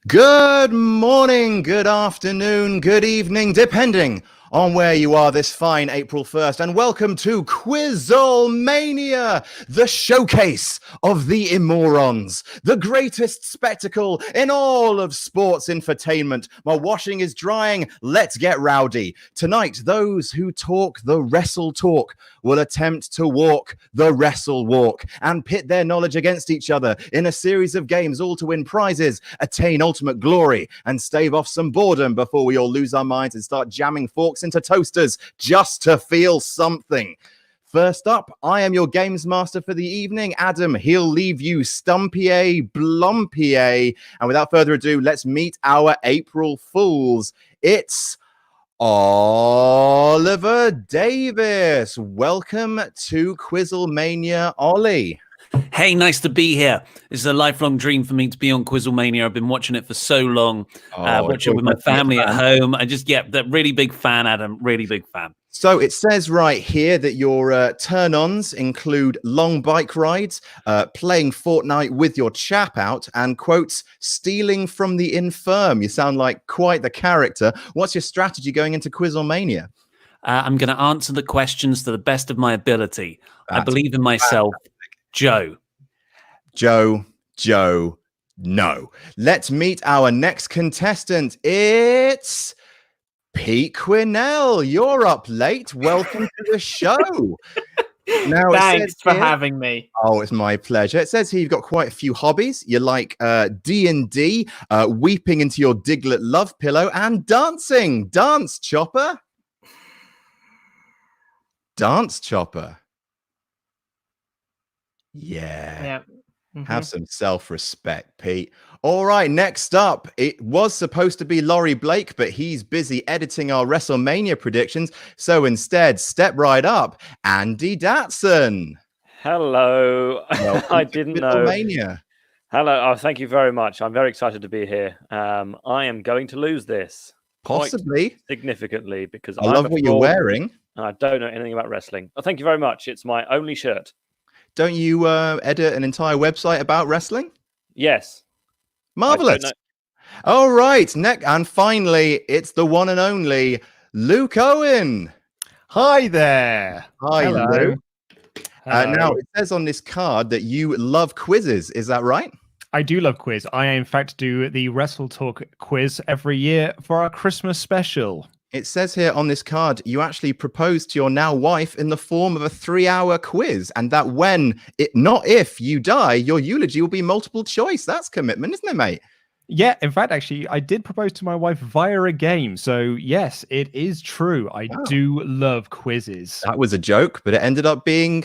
Good morning, good afternoon, good evening, depending on where you are this fine April 1st, and welcome to QUIZZLEMANIA, the showcase of the immorons, the greatest spectacle in all of sports infotainment. My washing is drying, let's get rowdy. Tonight, those who talk the WrestleTalk will attempt to walk the WrestleWalk and pit their knowledge against each other in a series of games, all to win prizes, attain ultimate glory, and stave off some boredom before we all lose our minds and start jamming forks into toasters just to feel something. First up, I am your games master for the evening, Adam. He'll leave you stumpy blumpy. And without further ado, let's meet our April Fools. It's Oliver Davis. Welcome to QUIZZLEMANIA, Ollie. Hey, nice to be here. This is a lifelong dream for me to be on QUIZZLEMANIA. I've been watching it for so long, watching it with my family at home. That really big fan, Adam, really big fan. So it says right here that your turn-ons include long bike rides, playing Fortnite with your chap out, and, quotes, stealing from the infirm. You sound like quite the character. What's your strategy going into QUIZZLEMANIA? I'm going to answer the questions to the best of my ability. I believe in myself. Joe, no. Let's meet our next contestant. It's Pete Quinnell. You're up late. Welcome to the show. Now, thanks for having me. Oh, it's my pleasure. It says here you've got quite a few hobbies. You like D&D, weeping into your Diglett love pillow, and dancing. Dance, Chopper. Dance, Chopper. Yeah. Have some self-respect, Pete. All right, next up, it was supposed to be Laurie Blake, but he's busy editing our WrestleMania predictions. So instead, step right up, Andy Datson. Hello. I didn't know. Hello. Oh, thank you very much. I'm very excited to be here. I am going to lose this. Possibly. Significantly, because I love what you're wearing. And I don't know anything about wrestling. Oh, thank you very much. It's my only shirt. Don't you edit an entire website about wrestling? Yes. Marvelous. All right. And finally, it's the one and only Luke Owen. Hi there. Hi, Luke. Now, it says on this card that you love quizzes. Is that right? I do love quiz. I, in fact, do the WrestleTalk quiz every year for our Christmas special. It says here on this card, you actually proposed to your now wife in the form of a 3-hour quiz, and that not if you die, your eulogy will be multiple choice. That's commitment, isn't it, mate? Yeah, in fact, actually, I did propose to my wife via a game. So, yes, it is true. I do love quizzes. That was a joke, but it ended up being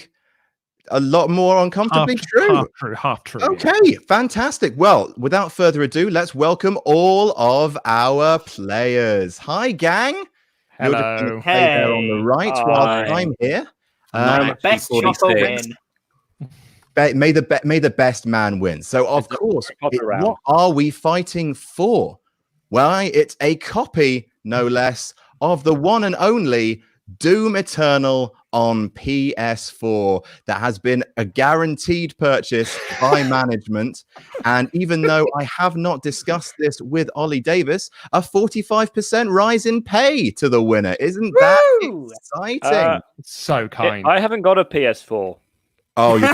a lot more uncomfortably true. Half true. Okay, yeah. Fantastic. Well, without further ado, let's welcome all of our players. Hi, gang. Hello. Hey. There on the right while I'm here. Best chopper win. May the best man win. So, of course, what are we fighting for? Well, it's a copy, no less, of the one and only Doom Eternal on PS4 that has been a guaranteed purchase by management. And even though I have not discussed this with Ollie Davis, a 45% rise in pay to the winner. Isn't that exciting? So kind. I haven't got a PS4. Oh, you're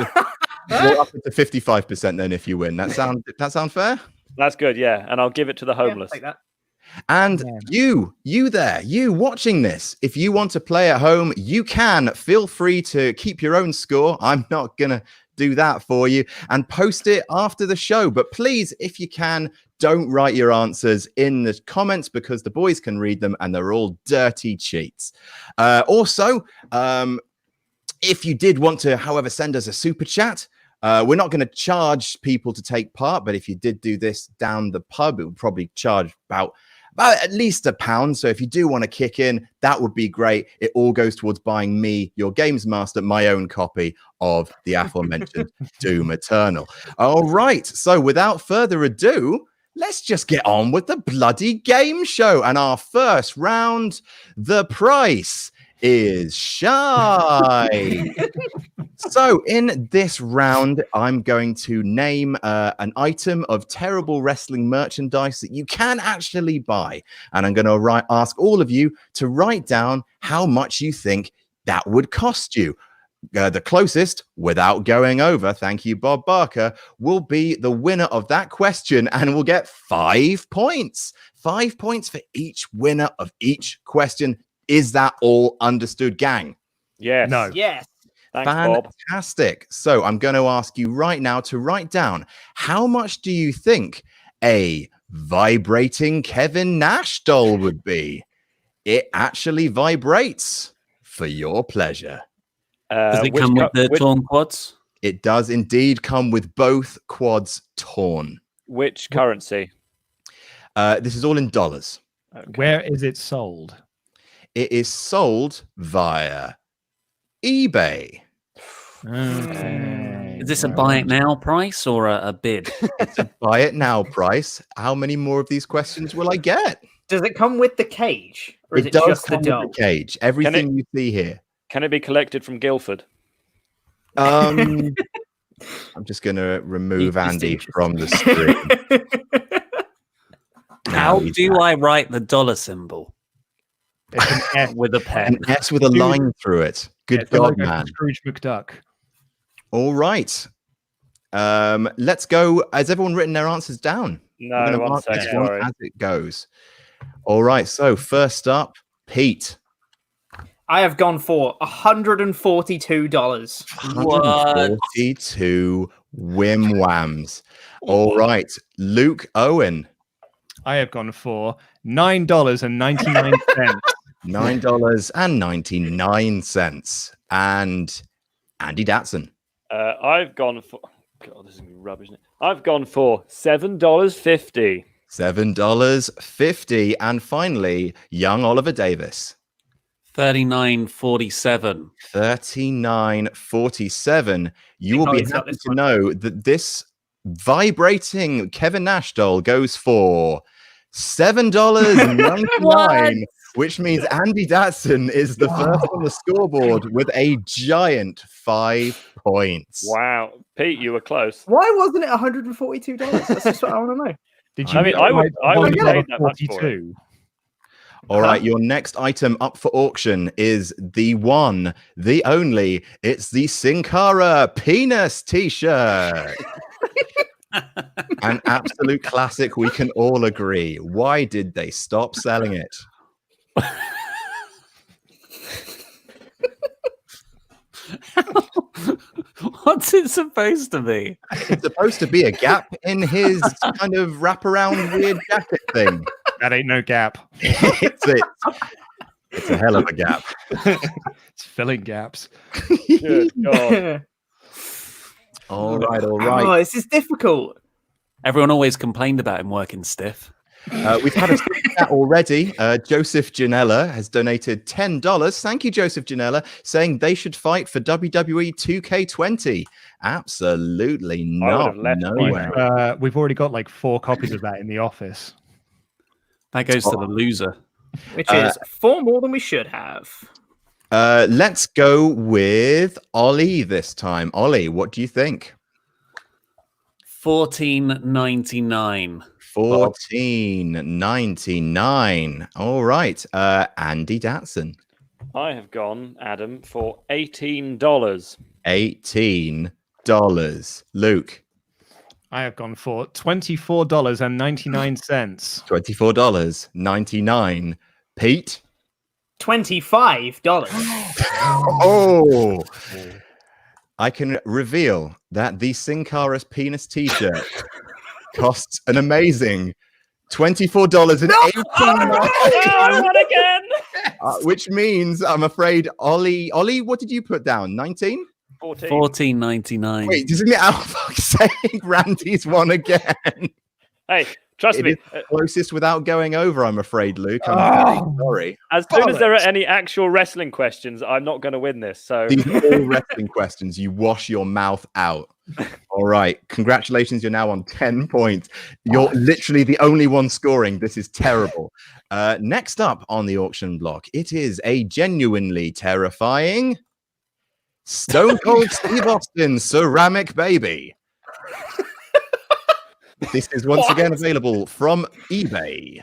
up to 55% then if you win. That sound fair? That's good, yeah. And I'll give it to the homeless. Take that. And you there, you watching this, if you want to play at home, you can. Feel free to keep your own score. I'm not going to do that for you and post it after the show. But please, if you can, don't write your answers in the comments because the boys can read them and they're all dirty cheats. Also, if you did want to, however, send us a super chat, we're not going to charge people to take part. But if you did do this down the pub, it would probably charge about at least £1. So if you do want to kick in, that would be great. It all goes towards buying me, your games master, my own copy of the aforementioned Doom Eternal. All right. So without further ado, let's just get on with the bloody game show. And our first round, the price is shy. So in this round, I'm going to name an item of terrible wrestling merchandise that you can actually buy. And I'm going to ask all of you to write down how much you think that would cost you. The closest, without going over, thank you, Bob Barker, will be the winner of that question and will get 5 points. 5 points for each winner of each question. Is that all understood, gang? Yes. No. Yes. Thanks, Bob. Fantastic. So I'm going to ask you right now to write down, how much do you think a vibrating Kevin Nash doll would be? It actually vibrates for your pleasure. Does it come with the torn quads? It does indeed come with both quads torn. Which currency? This is all in dollars. Okay. Where is it sold? It is sold via eBay. Okay. Is this a buy it now price or a bid? It's a buy it now price. How many more of these questions will I get? Does it come with the cage? Or is It it, does just come the with doll? the cage. Everything you see here. Can it be collected from Guildford? I'm just going to remove Andy from the screen. How do I write the dollar symbol? It's an F. With a pen. An S with a line through it. Good God, man. Scrooge McDuck. All right. Let's go. Has everyone written their answers down? No, I'm gonna one mark second. this one Sorry. as it goes. All right. So first up, Pete. I have gone for $142. 142 whim whams. All right. Luke Owen. I have gone for $9.99. $9.99. And Andy Datson. I've gone for. God, this is gonna be rubbish. Isn't it? I've gone for $7.50. $7.50. And finally, young Oliver Davis. $39.47. $39.47. You will be Colin's got happy this to one. know that this vibrating Kevin Nash doll goes for $7.99, which means Andy Datson is the first on the scoreboard with a giant 5 points. Wow, Pete, you were close. Why wasn't it $142? That's just what I want to know. Did I mean, I would pay that much for it. 42. All right, your next item up for auction is the one, the only. It's the Sin Cara penis t-shirt. An absolute classic, we can all agree. Why did they stop selling it? What's it supposed to be? It's supposed to be a gap in his kind of wraparound weird jacket thing. That ain't no gap. It's a hell of a gap. It's filling gaps. Good God. All right. Oh, this is difficult. Everyone always complained about him working stiff. We've had a chat already. Joseph Janella has donated $10. Thank you, Joseph Janella, saying they should fight for WWE 2K20. Absolutely not. No way. We've already got like 4 copies of that in the office. That goes to the loser. Which is 4 more than we should have. Let's go with Ollie this time. Ollie, what do you think? $14.99. $14.99. All right. Andy Datson. I have gone, Adam, for $18. $18. Luke. I have gone for $24.99. $24.99. Pete. $25. Oh. I can reveal that the Sin Cara's penis t-shirt costs an amazing $24.89. I won again. Which means, I'm afraid, Ollie, what did you put down? 19? 14. $14.99. Wait, doesn't it? Oh, fuck's sake, Randy's won again. Hey, Trust me. Closest without going over, I'm afraid, Luke. I'm very sorry. As soon as there are any actual wrestling questions, I'm not going to win this. So these are all wrestling questions. You wash your mouth out. All right. Congratulations. You're now on 10 points. You're literally the only one scoring. This is terrible. Next up on the auction block, it is a genuinely terrifying Stone Cold Steve Austin ceramic baby. This is once again available from eBay.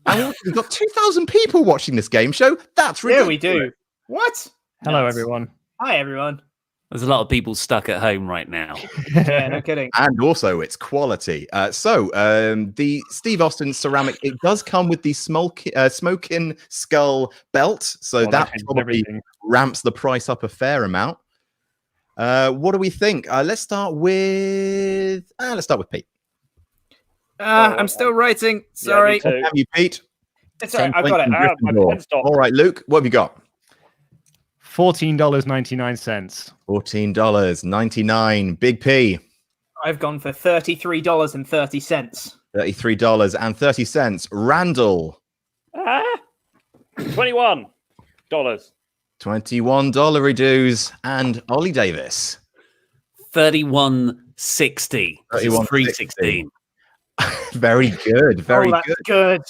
And we've got 2,000 people watching this game show. That's ridiculous. Yeah, we do. What? Hello, everyone. Hi, everyone. There's a lot of people stuck at home right now. Yeah, no kidding. And also, it's quality. The Steve Austin ceramic, it does come with the smoking skull belt. So that probably ramps the price up a fair amount. What do we think? Let's start with Pete. I'm still writing. Sorry. What have you, Pete? It's all right. I've got it. My pen stopped. All right, Luke, what have you got? $14.99. $14.99. Big P. I've gone for $33.30. $33.30. Randall. $21. $21 dues. And Ollie Davis. $31.60. $31.60. Very good. Very good.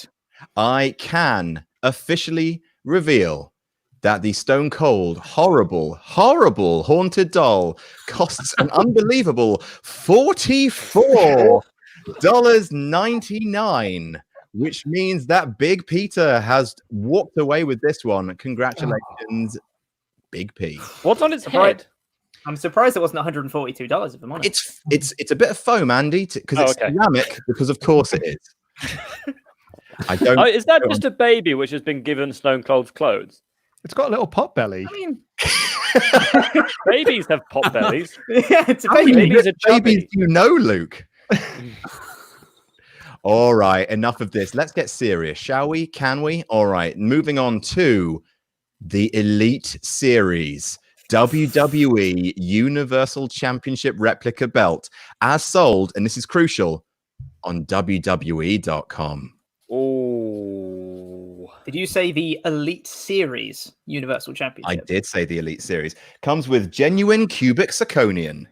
I can officially reveal that the Stone Cold horrible haunted doll costs an unbelievable $44.99, which means that Big Peter has walked away with this one. Congratulations, Big P. What's on its head? I'm surprised it wasn't $142, if I'm honest. It's a bit of foam, Andy, because it's ceramic, because of course it is. I don't. Is that just a baby which has been given Stone Cold's clothes? It's got a little pot belly. I mean, babies have pot bellies. Yeah, it's a How baby. many babies do you know, Luke? All right, enough of this. Let's get serious, shall we? Can we? All right, moving on to the Elite Series WWE Universal Championship replica belt, as sold, and this is crucial, on WWE.com. Oh. Did you say the Elite Series Universal Championship? I did say the Elite Series. Comes with genuine cubic zirconium.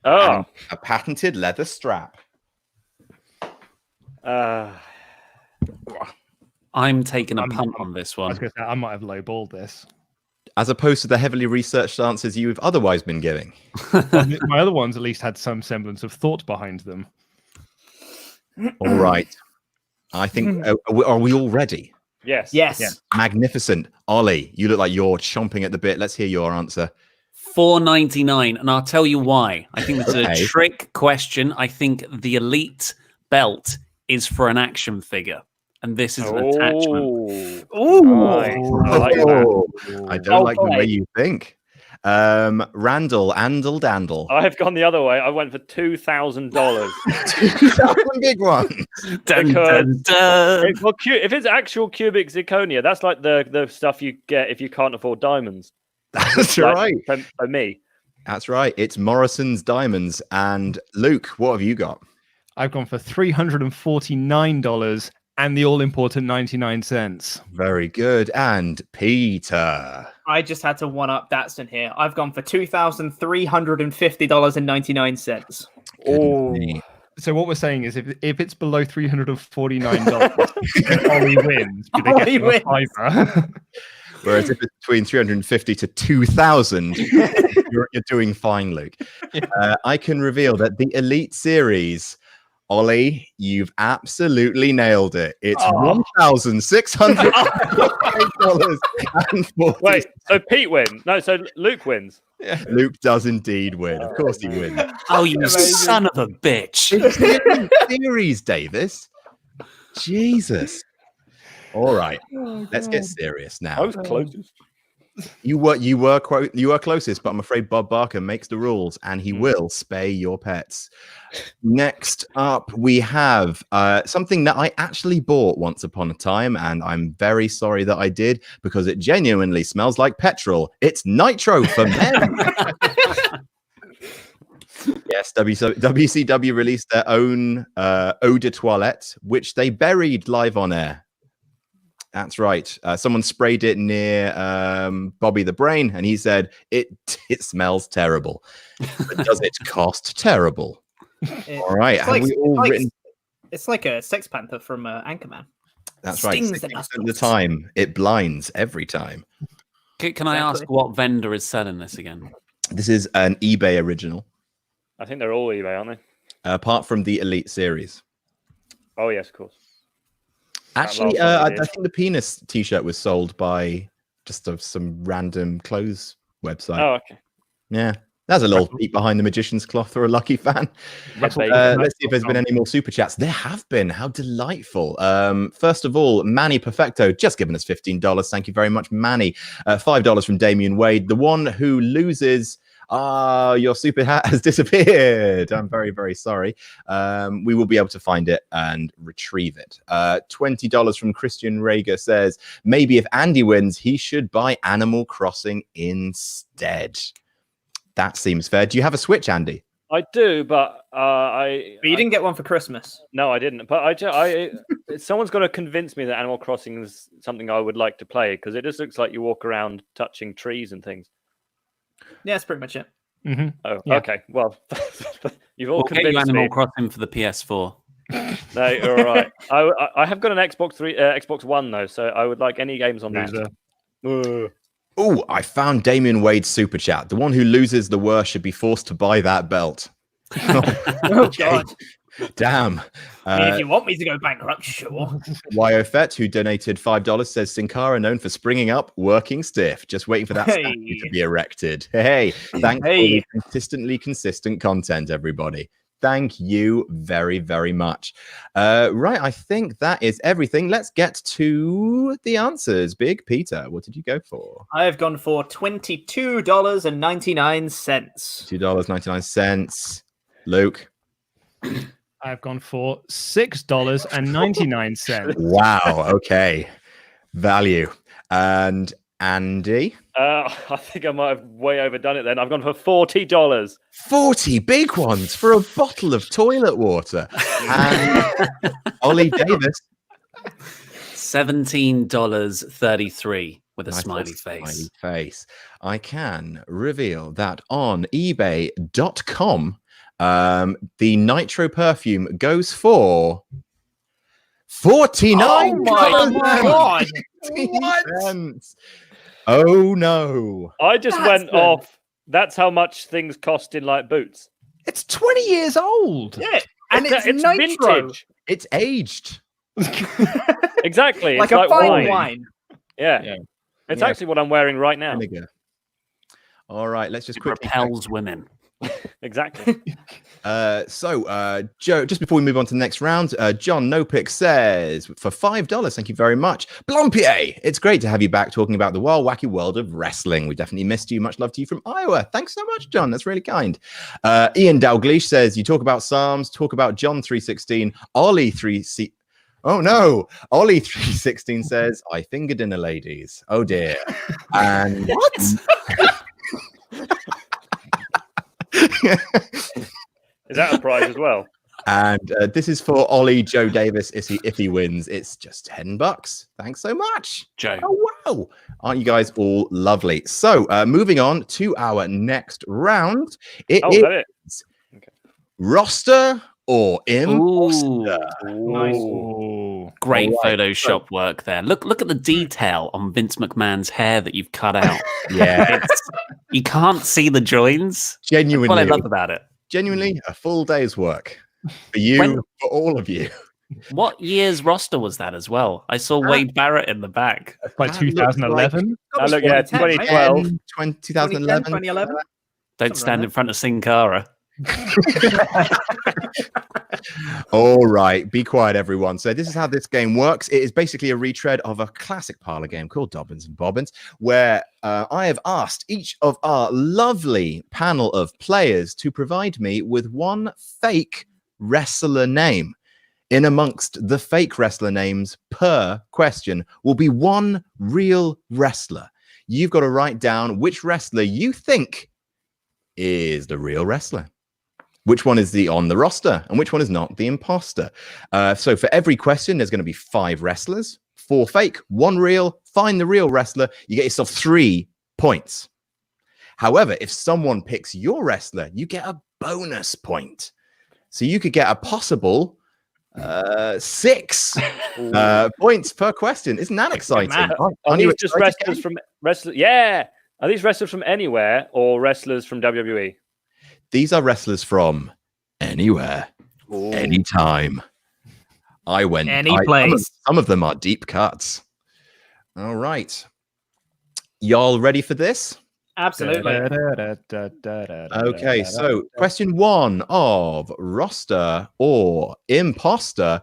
Oh. A patented leather strap. I'm taking a punt on this I one. was going to say, I might have lowballed this. As opposed to the heavily researched answers you've otherwise been giving. My other ones at least had some semblance of thought behind them. All right. I think, are we all ready? Yes. Yes. Magnificent. Ollie, you look like you're chomping at the bit. Let's hear your answer. $4.99, and I'll tell you why. I think it's a trick question. I think the Elite belt is for an action figure, and this is an attachment. Nice. I like that. I don't like the way you think. Randall, Andal Dandle. I've gone the other way. I went for $2,000. 2,000 big ones. Well, if it's actual cubic zirconia, that's like the stuff you get if you can't afford diamonds. That's like, right. For me. That's right. It's Morrison's Diamonds. And Luke, what have you got? I've gone for $349 and the all-important 99 cents. Very good. And Peter. I just had to one-up Datsun here. I've gone for $2,350.99. Oh. So what we're saying is if it's below $349, Ollie wins. Ollie wins. Whereas if it's between 350 to 2,000, you're doing fine, Luke. I can reveal that the Elite Series, Ollie, you've absolutely nailed it. It's $1,600. Wait, so Pete wins? No, so Luke wins. Yeah. Luke does indeed win. Of course he wins. Oh, you son of a bitch. It's the Elite Series, Davis. Jesus. All right, let's get serious now. I was closest. You were closest, but I'm afraid Bob Barker makes the rules, and he will spay your pets. Next up, we have something that I actually bought once upon a time, and I'm very sorry that I did because it genuinely smells like petrol. It's Nitro for men. Yes, WCW released their own eau de toilette, which they buried live on air. That's right. Someone sprayed it near Bobby the Brain, and he said, it smells terrible. But does it cost terrible? All right. It's like a Sex Panther from Anchorman. That's right. 60% of the time, it blinds every time. Can I ask what vendor is selling this again? This is an eBay original. I think they're all eBay, aren't they? Apart from the Elite series. Oh, yes, of course. Actually, I think the penis T-shirt was sold by just some random clothes website. Oh, okay. Yeah. That's a little peek behind the magician's cloth for a lucky fan. Let's see if there's been any more super chats. There have been. How delightful. First of all, Manny Perfecto just given us $15. Thank you very much, Manny. $5 from Damian Wade. The one who loses... your super hat has disappeared. I'm very, very sorry. We will be able to find it and retrieve it. $20 from Christian Rager says, maybe if Andy wins, he should buy Animal Crossing instead. That seems fair. Do you have a Switch, Andy? I do, but But you didn't get one for Christmas. No, I didn't. But someone's got to convince me that Animal Crossing is something I would like to play, because it just looks like you walk around touching trees and things. Yeah, that's pretty much it. Mm-hmm. Oh, yeah. Okay. Well, you've all convinced get you Animal me. Crossing for the PS4. No, all right. I have got an Xbox One though, so I would like any games on that. Oh, I found Damian Wade's super chat. The one who loses the worst should be forced to buy that belt. Oh, God. Damn. I mean, if you want me to go bankrupt, sure. YOFET, who donated $5, says Sin Cara known for springing up, working stiff, just waiting for that statue to be erected. Hey, thanks for the consistently consistent content, everybody. Thank you very, very much. Right, I think that is everything. Let's get to the answers. Big Peter, what did you go for? I have gone for $22.99. $2.99. Luke? I've gone for $6.99. Wow, okay. Value. And Andy? I think I might have way overdone it then. I've gone for $40. 40 big ones for a bottle of toilet water. And Ollie Davis? $17.33 with a Nice smiley face. Smiley face. I can reveal that on ebay.com, the Nitro perfume goes for $49. Oh my God. What? Oh no. I just went off. That's how much things cost in like Boots. It's 20 years old. Yeah, and it's Nitro. vintage. It's aged. Exactly. Like it's a fine wine. Yeah. It's actually what I'm wearing right now. Vinegar. All right, let's just It quickly repels women. Exactly. So, Joe, just before we move on to the next round, John Nopick says, for $5, thank you very much. Blompier, it's great to have you back talking about the wild, wacky world of wrestling. We definitely missed you. Much love to you from Iowa. Thanks so much, John. That's really kind. Ian Dalgleish says, you talk about Psalms, talk about John 3:16, Ollie 3:16. Oh no, Ollie 3:16 says, I finger dinner ladies. Oh dear. And what? Is that a prize as well? And this is for Ollie Joe Davis. If he wins, it's just $10. Thanks so much, Joe. Oh wow, aren't you guys all lovely? So moving on to our next round. It is Okay. roster or imposter. Nice. Great All right. Photoshop work there. Look at the detail on Vince McMahon's hair that you've cut out. Yeah, You can't see the joins. genuinely, That's what I love about it. genuinely a full day's work for you, for all of you. What year's roster was that as well? I saw Wade Barrett in the back. By That looks 2011? Look, yeah, 2012. 2011. 2011. Don't stand in front of Sin Cara. All right, be quiet, everyone. So this is how this game works. It is basically a retread of a classic parlor game called Dobbins and Bobbins, where I have asked each of our lovely panel of players to provide me with one fake wrestler name. In amongst the fake wrestler names per question will be one real wrestler. You've got to write down which wrestler you think is the real wrestler. Which one is on the roster and which one is not the imposter? So for every question, there's going to be 5 wrestlers, 4 fake, 1 real. Find the real wrestler. You get yourself 3 points. However, if someone picks your wrestler, you get a bonus point. So you could get a possible 6 points per question. Isn't that exciting? Are these just wrestlers from wrestlers? Yeah. Are these wrestlers from anywhere or wrestlers from WWE? These are wrestlers from anywhere, anytime. I went any place. Some of them are deep cuts. All right. Y'all ready for this? Absolutely. Okay, so question 1 of roster or imposter.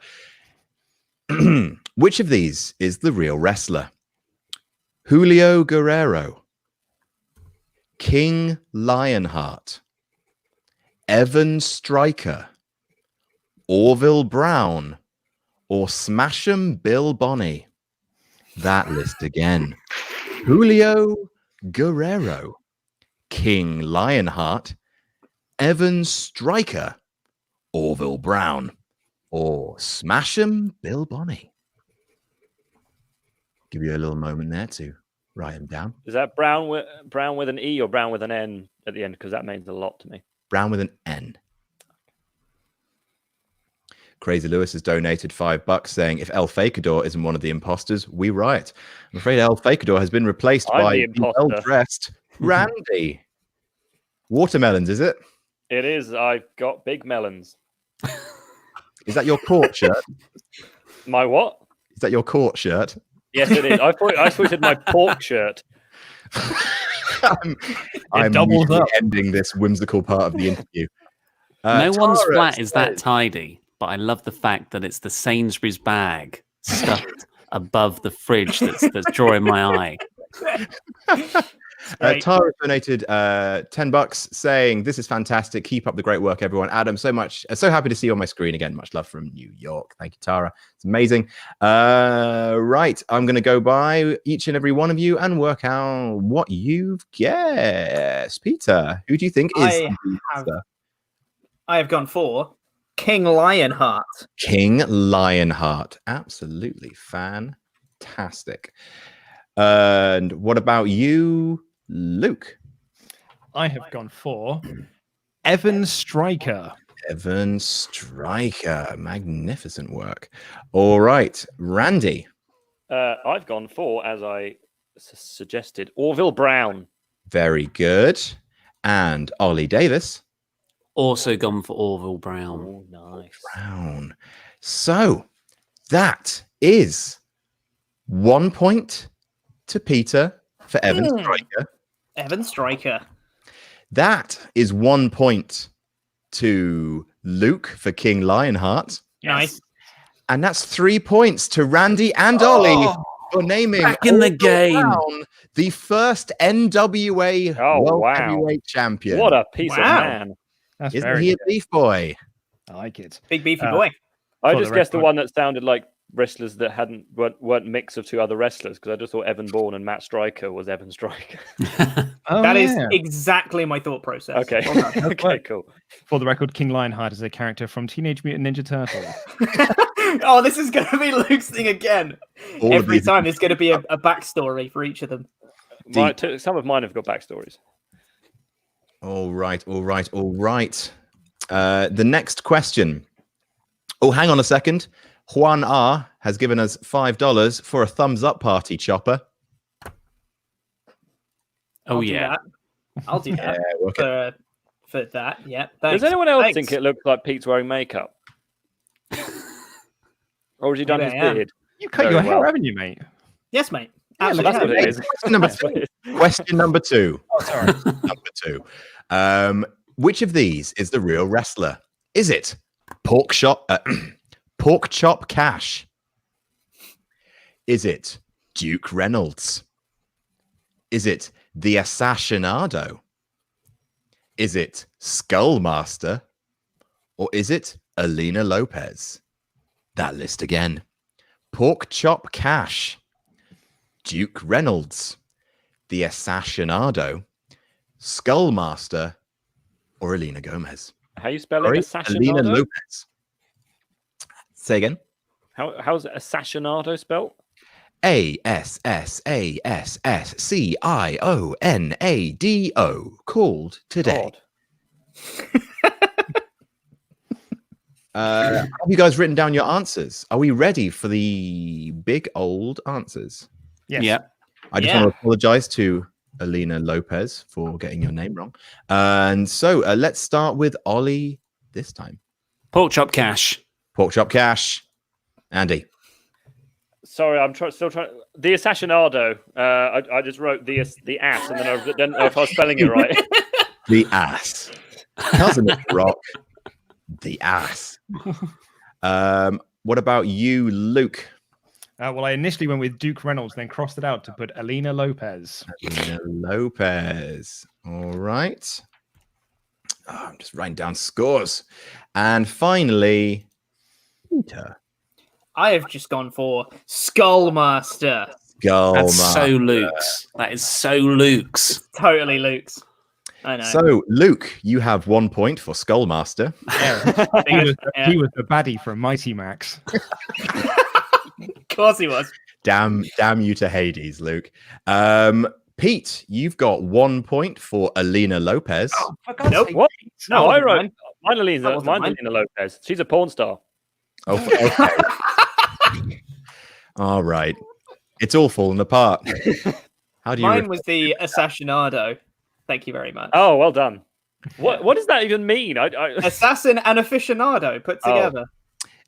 Which of these is the real wrestler? Julio Guerrero, King Lionheart, Evan Stryker, Orville Brown, or Smash'em Bill Bonney? That list again. Julio Guerrero, King Lionheart, Evan Stryker, Orville Brown, or Smash'em Bill Bonney? Give you a little moment there to write them down. Is that Brown with an E or Brown with an N at the end? Because that means a lot to me. Brown with an N. Crazy Lewis has donated $5 saying, if El Fakador isn't one of the imposters, we riot. I'm afraid El Fakador has been replaced by the well-dressed Randy. Watermelons, is it? It is. I've got big melons. Is that your court shirt? My what? Is that your court shirt? Yes, it is. I thought it my pork shirt. I'm doubled up. Ending this whimsical part of the interview. No one's flat is that tidy, but I love the fact that it's the Sainsbury's bag stuffed above the fridge that's drawing my eye. Tara donated $10 saying, this is fantastic. Keep up the great work, everyone. Adam, so happy to see you on my screen again. Much love from New York. Thank you, Tara. It's amazing. Right. I'm going to go by each and every one of you and work out what you've guessed. Peter, who do you think is I have gone for King Lionheart. King Lionheart. Absolutely fantastic. And what about you, Luke? I have gone for Evan Stryker. Evan Stryker. Magnificent work. All right. Randy. I've gone for, as I suggested, Orville Brown. Very good. And Ollie Davis. Also gone for Orville Brown. Oh, nice. Brown. So that is 1 point to Peter for Evan Stryker. Evan Stryker. That is 1 point to Luke for King Lionheart. Nice. And that's 3 points to Randy and Ollie for naming back in the game Brown the first NWA World Heavyweight Champion. What a piece of man. That's Isn't he a beef boy? I like it. Big beefy boy. I just guessed the one that sounded like wrestlers that weren't mix of 2 other wrestlers, because I just thought Evan Bourne and Matt Stryker was Evan Stryker. That is exactly my thought process. Okay. Well okay, cool. For the record, King Lionheart is a character from Teenage Mutant Ninja Turtles. Oh, this is going to be Luke's thing again. Every time there's going to be a backstory for each of them. Some of mine have got backstories. All right. The next question. Oh, hang on a second. Juan R has given us $5 for a thumbs up party, Chopper. Oh, yeah. I'll do that. For that. Yeah. Thanks. Does anyone else think it looks like Pete's wearing makeup? Or has he done his beard? You cut your hair, haven't you, mate? Yes, mate. Yeah, that's what it is. Question number 2. Oh, sorry. Number 2. Which of these is the real wrestler? Is it Pork Chop Cash? Is it Duke Reynolds? Is it the Assassinado? Is it Skullmaster? Or is it Alina Lopez? That list again. Pork Chop Cash, Duke Reynolds, the Assassinado, Skullmaster, or Alina Gomez. How you spell it? Alina Assassinado? Lopez. Say again. How's Assassinado spelled? ASSASSCIONADO. Called today. Have you guys written down your answers? Are we ready for the big old answers? Yes. Yeah. I just want to apologize to Alina Lopez for getting your name wrong. And so let's start with Ollie this time. Pork chop cash. Pork chop cash. Andy. Sorry, I'm still trying. The Assassinado. I just wrote the ass, and then I didn't know if I was spelling it right. The ass. Cousin of Rock. The ass. What about you, Luke? Well, I initially went with Duke Reynolds, then crossed it out to put Alina Lopez. Alina Lopez. All right. Oh, I'm just writing down scores. And finally, Peter. I have just gone for Skullmaster. That's so Luke's. That is so Luke's. Totally Luke's. I know. So, Luke, you have 1 point for Skullmaster. He was the baddie from Mighty Max. Of course he was. Damn you to Hades, Luke. Pete, you've got 1 point for Alina Lopez. Oh, for God's Nope. sake. What? No, I wrote mine. mine. Alina Lopez. She's a porn star. Oh, okay. All right. It's all falling apart. How do you? Mine was the Assassinado. Thank you very much. Oh, well done. What does that even mean? Assassin and aficionado put together.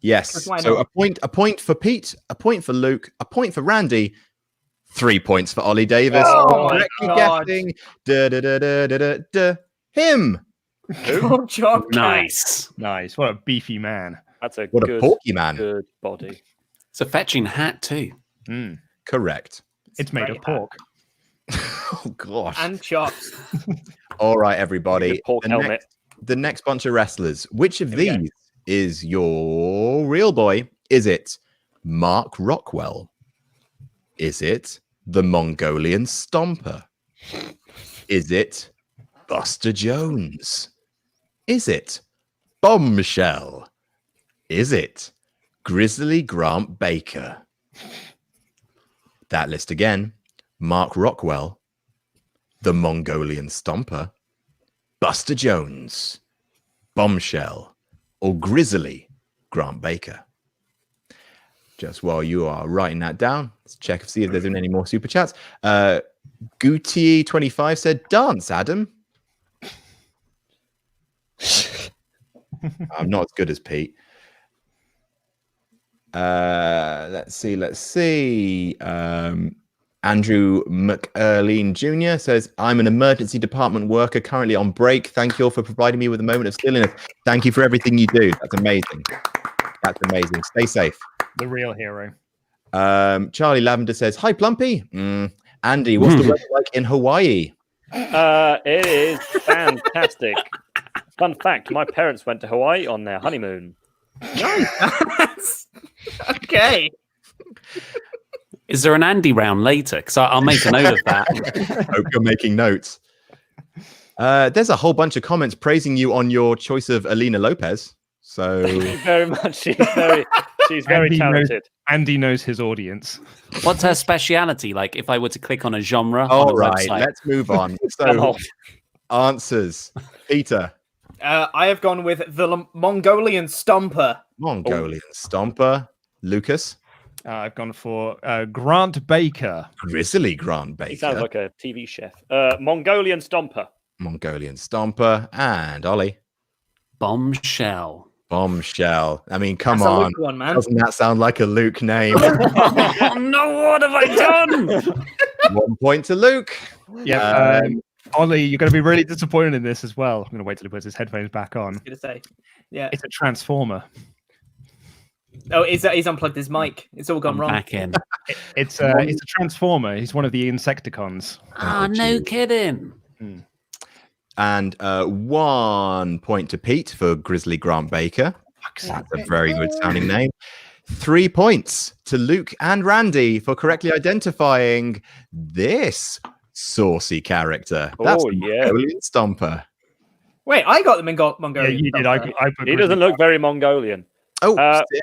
Yes. Why So not? a point for Pete, a point for Luke, a point for Randy, 3 points for Ollie Davis. Oh my Correctly God. guessing him. Good job, Nice. Nice. What a beefy man. That's a What good, a porky man. good body. It's a fetching hat too. Mm. Correct. It's made of Great pork. Oh gosh. and chops. All right, everybody. Pork helmet. The next bunch of wrestlers. Which of Here we these is your real boy? Is it Mark Rockwell? Is it the Mongolian Stomper? Is it Buster Jones? Is it Bombshell? Is it Grizzly Grant Baker? That list again. Mark Rockwell, the Mongolian Stomper, Buster Jones, Bombshell, or Grizzly Grant Baker. Just while you are writing that down, let's check and see if there's been any more super chats. Guti25 said, "Dance, Adam." I'm not as good as Pete. Let's see. Andrew McErleen Jr. says, "I'm an emergency department worker currently on break. Thank you all for providing me with a moment of stillness. Thank you for everything you do. That's amazing. That's amazing. Stay safe." The real hero. Charlie Lavender says, "Hi, Plumpy." Andy, what's the weather like in Hawaii? It is fantastic. Fun fact, my parents went to Hawaii on their honeymoon. Nice. Okay. Is there an Andy round later? Because I'll make a note of that. Hope you're making notes. There's a whole bunch of comments praising you on your choice of Alina Lopez. So Thank you very much. She's very Andy talented. Andy knows his audience. What's her speciality? Like if I were to click on a genre on all a right, website. let's move on. Come So on. answers. Peter. I have gone with the Mongolian Stomper. Mongolian Stomper. Lucas. I've gone for Grant Baker. Grizzly Grant Baker. He sounds like a TV chef. Mongolian Stomper. Mongolian Stomper. And Ollie. Bombshell. Bombshell. I mean, come That's a on. Luke one, man. Doesn't that sound like a Luke name? Oh no, what have I done? 1 point to Luke. Yeah. Ollie, you're going to be really disappointed in this as well. I'm going to wait till he puts his headphones back on. Gonna say, yeah. It's a transformer. Oh, he's unplugged his mic. It's all gone I'm wrong. back in. It's a transformer. He's one of the Insecticons. Ah, no kidding. And 1 point to Pete for Grizzly Grant Baker. That's a very good sounding name. 3 points to Luke and Randy for correctly identifying this saucy character. That's Oh, yeah. Mongolian Stomper. Wait, I got them in Mongolian. Yeah, you did. I He doesn't look very Mongolian. Oh,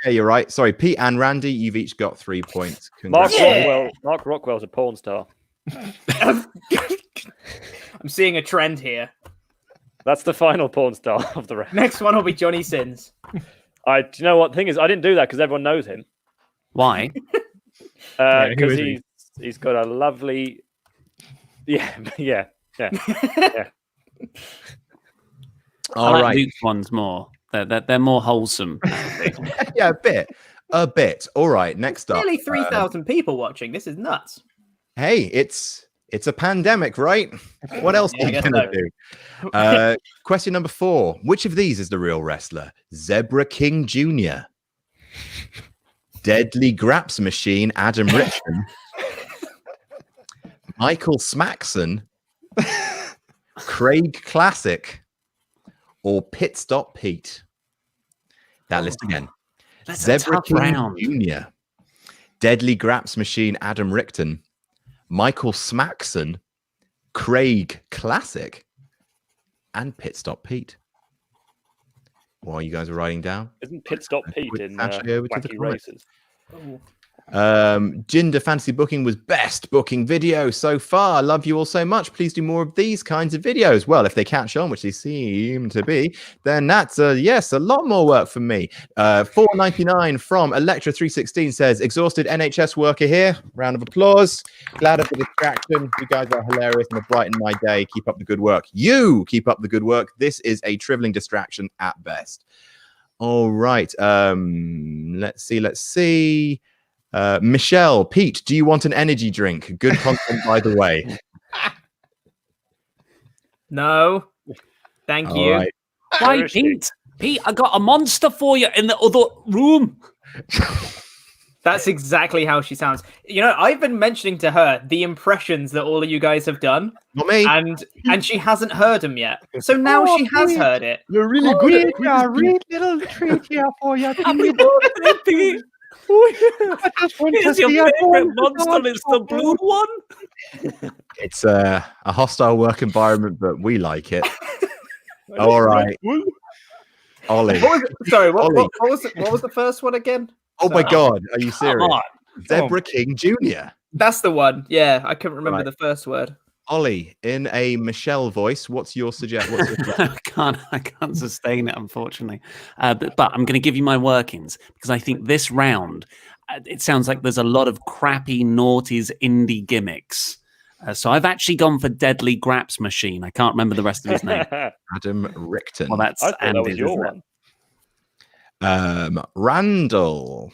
yeah, you're right. Sorry, Pete and Randy, you've each got 3 points. Mark Congratulations. Rockwell's a porn star. I'm seeing a trend here. That's the final porn star of the round. Next one will be Johnny Sins. Do you know what? The thing is, I didn't do that because everyone knows him. Why? Because he's got a lovely. Yeah. I like Luke's ones more. They're more wholesome. Yeah, a bit. All right, next up. Nearly 3,000 people watching. This is nuts. Hey, it's a pandemic, right? What else are you gonna do? Question number 4. Which of these is the real wrestler? Zebra King Jr., Deadly Graps Machine Adam Richman, Michael Smackson, Craig Classic, or Pit Stop Pete? That list again. That's Zebra a tough King round. Jr., Deadly Graps Machine Adam Richton, Michael Smackson, Craig Classic, and Pit Stop Pete. While you guys are writing down, Isn't Pit Stop Pete in Wacky Races? Jinder Fantasy Booking was best booking video so far. Love you all so much. Please do more of these kinds of videos. Well, if they catch on, which they seem to be, then that's a lot more work for me. $4.99 from Electra316 says, exhausted NHS worker here. Round of applause. Glad of the distraction. You guys are hilarious and have brightened my day. Keep up the good work. You keep up the good work. This is a trivialing distraction at best. All right. Let's see. Michelle, Pete, do you want an energy drink? Good content, by the way. No. Thank you. Right. Why, Pete? Pete, I got a monster for you in the other room. That's exactly how she sounds. You know, I've been mentioning to her the impressions that all of you guys have done. Not me. And she hasn't heard them yet. So now she has heard it. You're really good at a real little treat here for you. Pete. Here's your favorite monster. It's the blue one. It's a hostile work environment, but we like it. All right. Ollie. What was the first one again? Oh my God. Are you serious? on. Zebra King Jr. That's the one. Yeah, I couldn't remember the first word. Ollie, in a Michelle voice, what's your suggestion? I can't sustain it, unfortunately. But I'm going to give you my workings because I think this round, it sounds like there's a lot of crappy noughties indie gimmicks. So I've actually gone for Deadly Graps Machine. I can't remember the rest of his name. Adam Richton. Well, that's Andy. That was your one. Randall.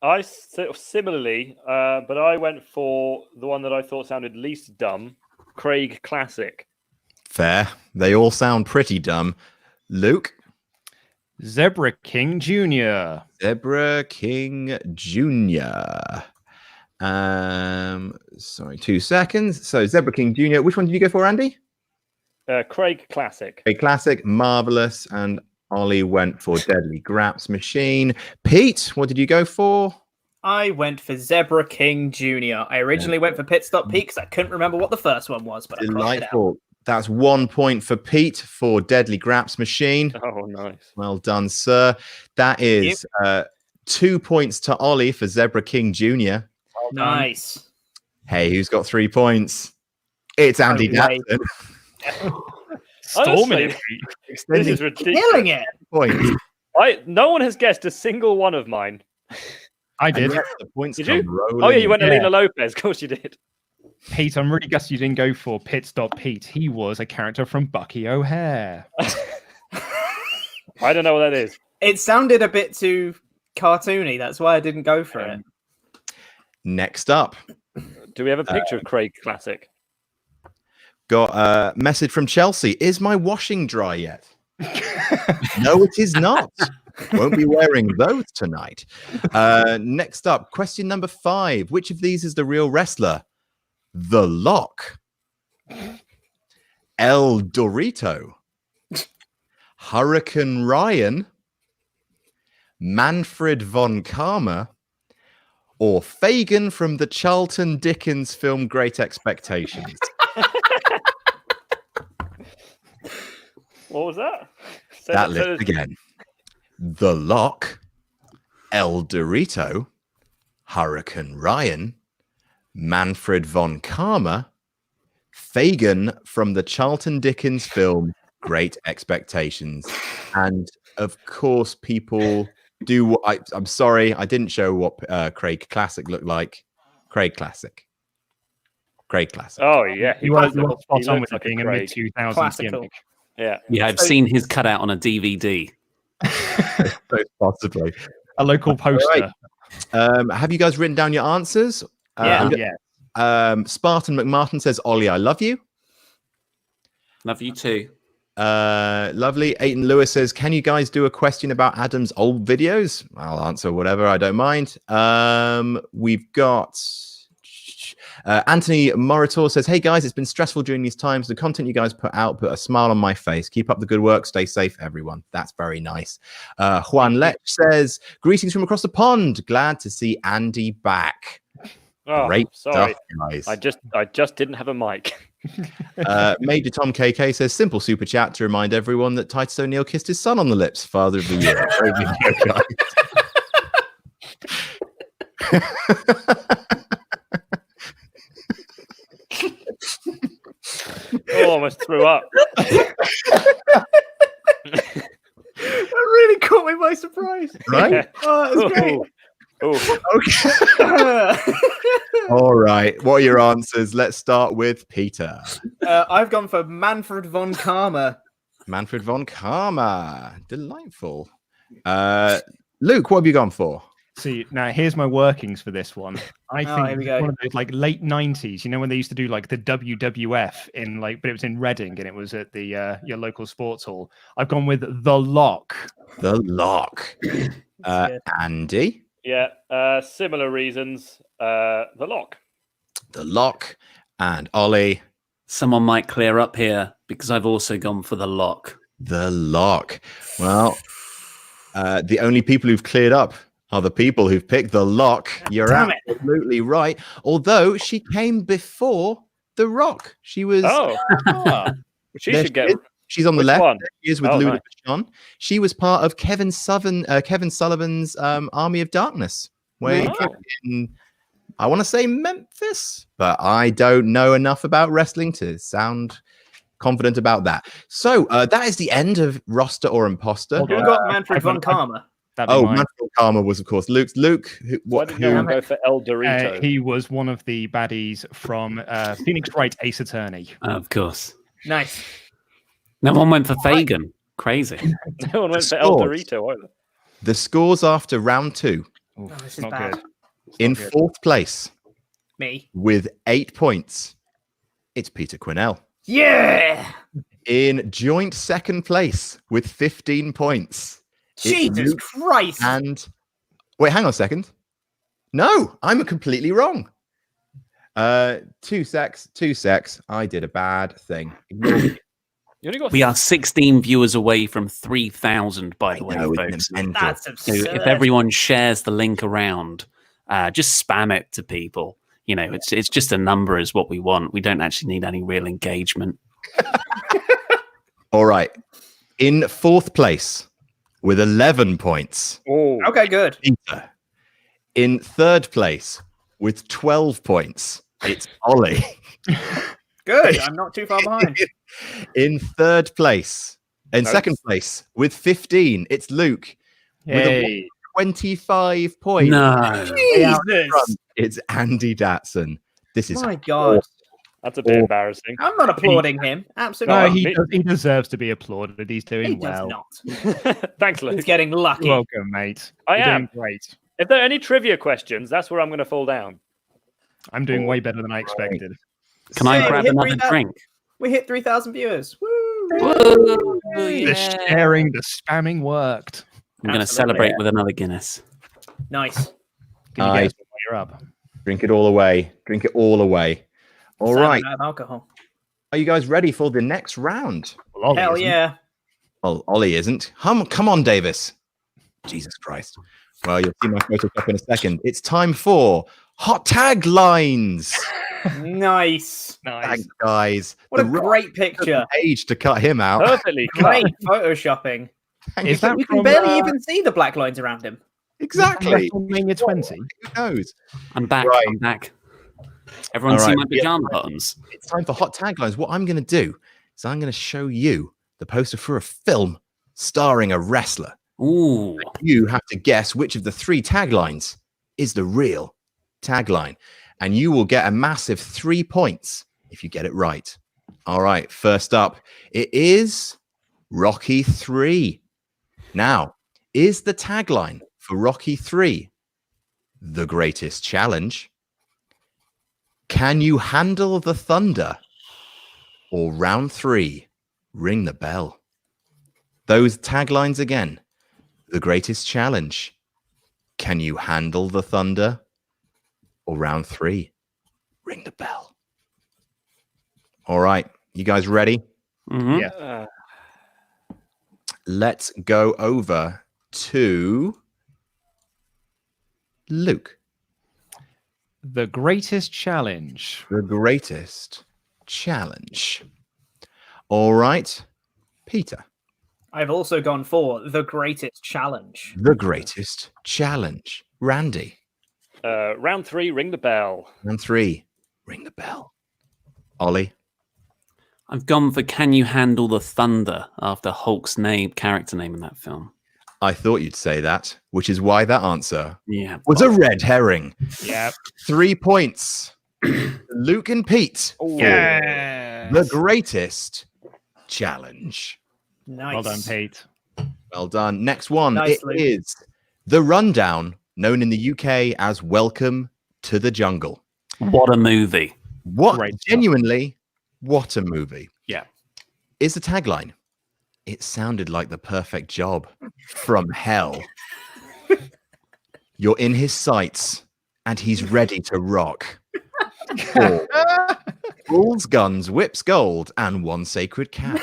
I similarly, but I went for the one that I thought sounded least dumb, Craig Classic. Fair. They all sound pretty dumb. Luke? Zebra King Jr. Zebra King Jr. Sorry, 2 seconds. So Zebra King Jr. Which one did you go for, Andy? Craig Classic. Craig Classic, marvelous. And Ollie went for Deadly Graps Machine. Pete, what did you go for? I went for Zebra King Jr. I originally went for Pit Stop Pete because I couldn't remember what the first one was, but I crossed it out. That's 1 point for Pete for Deadly Graps Machine. Oh, nice. Well done, sir. That is 2 points to Ollie for Zebra King Jr. Nice. Hey, who's got 3 points? It's Andy Datson. Storming it. This is ridiculous. Killing it. Points. No one has guessed a single one of mine. I did. The points Did come you? rolling. Oh, yeah, you went Alina Lopez. Of course you did. Pete, I'm really gutted you didn't go for Pit Stop Pete. He was a character from Bucky O'Hare. I don't know what that is. It sounded a bit too cartoony. That's why I didn't go for it. Next up. Do we have a picture of Craig Classic? Got a message from Chelsea. Is my washing dry yet? No, it is not. Won't be wearing those tonight. Next up, question number 5. Which of these is the real wrestler? The Lock, El Dorito, Hurricane Ryan, Manfred von Karma, or Fagin from the Charlton Dickens film Great Expectations? What was that? That list again. The Lock, El Dorito, Hurricane Ryan, Manfred von Karma, Fagin from the Charlton Dickens film Great Expectations. And of course, people do. I'm sorry, I didn't show what Craig Classic looked like. Craig Classic. Oh yeah, he was spot on with it being a mid-2000s gimmick. Yeah, I've seen his cutout on a DVD. So possibly a local poster. Right. Have you guys written down your answers? Yeah. Spartan McMartin says, Ollie, I love you. Love you too. Lovely. Aiton Lewis says, can you guys do a question about Adam's old videos? I'll answer whatever. I don't mind. We've got Anthony Moritor says, hey guys, it's been stressful during these times. The content you guys put out put a smile on my face. Keep up the good work. Stay safe, everyone. That's very nice. Juan Lech says, greetings from across the pond. Glad to see Andy back. Oh, great sorry. stuff, guys. I just didn't have a mic. Major Tom KK says, simple super chat to remind everyone that Titus O'Neil kissed his son on the lips. Father of the year. Great video, guys. Oh, almost threw up. That really caught me by surprise. Right? Oh, that's great. Okay. All right. What are your answers? Let's start with Peter. I've gone for Manfred von Karma. Manfred von Karma. Delightful. Luke, what have you gone for? See, now here's my workings for this one. I here think we it's go. one of those like late 90s, you know, when they used to do like the WWF in like, but it was in Reading and it was at the your local sports hall. I've gone with The Lock. The Lock. Andy? Yeah, similar reasons. The Lock. The Lock. And Ollie? Someone might clear up here because I've also gone for The Lock. The Lock. Well, the only people who've cleared up are the people who've picked The Lock. You're absolutely right. Although she came before The Rock. She was... She should get... She's on the Which left. one? She is with Luda Vachon. She was part of Kevin Sullivan's Army of Darkness, where he came in, I want to say Memphis, but I don't know enough about wrestling to sound confident about that. So that is the end of roster or imposter. Who got Manfred von Karma? Manfred von Karma was, of course, Luke's. Luke, why did no one go for El Dorito? He was one of the baddies from Phoenix Wright Ace Attorney. Of course. Nice. No one went for Fagin. Crazy. No one went for El Dorito either. The scores after round 2. This is bad. In 4th place, Me. with 8 points, it's Peter Quinnell. Yeah. In joint 2nd place with 15 points, Jesus Christ. And wait, hang on a second. No, I'm completely wrong. 2 secs. I did a bad thing. Ignore me. We are 16 viewers away from 3,000, by the way, folks. That's absurd. So if everyone shares the link around, just spam it to people. You know, it's just a number is what we want. We don't actually need any real engagement. All right. In 4th place with 11 points. Oh, okay, good. Peter. In 3rd place with 12 points, it's Ollie. Good. I'm not too far behind. In 3rd place, in 2nd place with 15, it's Luke. Hey. With 25 points. No. Jesus. It's Andy Datson. This is My God. That's a bit embarrassing. I'm not applauding him. Absolutely. No, he deserves to be applauded. He's doing He does well. not. Thanks, Luke. He's getting lucky. You're welcome, mate. I You're am. doing great. If there are any trivia questions, that's where I'm going to fall down. I'm doing way better than I expected. Can I grab another drink? We hit 3,000 viewers. Woo! Whoa, The sharing, the spamming worked. I'm going to celebrate with another Guinness. Nice. Can you get us while you're up? Drink it all away. Drink it all away. All right. Out of alcohol. Are you guys ready for the next round? Well, Hell yeah. Well, Ollie isn't. Come on, Davis. Jesus Christ. Well, you'll see my photo up in a second. It's time for Hot Taglines. Nice. Thanks, guys. What a great picture. Age to cut him out. Perfectly Great photoshopping. Is that You can from, barely even see the black lines around him. Exactly. WrestleMania 20? Who knows? I'm back. Right. I'm back. Everyone All see right. my pajama bottoms? It's time for hot taglines. What I'm going to do is I'm going to show you the poster for a film starring a wrestler. Ooh. You have to guess which of the 3 taglines is the real tagline. And you will get a massive 3 points if you get it right. All right. First up, it is Rocky 3. Now, is the tagline for Rocky 3 the greatest challenge? Can you handle the thunder? Or round 3, ring the bell? Those taglines again. The greatest challenge. Can you handle the thunder? Or round 3, ring the bell? All right. You guys ready? Mhm. Yeah. Let's go over to Luke. The greatest challenge. The greatest challenge. All right. Peter. I've also gone for the greatest challenge. The greatest challenge. Randy. Round 3, ring the bell. Round 3, ring the bell. Ollie. I've gone for Can You Handle the Thunder after Hulk's character name in that film. I thought you'd say that, which is why that answer Yeah. was a red herring. Yeah. 3 points. Luke and Pete. Yeah. The greatest challenge. Nice. Well done, Pete. Well done. Next one. Nice, It Luke. is The Rundown, known in the UK as Welcome to the Jungle. What a movie. What? Great stuff. Genuinely, what a movie. Yeah. Is the tagline. It sounded like the perfect job from hell. You're in his sights and he's ready to rock. Or, Bulls, guns, whips, gold, and one sacred cat.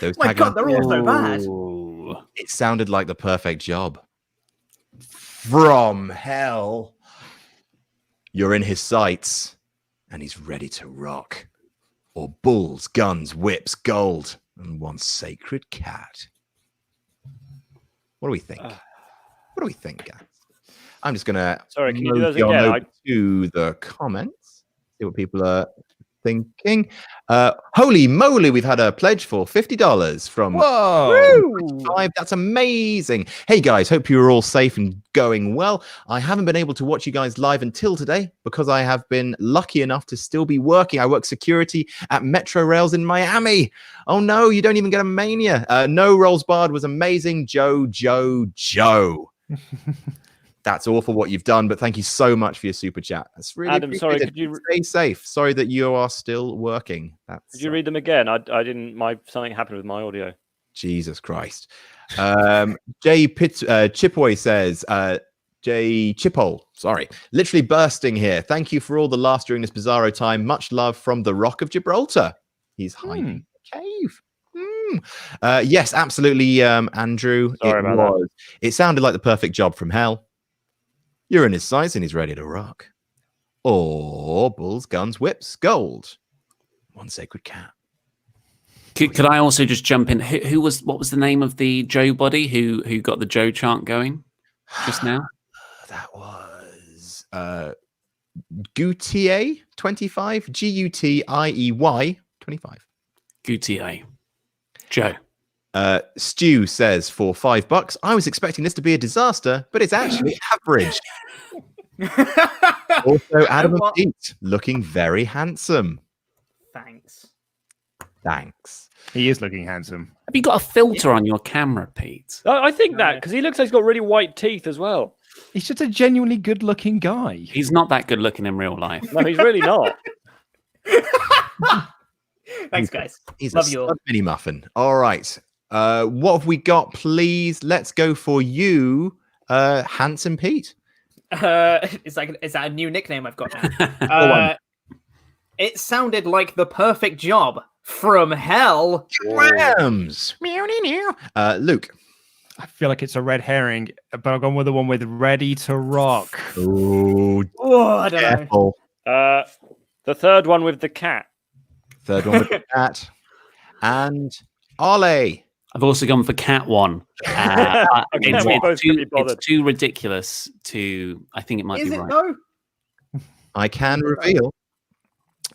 Those Oh my God, they're all so bad. Ooh. It sounded like the perfect job. From hell. You're in his sights and he's ready to rock. Or bulls, guns, whips, gold, and one sacred cat. What do we think? What do we think, guys? I'm just gonna Sorry, can you do those mosey on again? over to the comments. See what people are thinking. Holy moly, we've had a pledge for $50 from Whoa. 5. That's amazing. Hey guys, hope you're all safe and going well. I haven't been able to watch you guys live until today because I have been lucky enough to still be working. I work security at Metro Rails in Miami. Oh no, you don't even get a mania. No rolls barred was amazing. Joe. That's all for what you've done, but thank you so much for your super chat. That's really Adam, sorry, appreciated. could you Stay safe. Sorry that you are still working. That's Did you read them again? I didn't. Something happened with my audio. Jesus Christ. Chipboy says, Jay Chipole, sorry, literally bursting here. Thank you for all the laughs during this bizarro time. Much love from the Rock of Gibraltar. He's hiding in the cave. Yes, absolutely, Andrew. Sorry about that. It sounded like the perfect job from hell. You're in his sights and he's ready to rock. Or bulls, guns, whips, gold. One sacred cat. Could I also just jump in? What was the name of the Joe body who got the Joe chant going just now? That was Gutier 25. Gutiey 25. Gutier. Joe. Stu says for $5, I was expecting this to be a disaster, but it's actually average. Also, Adam and Pete looking very handsome. Thanks. He is looking handsome. Have you got a filter on your camera, Pete? I think that because he looks like he's got really white teeth as well. He's just a genuinely good-looking guy. He's not that good looking in real life. No, he's really not. Thanks, guys. He's Love a you all. stud mini muffin. All right. What have we got, please? Let's go for you, Handsome Pete. Is that a new nickname I've got now? It sounded like the perfect job from hell. Rams. Luke. I feel like it's a red herring, but I've gone with the one with ready to rock. Ooh, I don't know. careful. The third one with the cat. Third one with the cat. And Ollie. I've also gone for Cat One. Okay, we both can be bothered. It's too ridiculous to. I think it might be right. No? I can reveal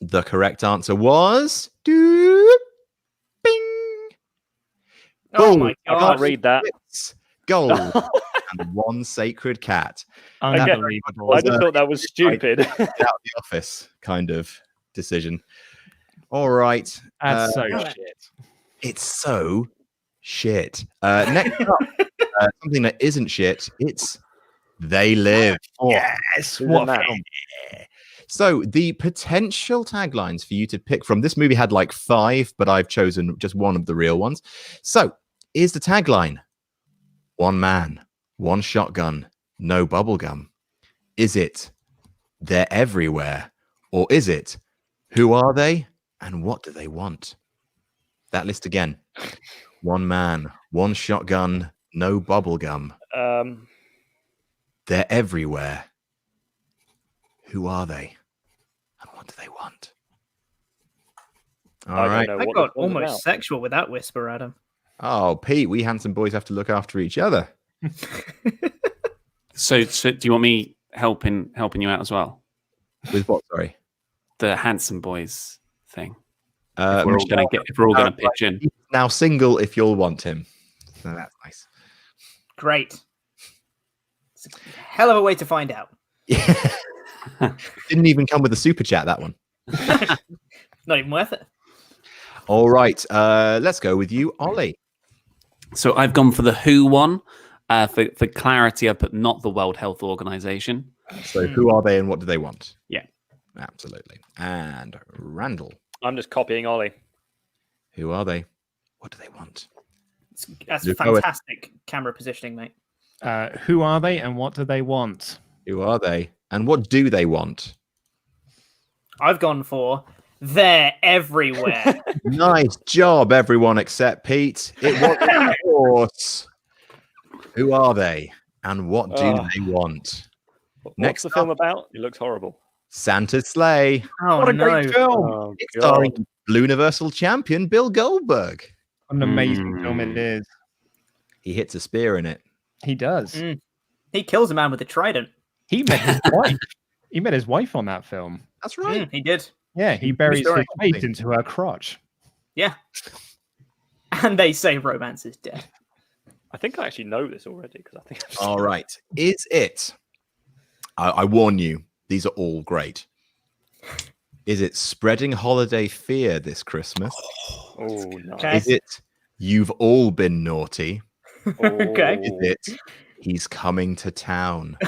the correct answer was bing. Oh my I can't god. read that. Gold and one sacred cat. Unbelievable. I just thought that was stupid. Get out of the office kind of decision. All right. That's so shit. It's so shit. Next up, something that isn't shit. It's They Live. Yes. Isn't What a that- film. So the potential taglines for you to pick from, this movie had like 5, but I've chosen just one of the real ones. So is the tagline one man, one shotgun, no bubblegum? Is it they're everywhere? Or is it who are they and what do they want? That list again. One man, one shotgun, no bubblegum. They're everywhere. Who are they? And what do they want? All right. I got almost sexual with that whisper, Adam. Oh, Pete, we handsome boys have to look after each other. So do you want me helping you out as well? With what? Sorry. The handsome boys thing. If If we're all gonna pitch in. He's now single if you'll want him. So that's nice. Great. It's a hell of a way to find out. Didn't even come with a super chat, that one. Not even worth it. All right. Let's go with you, Ollie. So I've gone for the WHO one. For clarity, I put not the World Health Organization. So who are they and what do they want? Yeah. Absolutely. And Randall. I'm just copying Ollie. Who are they? What do they want? That's Luke fantastic camera positioning, mate. Who are they and what do they want? Who are they? And what do they want? I've gone for they're everywhere. Nice job, everyone except Pete. It was of course. Who are they? And what do they want? What's Next the film up. about? It looks horrible. Santa's Sleigh. Oh, What a no. great film. Oh, It's God. starring Blue Universal champion Bill Goldberg. What an amazing film it is. He hits a spear in it. He does. Mm. He kills a man with a trident. He met his wife. He met his wife on that film. That's right. He did. Yeah, he buries his story. face into her crotch. Yeah. And they say romance is dead. I think I actually know this already because I think. All right. Is it? I warn you, these are all great. Is it spreading holiday fear this Christmas? Oh, nice. Okay. Is it you've all been naughty? Okay. Is it he's coming to town?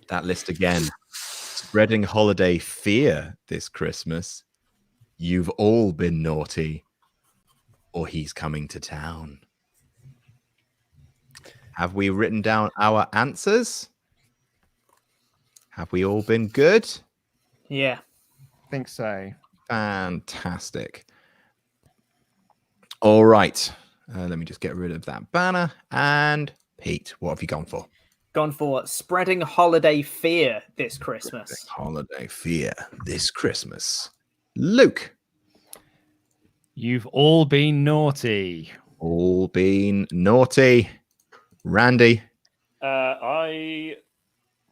That list again. Spreading holiday fear this Christmas. You've all been naughty. Or he's coming to town. Have we written down our answers? Have we all been good? Yeah. I think so. Fantastic. All right. Let me just get rid of that banner. And Pete, what have you gone for? Gone for spreading holiday fear this Christmas. Holiday fear this Christmas. Luke. You've all been naughty. All been naughty. Randy. I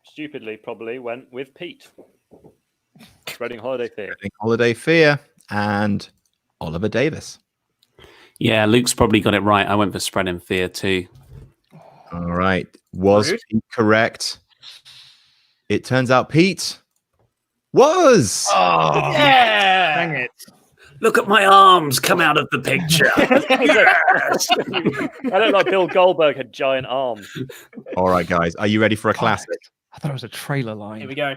stupidly probably went with Pete. Spreading holiday fear. Holiday fear. And Oliver Davis. Yeah, Luke's probably got it right. I went for spreading fear too. All right. Was Rude. Pete correct? It turns out Pete was. Oh, Yeah. dang it. Look at my arms come out of the picture. I don't like Bill Goldberg had giant arms. All right, guys. Are you ready for a classic? I thought it was a trailer line. Here we go.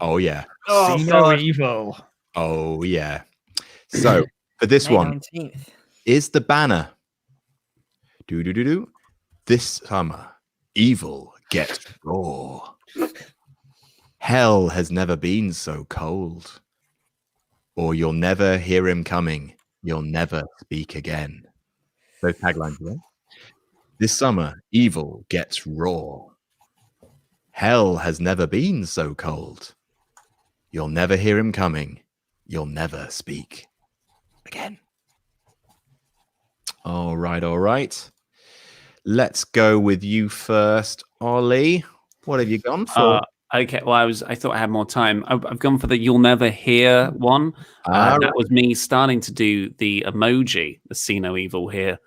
Oh, yeah. Oh, See no God. evil. Oh, yeah. So for this May one, 19th. is the banner. This summer, evil gets raw. Hell has never been so cold. Or you'll never hear him coming. You'll never speak again. those taglines again. This summer, evil gets raw. Hell has never been so cold. You'll never hear him coming. You'll never speak again. All right. Let's go with you first, Ollie. What have you gone for? Okay, well, I thought I had more time. I've gone for the "You'll Never Hear" one. That was me starting to do the emoji. The "See No Evil, Hear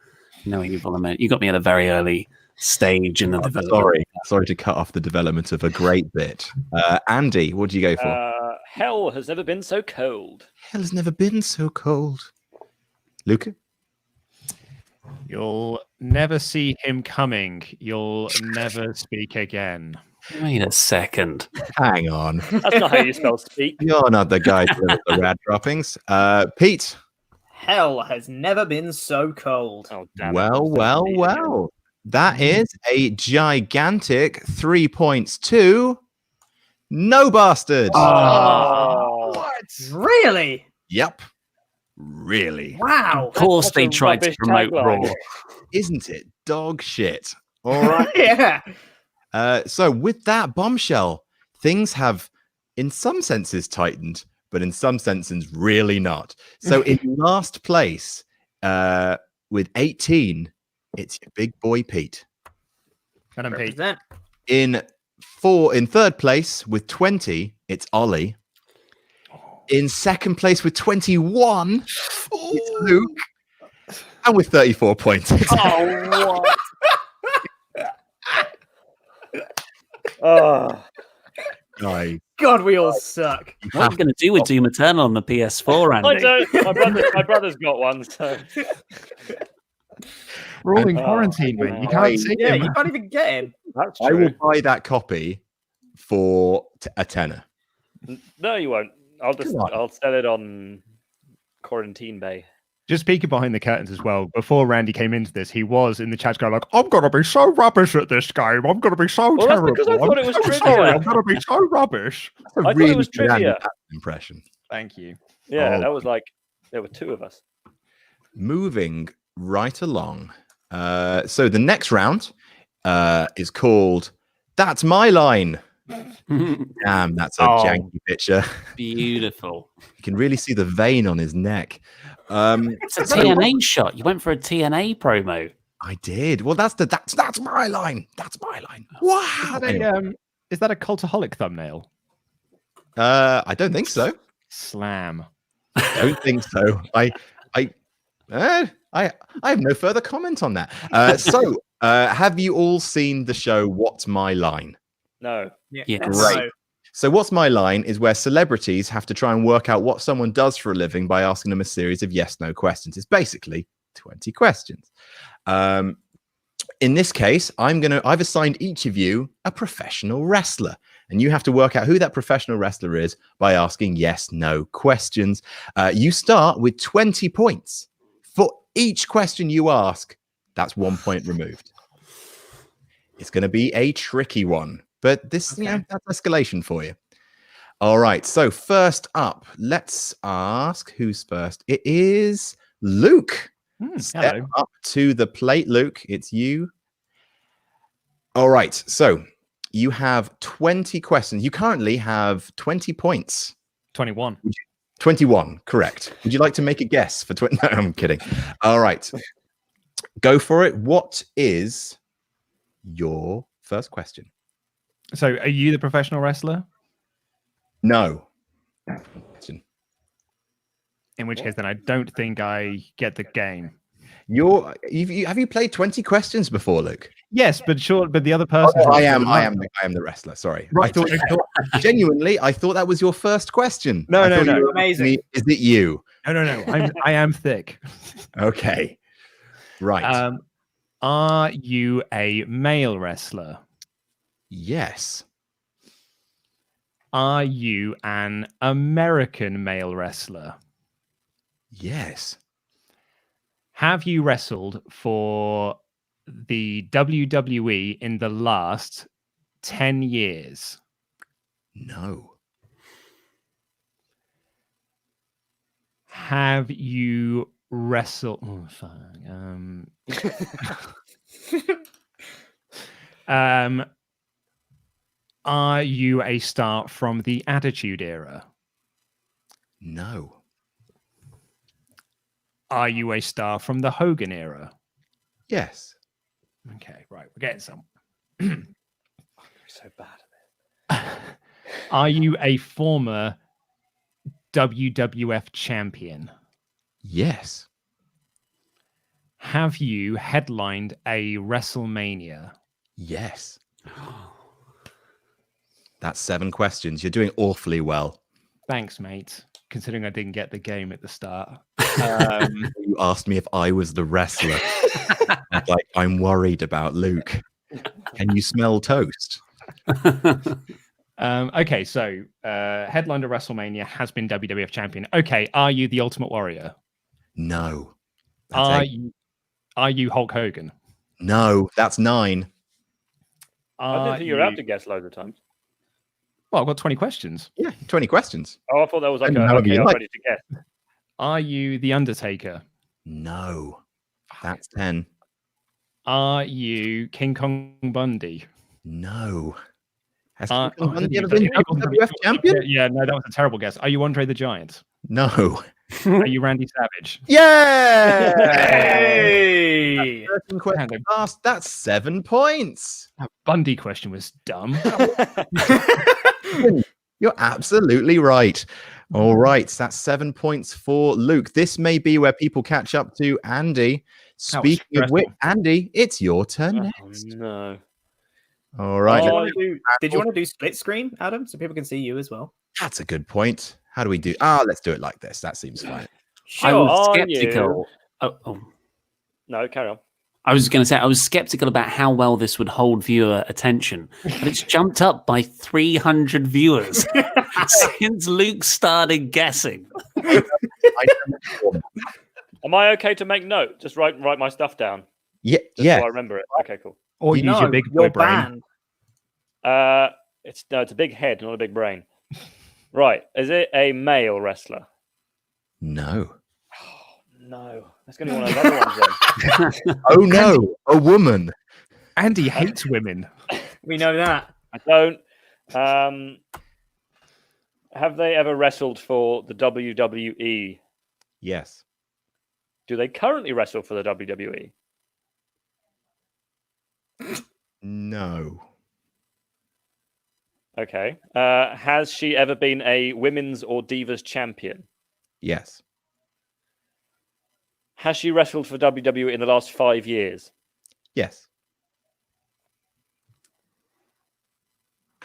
No Evil" emoji. You got me at a very early stage in the development. Sorry to cut off the development of a great bit. Andy, what do you go for? Hell has never been so cold. Hell has never been so cold. Luca? You'll never see him coming. You'll never speak again. Wait a second. Hang on. That's not how you spell speak. You're not the guy with the rad droppings. Pete? Hell has never been so cold. Oh, damn Well. That is a gigantic 3 points to No Bastard. What? Really? Yep. Really. Wow. Of course, That's they a tried to rubbish promote tagline. Raw. Isn't it dog shit? All right. Yeah. So with that bombshell, things have, in some senses, tightened, but in some senses, really not. So in last place, with 18, it's your big boy Pete. And I'm Pete. Represent. In third place with 20, it's Ollie. In second place with 21, it's Luke. And with 34 points, it's Oh, what? Oh, Nice. God, we all suck. What are you going to do with Doom Eternal on the PS4, I Andy? don't. My brother's got one, so We're all in quarantine, mate. You can't see Yeah, him. you can't even get him. that's I will true. buy that copy for a tenner. No, you won't. I'll Come on. I'll sell it on Quarantine Bay. Just peeking behind the curtains as well. Before Randy came into this, he was in the chat going like, "I'm gonna be so rubbish at this game. I'm gonna be so Well, that's terrible. because I thought it was I'm trivia." sorry, I'm gonna be so rubbish." That's a I thought it really was good Andy trivia. Patton impression. Thank you. Yeah, Oh. that was like there were two of us. Moving right along. So the next round is called "That's My Line." Damn, that's a janky picture. Beautiful. You can really see the vein on his neck. It's a TNA shot. You went for a TNA promo. I did. Well, that's my line. That's my line. Wow. Is that a cultaholic thumbnail? I don't think so. Slam. I don't think so. I have no further comment on that. So, have you all seen the show What's My Line? No. Yes. Great. So What's My Line is where celebrities have to try and work out what someone does for a living by asking them a series of yes/no questions. It's basically 20 questions. In this case, I've assigned each of you a professional wrestler, and you have to work out who that professional wrestler is by asking yes/no questions. You start with 20 points. For each question you ask, that's 1 point removed. It's going to be a tricky one, but this, that's escalation for you. All right. So first up, let's ask who's first. It is Luke. Step Hello. up to the plate, Luke. It's you. All right. So you have 20 questions. You currently have 20 points. 21. 21, correct. Would you like to make a guess for 20? No, I'm kidding. All right. Go for it. What is your first question? So, are you the professional wrestler? No. In which case, then I don't think I get the game. Have you played 20 questions before, Luke? Yes, but the other person. I am the wrestler. Sorry. Right. Genuinely, I thought that was your first question. No. Amazing. Is it you? No. I am thick. Okay. Right. Are you a male wrestler? Yes. Are you an American male wrestler? Yes. Have you wrestled for the WWE in the last 10 years? No. Have you wrestle. Oh, fuck. Are you a star from the Attitude Era? No. Are you a star from the Hogan Era? Yes. Okay, right. We're getting some. So bad at it. Are you a former WWF champion? Yes. Have you headlined a WrestleMania? Yes. That's 7 questions. You're doing awfully well. Thanks, mate. Considering I didn't get the game at the start. You asked me if I was the wrestler. I'm worried about Luke. Can you smell toast? Okay, so headlined a WrestleMania, has been WWF champion. Okay, are you the Ultimate Warrior? No. Are you Hulk Hogan? No, that's 9. I didn't think you were out to guess loads of times. Well, I've got 20 questions. Yeah, 20 questions. Oh, I thought that was like However okay, you I'm like. ready to guess. Are you the Undertaker? No, that's 10. Are you King Kong Bundy? No. Has I King Kong Bundy didn't ever been even- WWF champion? Yeah, no, that was a terrible guess. Are you Andre the Giant? No. Are you Randy Savage? Yeah! Hey! 13 questions asked. That's 7 points. That Bundy question was dumb. You're absolutely right. All right, that's 7 points for Luke. This may be where people catch up to Andy. Speaking of which, Andy, it's your turn next. No. All right. Did you want to do split screen, Adam, so people can see you as well? That's a good point. How do we do? Let's do it like this. That seems fine. I Sure. was skeptical. No, carry on. I was going to say I was skeptical about how well this would hold viewer attention, but it's jumped up by 300 viewers since Luke started guessing. Am I okay to make note? Just write my stuff down. Yeah, So I remember it. Okay, cool. Or use your big boy brain. It's a big head, not a big brain. Right. Is it a male wrestler? No. No. That's going to be one of those other ones then. Oh no, a woman. Andy hates women. We know that. I don't. Have they ever wrestled for the WWE? Yes. Do they currently wrestle for the WWE? No. Okay. Has she ever been a women's or divas champion? Yes. Has she wrestled for WWE in the last 5 years? Yes.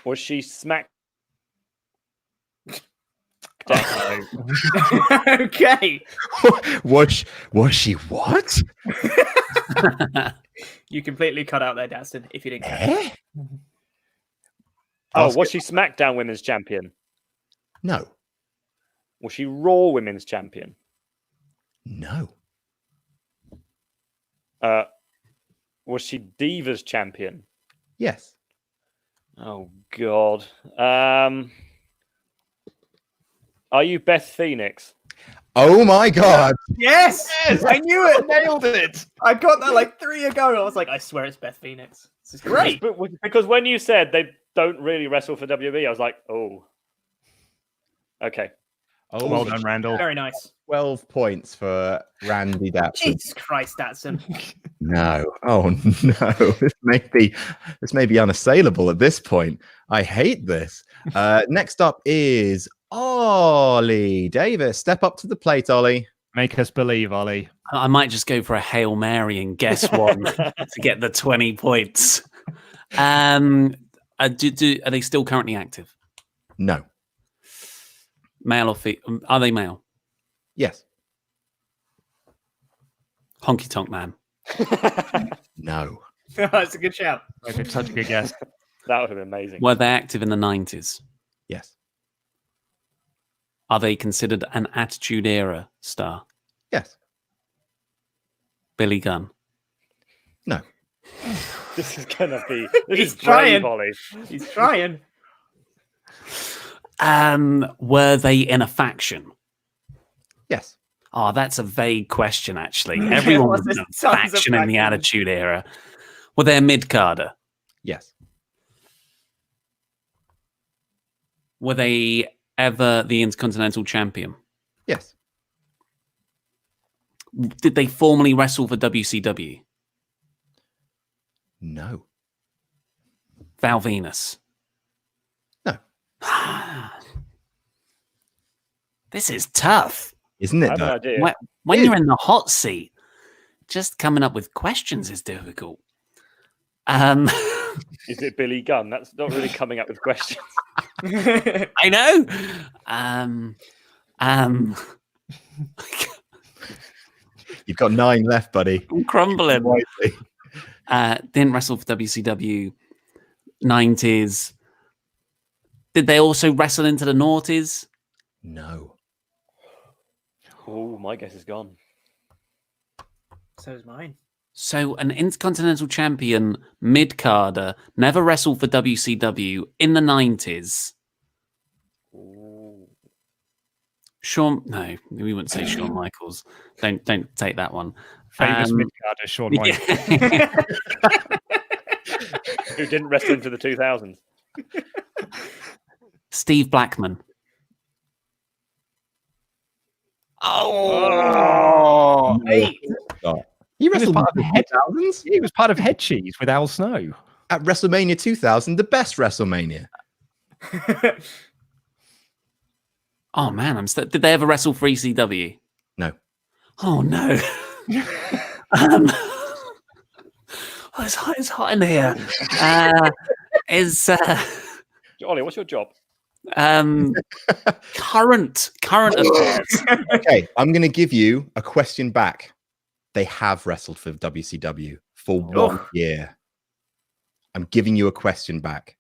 Was she smacked? Okay. Was she what? You completely cut out there, Daston, if you didn't catch it. Oh, was she SmackDown Women's Champion? No. Was she Raw Women's Champion? No. Was she Divas Champion? Yes. Oh God. Are you Beth Phoenix? Oh my God. Yes! I knew it! Nailed it! I got that like 3 ago. I was like, I swear it's Beth Phoenix. This is great. Because when you said they don't really wrestle for WWE, I was like, oh. Okay. Oh, well done, Randall. Very nice. 12 points for Randy Datson. Jesus Christ, Datson. No. Oh no. This may be unassailable at this point. I hate this. Next up is Ollie Davis. Step up to the plate, Ollie. Make us believe, Ollie. I might just go for a Hail Mary and guess one to get the 20 points. Are they still currently active? No. Male or female? Are they male? Yes. Honky Tonk Man. No. That's a good shout. Okay, such a good guess. That would have been amazing. Were they active in the 90s? Yes. Are they considered an Attitude Era star? Yes. Billy Gunn. No. This is gonna be. He's This is trying. brave, Ollie. He's trying. Were they in a faction? Yes. Oh, that's a vague question, actually. Everyone was a faction in the Attitude Era. Were they a mid-carder? Yes. Were they ever the Intercontinental Champion? Yes. Did they formally wrestle for WCW? No. Val Venus? No. This is tough. Isn't it? I have an idea. When you're in the hot seat, just coming up with questions is difficult. Is it Billy Gunn? That's not really coming up with questions. I know. You've got 9 left, buddy. I'm crumbling. Didn't wrestle for WCW. 90s. Did they also wrestle into the noughties? No. Oh, my guess is gone. So is mine. So an Intercontinental Champion, mid-carder, never wrestled for WCW in the 90s. Ooh. No, we wouldn't say Shawn Michaels. Don't take that one. Famous mid-carder, Shawn Michaels. Who didn't wrestle into the 2000s? Steve Blackman. Oh, mate. He wrestled part of in the 2000s. He was part of Head Cheese with Al Snow. At WrestleMania 2000, the best WrestleMania. Oh man, did they ever wrestle for ECW? No. Oh no. It's hot in here. Ollie, what's your job? Current affairs. Okay, I'm going to give you a question back. They have wrestled for WCW for 1 year. I'm giving you a question back.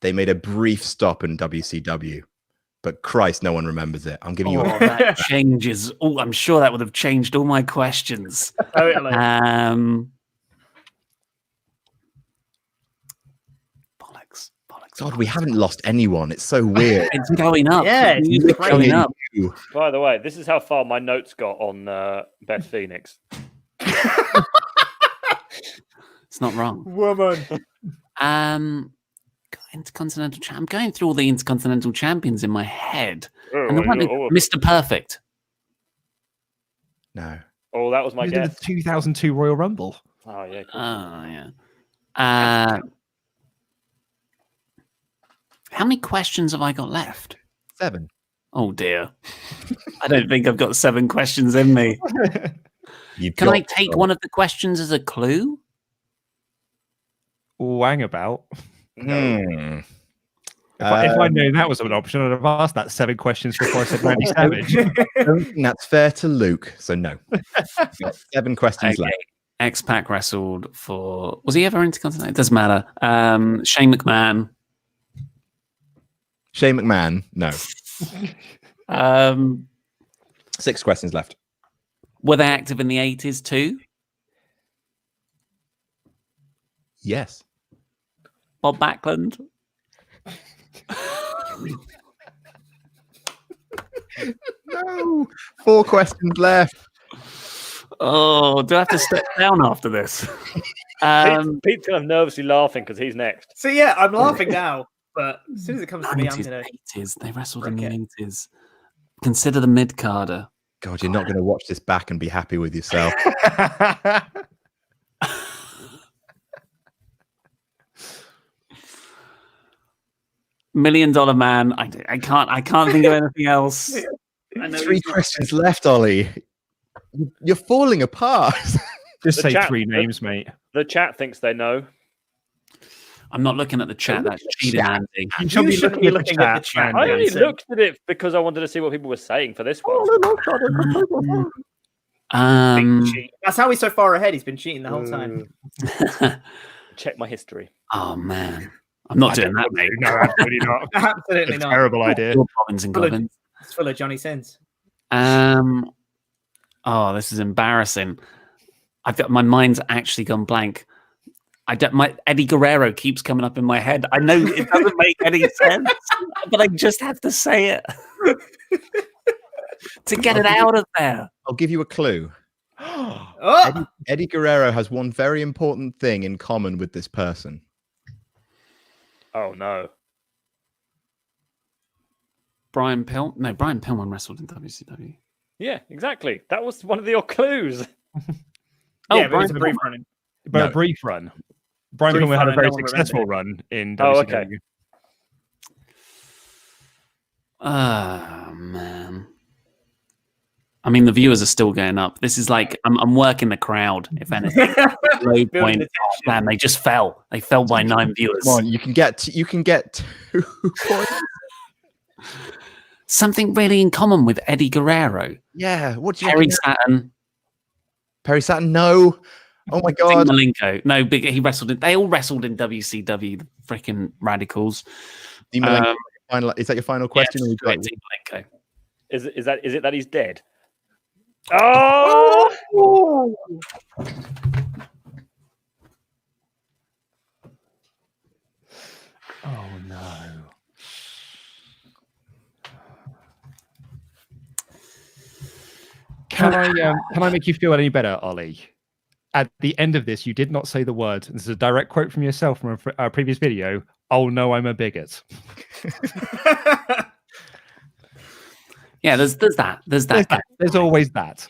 They made a brief stop in WCW, but Christ, no one remembers it. I'm giving you a that changes. Oh, I'm sure that would have changed all my questions. Totally. Bollocks. God, we haven't lost anyone. It's so weird. It's going up. Yeah, it's going up. By the way, this is how far my notes got on Beth Phoenix. It's not wrong. Woman. Intercontinental champ. I'm going through all the Intercontinental champions in my head. Oh, Mr. Perfect. No. Oh, that was my guess. The 2002 Royal Rumble. Oh, yeah. Cool. Oh, yeah. How many questions have I got left? 7. Oh, dear. I don't think I've got 7 questions in me. Can I take one of the questions as a clue? Wang about. No. If I knew that was an option, I'd have asked that 7 questions before I said Randy Savage. I don't think that's fair to Luke, so no. 7 questions left. X-Pac wrestled for... Was he ever Intercontinental? It doesn't matter. Shane McMahon. Shane McMahon, no. 6 questions left. Were they active in the 80s too? Yes. Bob Backlund? No. 4 questions left. Oh, do I have to step down after this? Pete's kind of nervously laughing because he's next. So yeah, I'm laughing now, but as soon as it comes to me, I'm gonna. 80s. They wrestled in the 80s. Consider the mid-carder. God, you're not going to watch this back and be happy with yourself. $1 Million Man. I can't think of anything else. 3 questions left, Ollie. You're falling apart. Just The say chat- 3 names, mate. The chat thinks they know. I'm not looking at the chat. That's cheating, Andy. You should be should be looking looking at at the chat. I Andy. only so- looked at it because I wanted to see what people were saying for this one. That's how he's so far ahead. He's been cheating the whole time. Check my history. Oh man, I'm not doing that, mate. No, absolutely not. Absolutely It's a not. terrible idea. Bobbins and Full of- Gobbins. It's full of Johnny Sins. Oh, this is embarrassing. I've got my mind's actually gone blank. My Eddie Guerrero keeps coming up in my head. I know it doesn't make any sense, but I just have to say it. to get it out of there. I'll give you a clue. Oh! Eddie Guerrero has one very important thing in common with this person. Oh no. Brian Pillman wrestled in WCW. Yeah, exactly. That was one of your clues. Yeah, but Brian it's a brief run. But No. a brief run. Brian Brief Pillman had a run, very no one successful remembered run in Oh, WCW. okay. Ah, man. I mean, the viewers are still going up. This is like I'm working the crowd. If anything, low Building point. the Oh, man, they just fell. They fell by 9 viewers. Come on, you can get 2 points. Something really in common with Eddie Guerrero. Yeah, what do you Perry reckon? Saturn. Perry Saturn? No. Oh my Dean god. Malenko. No, big. He wrestled in. They all wrestled in WCW. The freaking radicals. Dean Malenko, is that your final question? Yeah, or would you like- Dean Malenko. Is it that he's dead? Oh! Oh no. Can I make you feel any better, Ollie? At the end of this, you did not say the word. This is a direct quote from yourself from a previous video. Oh no, I'm a bigot. Yeah, there's that. There's that. There's always that.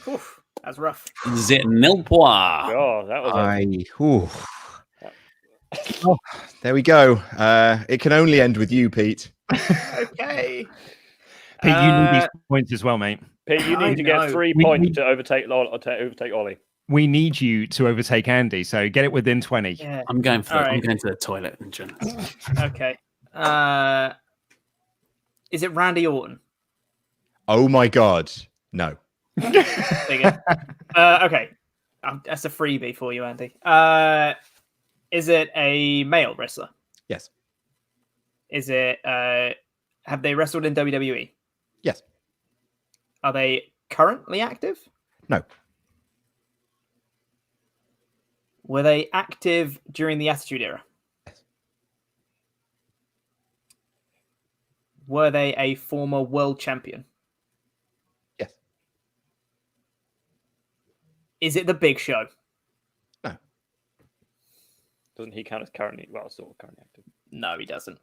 Oof, that's rough. Zit nil point. Oh, that was Oh, there we go. It can only end with you, Pete. Okay. Pete, you need these points as well, mate. Pete, you need to get 3 points to overtake Ollie. We need you to overtake Andy, so get it within 20. Yeah. I'm going for. I'm Alright. going to the toilet in general. Okay. Is it Randy Orton? Oh my god. No. Okay. That's a freebie for you, Andy. Is it a male wrestler? Yes. Is it have they wrestled in WWE? Yes. Are they currently active? No. Were they active during the Attitude Era? Yes. Were they a former world champion? Yes. Is it the Big Show? No. Doesn't he count as currently currently active? No, he doesn't.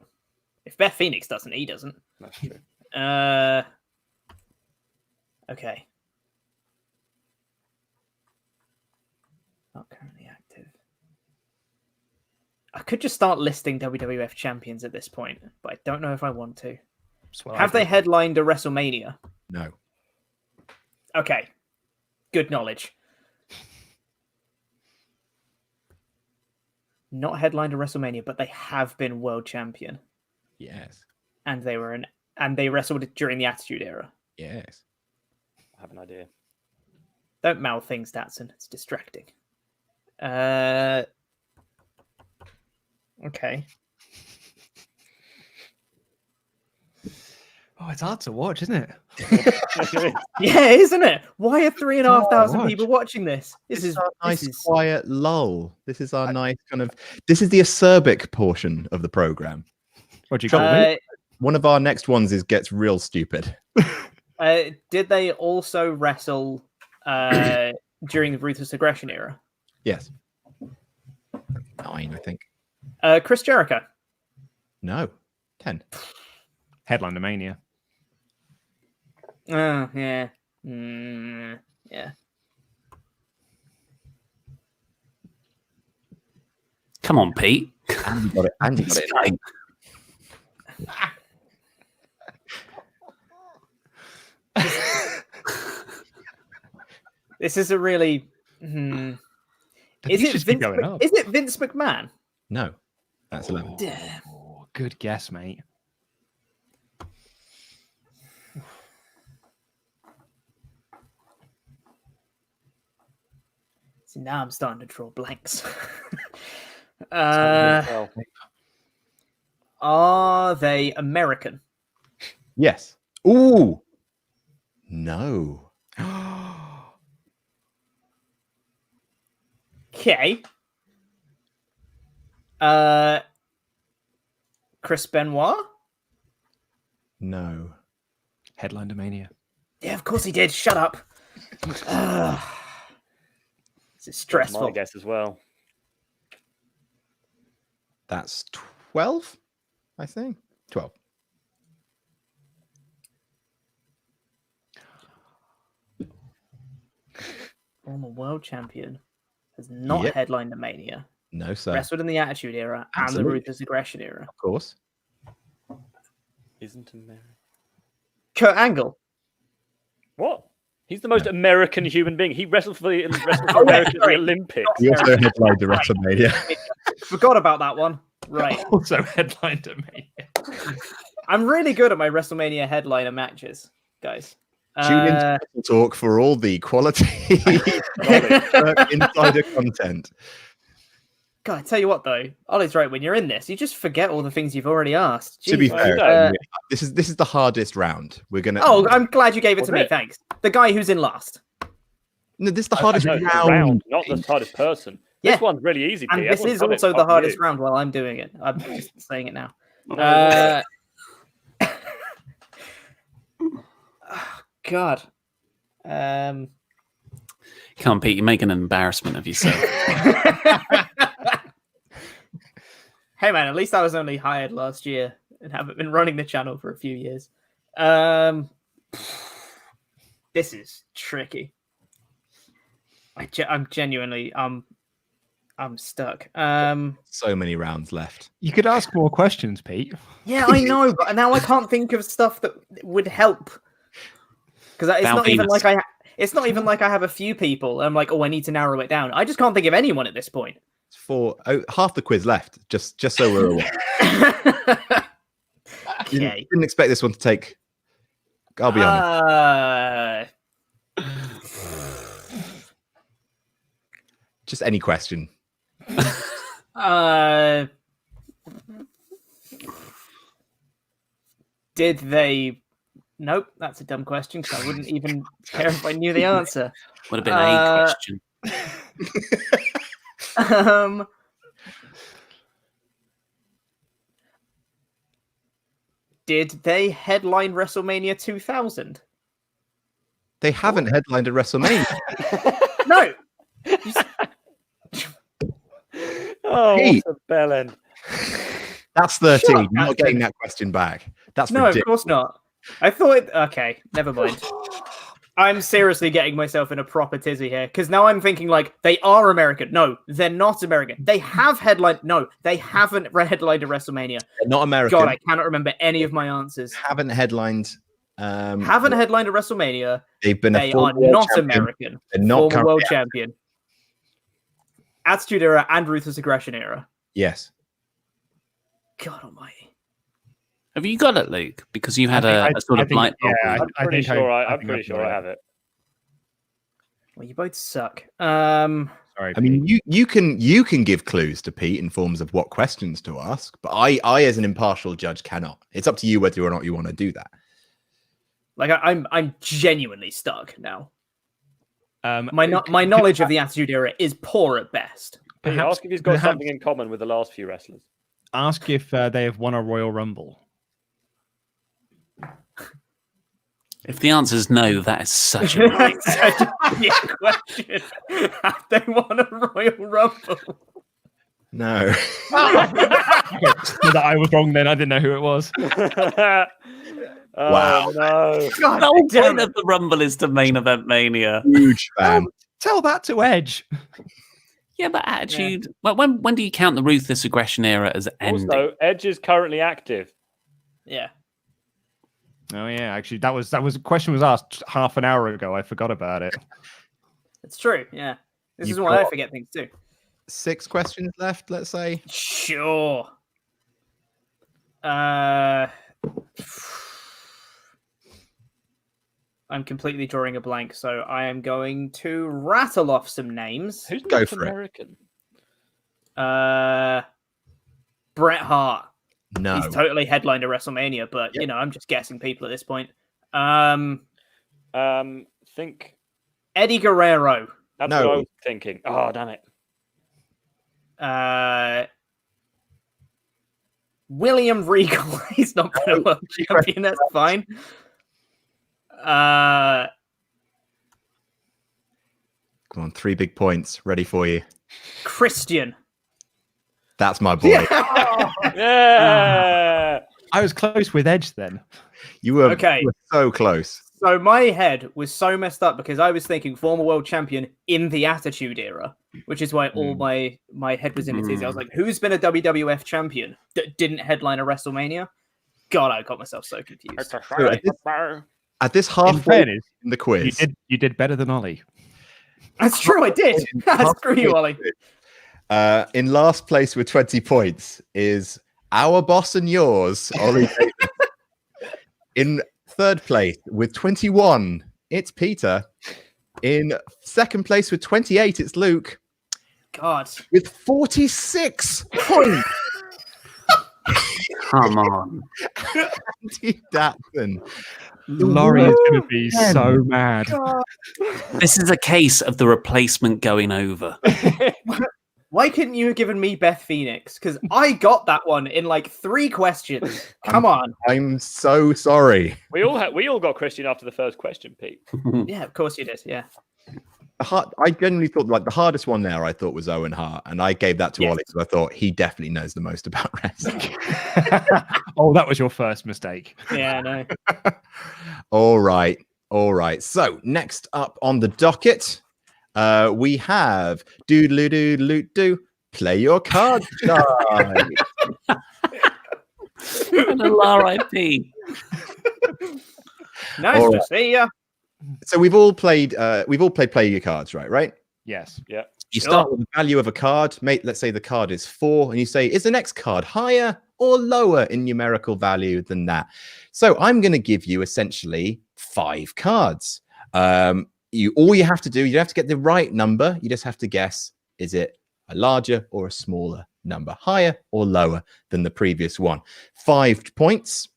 If Beth Phoenix doesn't, he doesn't. That's true. Okay. Not currently active. I could just start listing WWF champions at this point, but I don't know if I want to. Have they headlined a WrestleMania? No. Okay. Good knowledge. Not headlined a WrestleMania, but they have been world champion. Yes. And they wrestled during the Attitude Era. Yes. I have an idea. Don't mouth things, Datsun. It's distracting. Okay. Oh, it's hard to watch, isn't it? Yeah, isn't it? Why are 3,500 watch. people watching this? This is our nice quiet lull. This is our nice kind of. This is the acerbic portion of the program. What do you call me? One of our next ones gets real stupid. Did they also wrestle during the Ruthless Aggression Era? Yes. 9, I think. Chris Jericho. No. 10. Headliner Mania. Oh, yeah. Yeah. Come on, Pete. Andy got it. Andy got it. Right. This is a really. Is it Vince McMahon? No. That's 11. Damn. Oh, good guess, mate. See, now I'm starting to draw blanks. Are they American? Yes. Ooh. No. Okay. Chris Benoit? No. Headline Mania. Yeah, of course he did. Shut up. This is stressful. My guess as well. That's 12, I think. 12. Former world champion has not Yep. headlined the Mania. No, sir. Wrestled in the Attitude Era and Absolutely. the Ruthless Aggression Era. Of course. Isn't American. Kurt Angle. What? He's the most American human being. He wrestled for America at the Olympics. He also headlined the WrestleMania. Forgot about that one. Right. Also headlined Mania. I'm really good at my WrestleMania headliner matches, guys. Tune into WrestleTalk for all the quality insider content. God, I tell you what though, Ollie's right. When you're in this, you just forget all the things you've already asked. To be Jeez. fair, this is the hardest round. We're gonna. Oh, I'm glad you gave it to me. it? Thanks. The guy who's in last. No, this is the hardest No, it's the round. not the hardest person. Yeah. This one's really easy. And Pete. this Everyone's is done it also the apart from hardest you. round while I'm doing it. I'm just saying it now. Oh, God. Come on, Pete, you're making an embarrassment of yourself. Hey man, at least I was only hired last year and haven't been running the channel for a few years. This is tricky. I'm genuinely I'm stuck. So many rounds left. You could ask more questions, Pete. Yeah, I know, but now I can't think of stuff that would help. Because it's not even like it's not even like I have a few people. I'm like, oh, I need to narrow it down. I just can't think of anyone at this point. Half the quiz left. Just so we're aware. Okay. Didn't expect this one to take. I'll be honest. Just any question. Did they? Nope, that's a dumb question because I wouldn't even care if I knew the answer. Would have been a question. Did they headline WrestleMania 2000? They haven't headlined a WrestleMania. No. Oh, Pete. what a bell end. That's 13. Shut up, You're not Captain. getting that question back. That's No, ridiculous. of course not. I thought. Okay, never mind. I'm seriously getting myself in a proper tizzy here because now I'm thinking like they are American. No, they're not American. They have headlined. No, they haven't headlined a WrestleMania. They're not American. God, I cannot remember any of my answers. Haven't headlined. Haven't headlined a WrestleMania. They've been. They a are former not champion. American. They're not Former currently world active. champion. Attitude Era and Ruthless Aggression Era. Yes. God Almighty. Have you got it, Luke? Because you had a sort of light bulb. yeah, I'm pretty think sure I I'm pretty sure I have it. Well, you both suck. Sorry, I mean, you can give clues to Pete in forms of what questions to ask, but I as an impartial judge cannot. It's up to you whether or not you want to do that. Like I'm genuinely stuck now. My my knowledge of the Attitude Era is poor at best. Pete, ask if he's got something in common with the last few wrestlers. Ask if they have won a Royal Rumble. If the answer is no, that is such a nightmare. Such a funny question. Have they won a Royal Rumble? No. So that I was wrong then. I didn't know who it was. Wow. No. God The whole damn point it. of the Rumble is to main event Mania. Huge fan. Tell that to Edge. Yeah, but Attitude. Well, when do you count the Ruthless Aggression Era as ending? Also, Edge is currently active. Yeah. Oh yeah, actually, that was a question was asked half an hour ago. I forgot about it. It's true. Yeah. This You've is why I got- forget things too. 6 questions left, let's say. Sure. I'm completely drawing a blank, so I am going to rattle off some names. Who's Go North for it. American? Bret Hart. No. He's totally headlined a WrestleMania, but you know, I'm just guessing people at this point. Think. Eddie Guerrero. That's No. what I was thinking. Oh, damn it. William Regal. He's not been a world champion. That's fine. Come on, 3 big points ready for you. Christian. That's my boy. Yeah. I was close with Edge then. You were Okay. so close. So my head was so messed up because I was thinking former world champion in the Attitude Era, which is why all my head was in a tizzy. I was like, who's been a WWF champion that didn't headline a WrestleMania? God, I got myself so confused. At this halfway in the quiz, You did better than Ollie. That's true, I did. Screw you, Ollie. In last place with 20 points is our boss and yours, Ollie Davis. In third place with 21, it's Peter. In second place with 28, it's Luke. God. With 46 points. Come on. Andy Datson. Laurie is going to be so mad. This is a case of the replacement going over. Why couldn't you have given me Beth Phoenix? Because I got that one in like 3 questions. Come on. I'm so sorry. We all got Christian after the first question, Pete. Yeah, of course you did. Yeah. I genuinely thought like the hardest one there I thought was Owen Hart, and I gave that to Ollie because I thought he definitely knows the most about wrestling. Oh, that was your first mistake. Yeah, I know. All right. So next up on the docket, we have doodle-doo, play your cards, guys. And a RIP. Nice to see ya. So we've all played play your cards, right? Yes. Yeah. You start with the value of a card. Mate, let's say the card is 4, and you say, is the next card higher or lower in numerical value than that? So I'm going to give you essentially 5 cards. All you have to do, you don't have to get the right number. You just have to guess, is it a larger or a smaller number, higher or lower than the previous one? 5 points.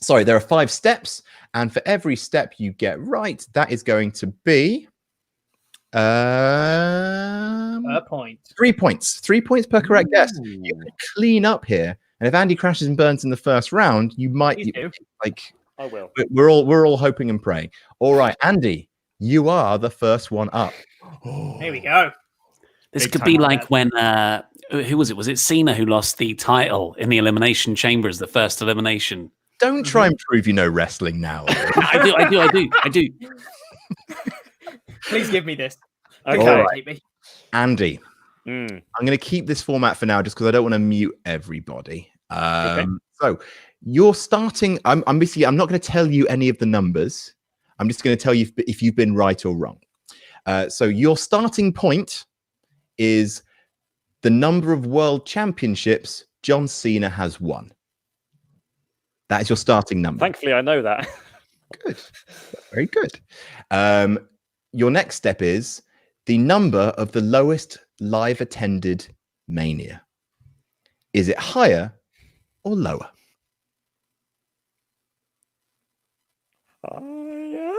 Sorry, there are 5 steps. And for every step you get right, that is going to be A point. 3 points. 3 points per correct guess. You can clean up here. And if Andy crashes and burns in the first round, you might I will. We're all hoping and praying. All right, Andy, you are the first one up. Here we go. This Big could time be on like when who was it? Was it Cena who lost the title in the Elimination Chamber as the first elimination? Don't try and prove you know wrestling now. I do. Please give me this. Okay. Andy, Mm. I'm going to keep this format for now just because I don't want to mute everybody. Okay. So you're starting. I'm not going to tell you any of the numbers. I'm just going to tell you if you've been right or wrong. So your starting point is the number of world championships John Cena has won. That is your starting number. Thankfully, I know that. Good. Very good. Your next step is the number of the lowest live attended Mania. Is it higher or lower? Yeah.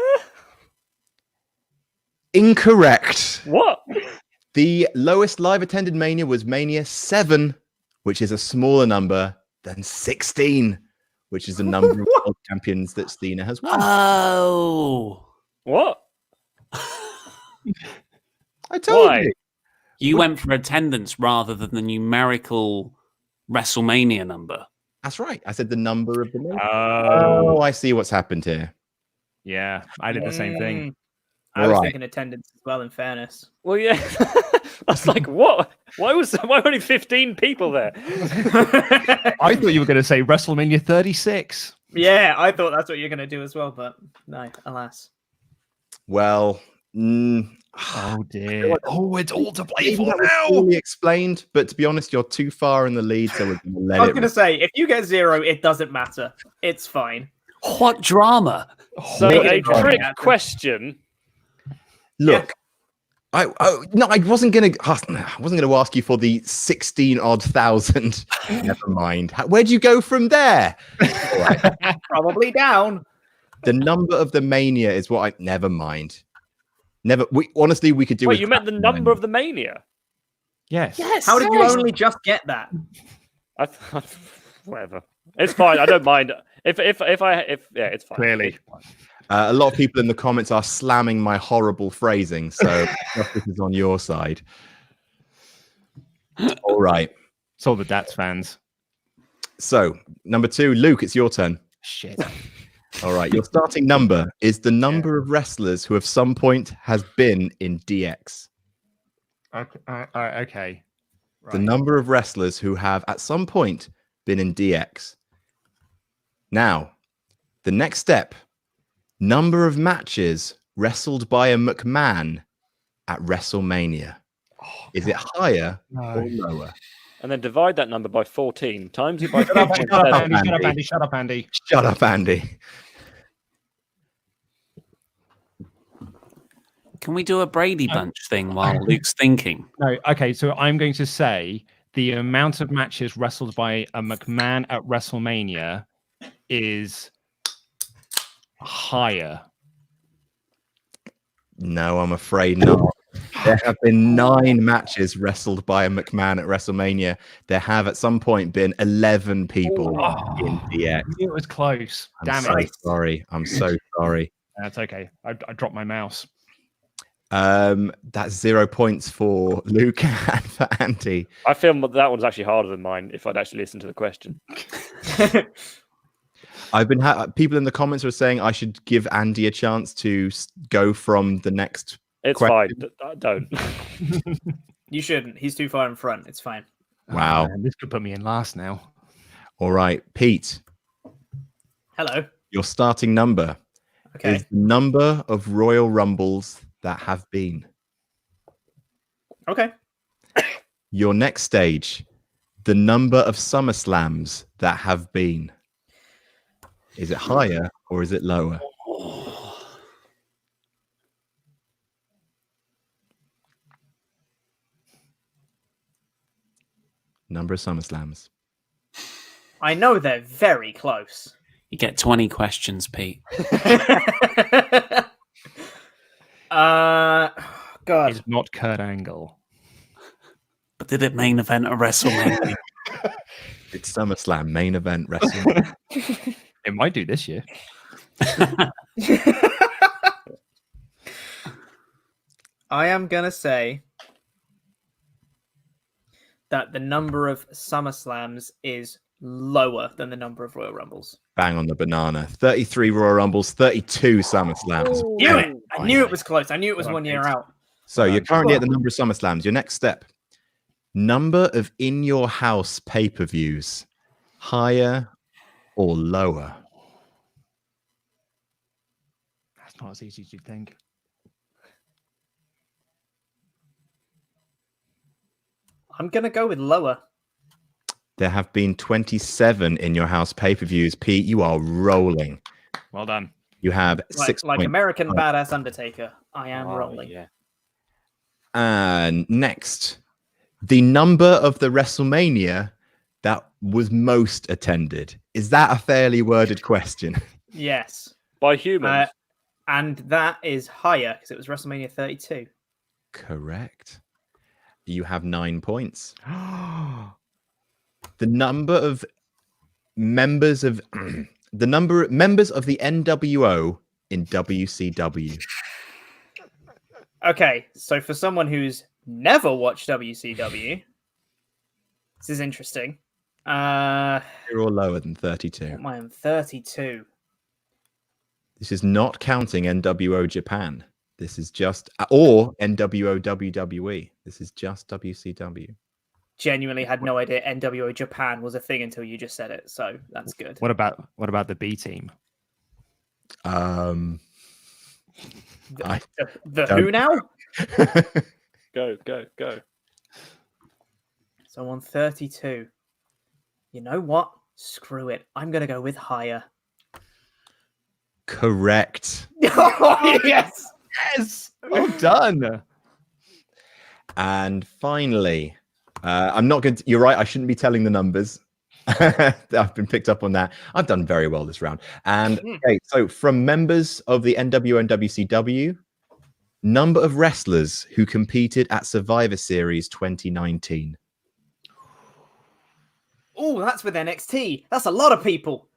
Incorrect. What? The lowest live attended Mania was Mania 7, which is a smaller number than 16, which is the number of world champions that Cena has won. Oh, What? I told Why? you. you went for attendance rather than the numerical WrestleMania number. That's right. I said the number of the Mania. Oh, Oh, I see what's happened here. yeah. I did the same thing. I was Right. thinking attendance as well, in fairness. Well, yeah. I was like, what? Why were only 15 people there? I thought you were going to say WrestleMania 36. Yeah, I thought that's what you're going to do as well, but no, alas. Well, Oh, dear. Oh, it's all to play maybe for that was now. poorly explained, but to be honest, you're too far in the lead, so we're going to let I was it. going to say, if you get 0, it doesn't matter. It's fine. What drama? So Make it a a drama. trick question. Look, I wasn't going to ask you for the 16-odd thousand. Never mind. Where'd you go from there? All right. Probably down. The number of the Mania is what I. Never mind. Never. Honestly, we could do. Wait, a you meant the crap number Mania. of the Mania? Yes. Yes. How did you only just get that? Whatever. It's fine. I don't mind. If it's fine. Clearly. A lot of people in the comments are slamming my horrible phrasing, so this is on your side. All right. It's all the Dats fans. So, number 2, Luke, it's your turn. Shit. All right. Your starting number is the number of wrestlers who, at some point, has been in DX. Okay. The number of wrestlers who have, at some point, been in DX. Now, the next step, number of matches wrestled by a McMahon at WrestleMania. Is it higher or lower? And then divide that number by 14. Times it by Shut up, 14. Andy. Shut up, Andy. Shut up, Andy. Shut up, Andy. Can we do a Brady Bunch thing while Luke's thinking? No, okay, so I'm going to say the amount of matches wrestled by a McMahon at WrestleMania is higher. No, I'm afraid not. There have been 9 matches wrestled by a McMahon at WrestleMania. There have at some point been 11 people in DX. It was close. Damn I'm it. so sorry. I'm so sorry. That's okay. I dropped my mouse. That's 0 points for Luke and for Andy. I feel that one's actually harder than mine if I'd actually listened to the question. I've been people in the comments are saying I should give Andy a chance to go from the next. It's question. fine. Don't. You shouldn't. He's too far in front. It's fine. Wow. Oh, man, this could put me in last now. All right, Pete. Hello. Your starting number is the number of Royal Rumbles that have been. Okay. Your next stage, the number of SummerSlams that have been. Is it higher or is it lower? Number of SummerSlams. I know they're very close. You get 20 questions, Pete. God. It's not Kurt Angle. But did it main event a WrestleMania? It's SummerSlam main event wrestling. It might do this year. I am going to say that the number of SummerSlams is lower than the number of Royal Rumbles. Bang on the banana. 33 Royal Rumbles, 32 SummerSlams. I knew it was close. I knew it was 1 year out. So you're currently at the number of SummerSlams. Your next step, number of in your house pay-per-views, higher or lower? That's not as easy as you'd think. I'm going to go with lower. There have been 27 in your house pay-per-views. Pete, you are rolling. Well done. You have Like, 6 like points. American Badass Undertaker. I am rolling. Yeah. And next, the number of the WrestleMania that was most attended. Is that a fairly worded question? Yes. By humans. And that is higher because it was WrestleMania 32. Correct. You have 9 points. The number of members of members of the NWO in WCW. Okay, so for someone who's never watched WCW, this is interesting. You're all lower than 32. I am 32. This is not counting NWO Japan. This is just, or NWO WWE. This is just WCW. Genuinely had no idea NWO Japan was a thing until you just said it, so that's good. What about the B team? The who now? Go. So I'm on 32. You know what? Screw it. I'm going to go with higher. Correct. Oh, yes! Yes! Well done. And finally, I'm not going to, you're right, I shouldn't be telling the numbers. I've been picked up on that. I've done very well this round. And okay, so from members of the NWO and WCW, number of wrestlers who competed at Survivor Series 2019. Oh, that's with NXT. That's a lot of people.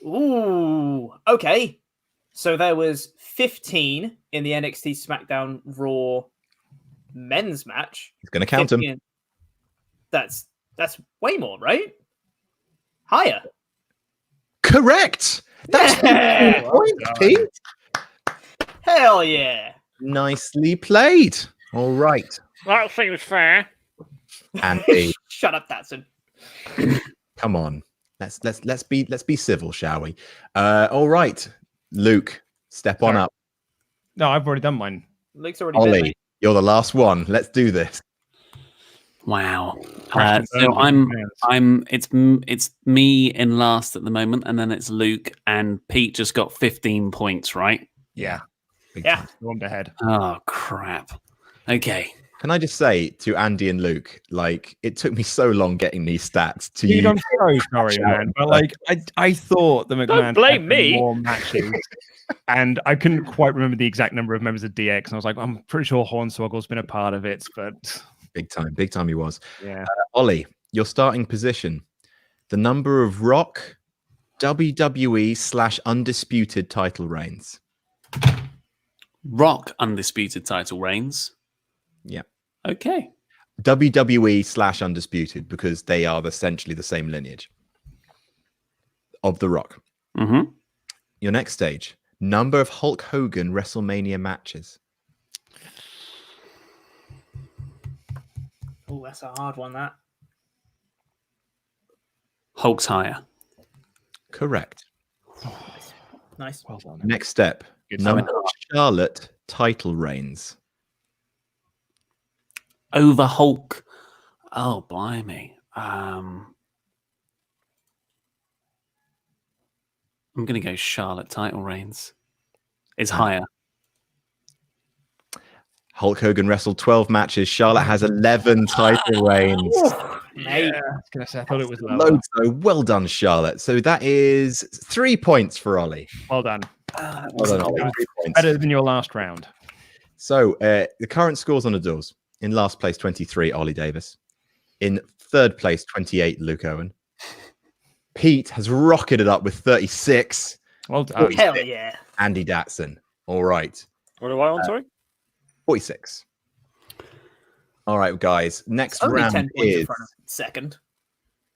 Ooh, okay. So there was 15 in the NXT SmackDown Raw men's match. He's going to count them. That's way more, right? Higher. Correct. That's 2 points, Pete. Hell yeah. Nicely played. All right. That seems fair. Andy, Shut up, Datsun. come on. Let's be civil, shall we? All right, Luke, step on up. No, I've already done mine. Luke's already Ollie, been. you're the last one. Let's do this. Wow. Question So only. it's me in last at the moment, and then it's Luke, and Pete just got 15 points, right? Yeah. Yeah. One ahead. Oh crap. Okay. Can I just say to Andy and Luke, like, it took me so long getting these stats to Dude, you. I'm so sorry, man. But like, I thought the McMahon blame had me. more matches, and I couldn't quite remember the exact number of members of DX. And I was like, I'm pretty sure Hornswoggle's been a part of it, but Big time he was. yeah. Ollie, your starting position, the number of Rock WWE / undisputed title reigns. Rock undisputed title reigns. Yeah. Okay. WWE / undisputed, because they are essentially the same lineage of The Rock. Mm-hmm. Your next stage, number of Hulk Hogan WrestleMania matches. Oh, that's a hard one, that. Hulk's higher. Correct. Nice. Well done. Next step, Good number stuff. of Charlotte title reigns. Over Hulk. Oh, blimey. I'm going to go Charlotte title reigns. Is higher. Hulk Hogan wrestled 12 matches. Charlotte has 11 title reigns. Mate. I was gonna say I thought it was lower. Loads, though. Well done, Charlotte. So that is 3 points for Ollie. Well done. Well done, Ollie. 3 points. Better than your last round. So the current scores on the doors. In last place, 23, Ollie Davis. In third place, 28, Luke Owen. Pete has rocketed up with 36. Well done. Hell yeah. Andy Datson. All right. What am I on, sorry? 46. All right, guys. Next Only 10 round points in is front of second.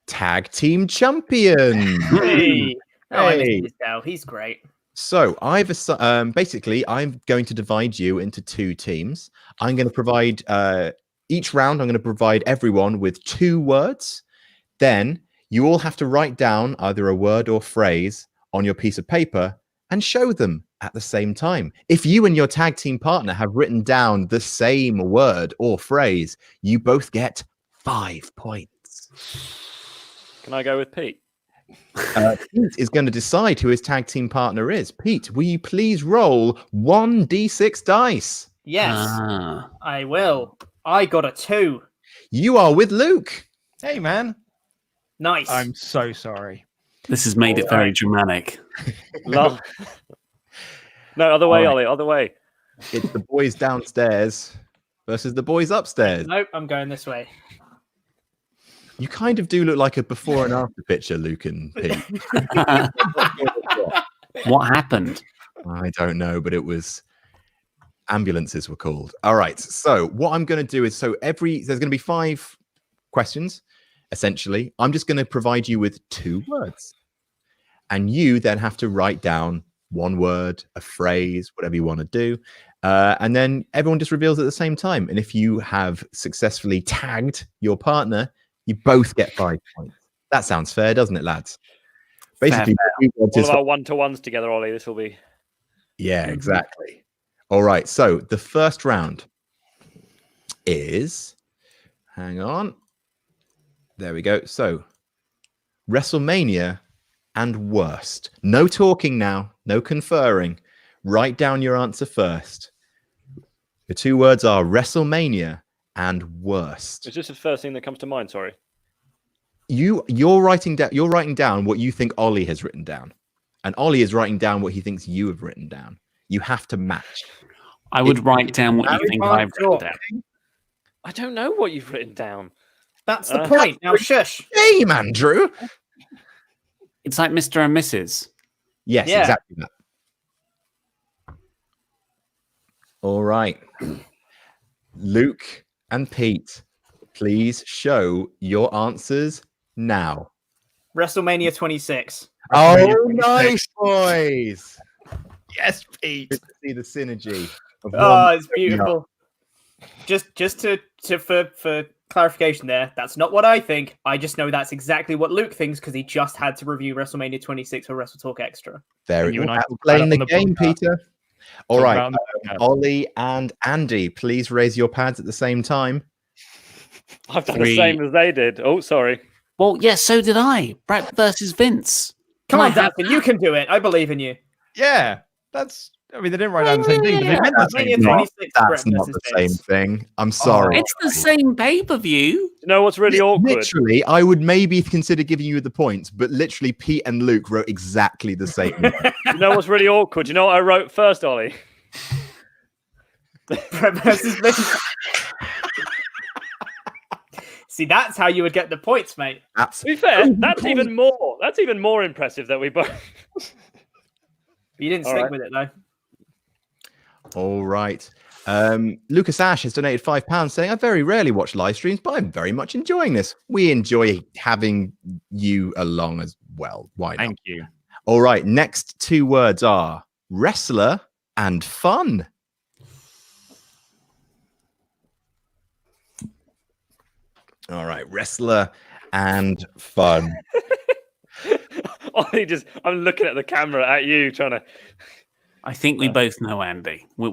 Tag Team Champion. Hey. Oh, I Hey. missed Dow. He's great. So basically, I'm going to divide you into 2 teams. I'm going to provide each round. I'm going to provide everyone with 2 words. Then you all have to write down either a word or phrase on your piece of paper and show them at the same time. If you and your tag team partner have written down the same word or phrase, you both get 5 points. Can I go with Pete? Pete is going to decide who his tag team partner is. Pete, will you please roll 1d6 dice? Yes, Ah. I will. I got a 2. You are with Luke. Hey, man. Nice. I'm so sorry. This has made it very dramatic. No, other way, All right. Ollie, other way. It's the boys downstairs versus the boys upstairs. Nope, I'm going this way. You kind of do look like a before and after picture, Luke and Pete. What happened? I don't know, but it was ambulances were called. All right. So what I'm going to do is there's going to be 5 questions. Essentially, I'm just going to provide you with 2 words, and you then have to write down 1 word, a phrase, whatever you want to do, and then everyone just reveals at the same time. And if you have successfully tagged your partner, you both get 5 points. That sounds fair, doesn't it, lads? Basically, All of our one-to-ones together, Ollie. This will be... yeah, exactly. All right. So the first round is, hang on. There we go. So WrestleMania and worst. No talking now. No conferring. Write down your answer first. The 2 words are WrestleMania and worst. Is this the first thing that comes to mind? Sorry. You're writing down what you think Ollie has written down, and Ollie is writing down what he thinks you have written down. You have to match. I would write down what you think I've written down. I don't know what you've written down. That's the point. Now shush. Shame, Andrew. It's like Mr. and Mrs. Yes, Yeah. exactly that. All right. Luke and Pete, please show your answers now. WrestleMania 26. Oh, nice, boys. Yes, Pete. Good to see the synergy. Of Oh, one it's beautiful. Just for clarification there, that's not what I think. I just know that's exactly what Luke thinks because he just had to review WrestleMania 26 for WrestleTalk Extra. There And it you and I is. talked Playing about the it on the game, podcast. Peter. All Talked right. about it on the podcast. Ollie and Andy, please raise your pads at the same time. I've done 3. the same as they did. Oh, sorry. Well, yes, so did I. Brett versus Vince. Come Can on, I have Dustin, you can do it. I believe in you. Yeah, that's. I mean, they didn't write down the same thing, but they meant the same WrestleMania thing. 26. That's Brett not versus the same Vince. thing. I'm sorry. It's the same pay-per-view. You know what's really awkward? Literally, I would maybe consider giving you the points, but literally, Pete and Luke wrote exactly the same. You know what's really awkward? You know what I wrote first, Ollie? Brett versus Vince. See, that's how you would get the points, mate. To be fair, that's even more impressive that we both. You didn't All stick right. with it, though. All right. Lucas Ash has donated £5 saying, I very rarely watch live streams, but I'm very much enjoying this. We enjoy having you along as well. Why not? Thank you. All right. Next 2 words are wrestler and fun. All right. Wrestler and fun. Ollie I'm looking at the camera at you, trying to. I think we both know Andy. We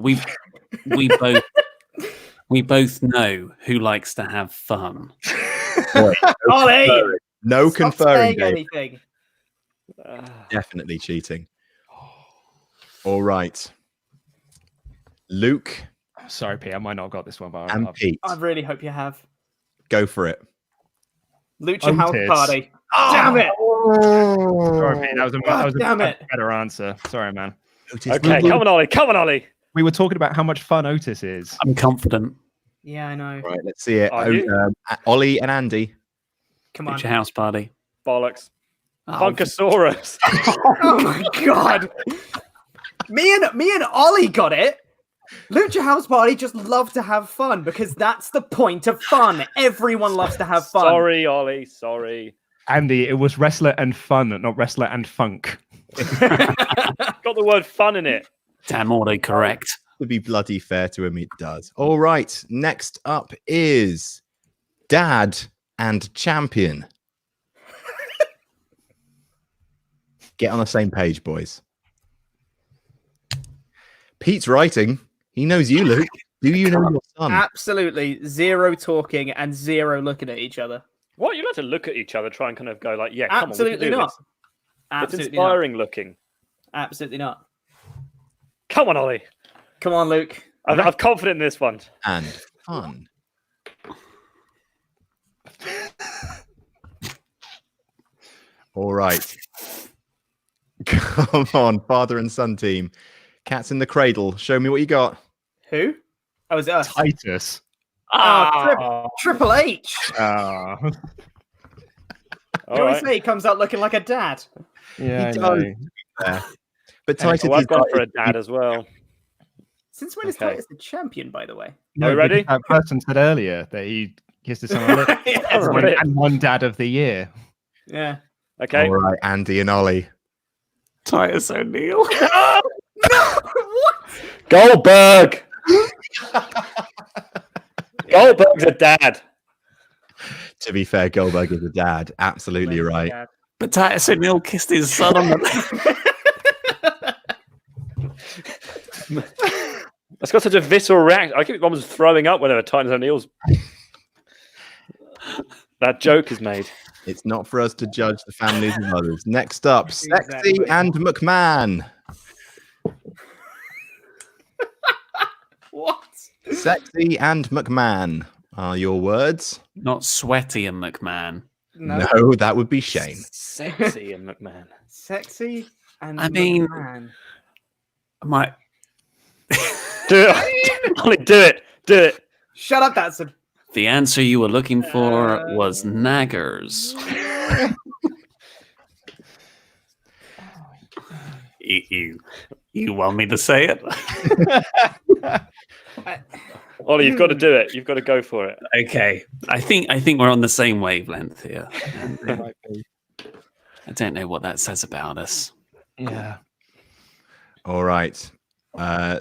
both know who likes to have fun. Ollie! No Stop conferring, saying Dave. anything. Definitely cheating. All right. Luke Sorry, Pete. I might not have got this one, but and Pete, I really hope you have. go for it. Lucha House Otis. Party. Damn it! Sorry, Pete. That was a damn much it. better answer. Sorry, man. Okay, come on, Ollie. Come on, Ollie. We were talking about how much fun Otis is. I'm confident. Yeah, I know. Right, let's see it. Are you? Ollie and Andy. Come on. It's your house party. Bollocks. Oh, Funkasaurus. Oh my god! Me and Ollie got it. Lucha House Party just love to have fun because that's the point of fun. Everyone loves to have fun. Sorry, Ollie. Sorry. Andy, it was wrestler and fun, not wrestler and funk. Got the word fun in it. damn autocorrect. To be bloody fair to him, it does. All right. Next up is Dad and Champion. Get on the same page, boys. Pete's writing. He knows you, Luke. Do you know your son? Absolutely zero talking and zero looking at each other. What? You like to look at each other, try and kind of go like, yeah, come Absolutely on, we can do not. this. It's Absolutely not. inspiring looking. Absolutely not. Come on, Ollie. Come on, Luke. I'm confident in this one. And fun. All right. Come on, father and son team. Cats in the cradle. Show me what you got. Who? Oh, was it us? Titus. Triple H. Ah. You All always right. say he comes out looking like a dad. Yeah, He I does. know. But Titus Oh, I've is gone like- for a dad as well. Since when is Okay. Titus the champion, by the way? No, Are you ready? That person said earlier that he kissed his son on the lips. Yeah. Right. And one dad of the year. Yeah. Okay. All right, Andy and Ollie. Titus O'Neil. What? Goldberg. Goldberg's a dad. To be fair, Goldberg is a dad. Absolutely right. Yeah. But Titus O'Neil kissed his son on the That's got such a visceral reaction. I keep almost throwing up whenever Titus O'Neil's. That joke is made. It's not for us to judge the families of others. Next up, Sexy Exactly. and McMahon. What? Sexy and McMahon are your words. not Sweaty and McMahon. No, that would be Shane. Sexy and McMahon. Sexy and I mean- McMahon. My Do it. Ollie, do it. Do it. Shut up, Datsun. the answer you were looking for was naggers. You want me to say it? Ollie, you've got to do it. You've got to go for it. Okay. I think we're on the same wavelength here. I don't know what that says about us. Yeah. All right.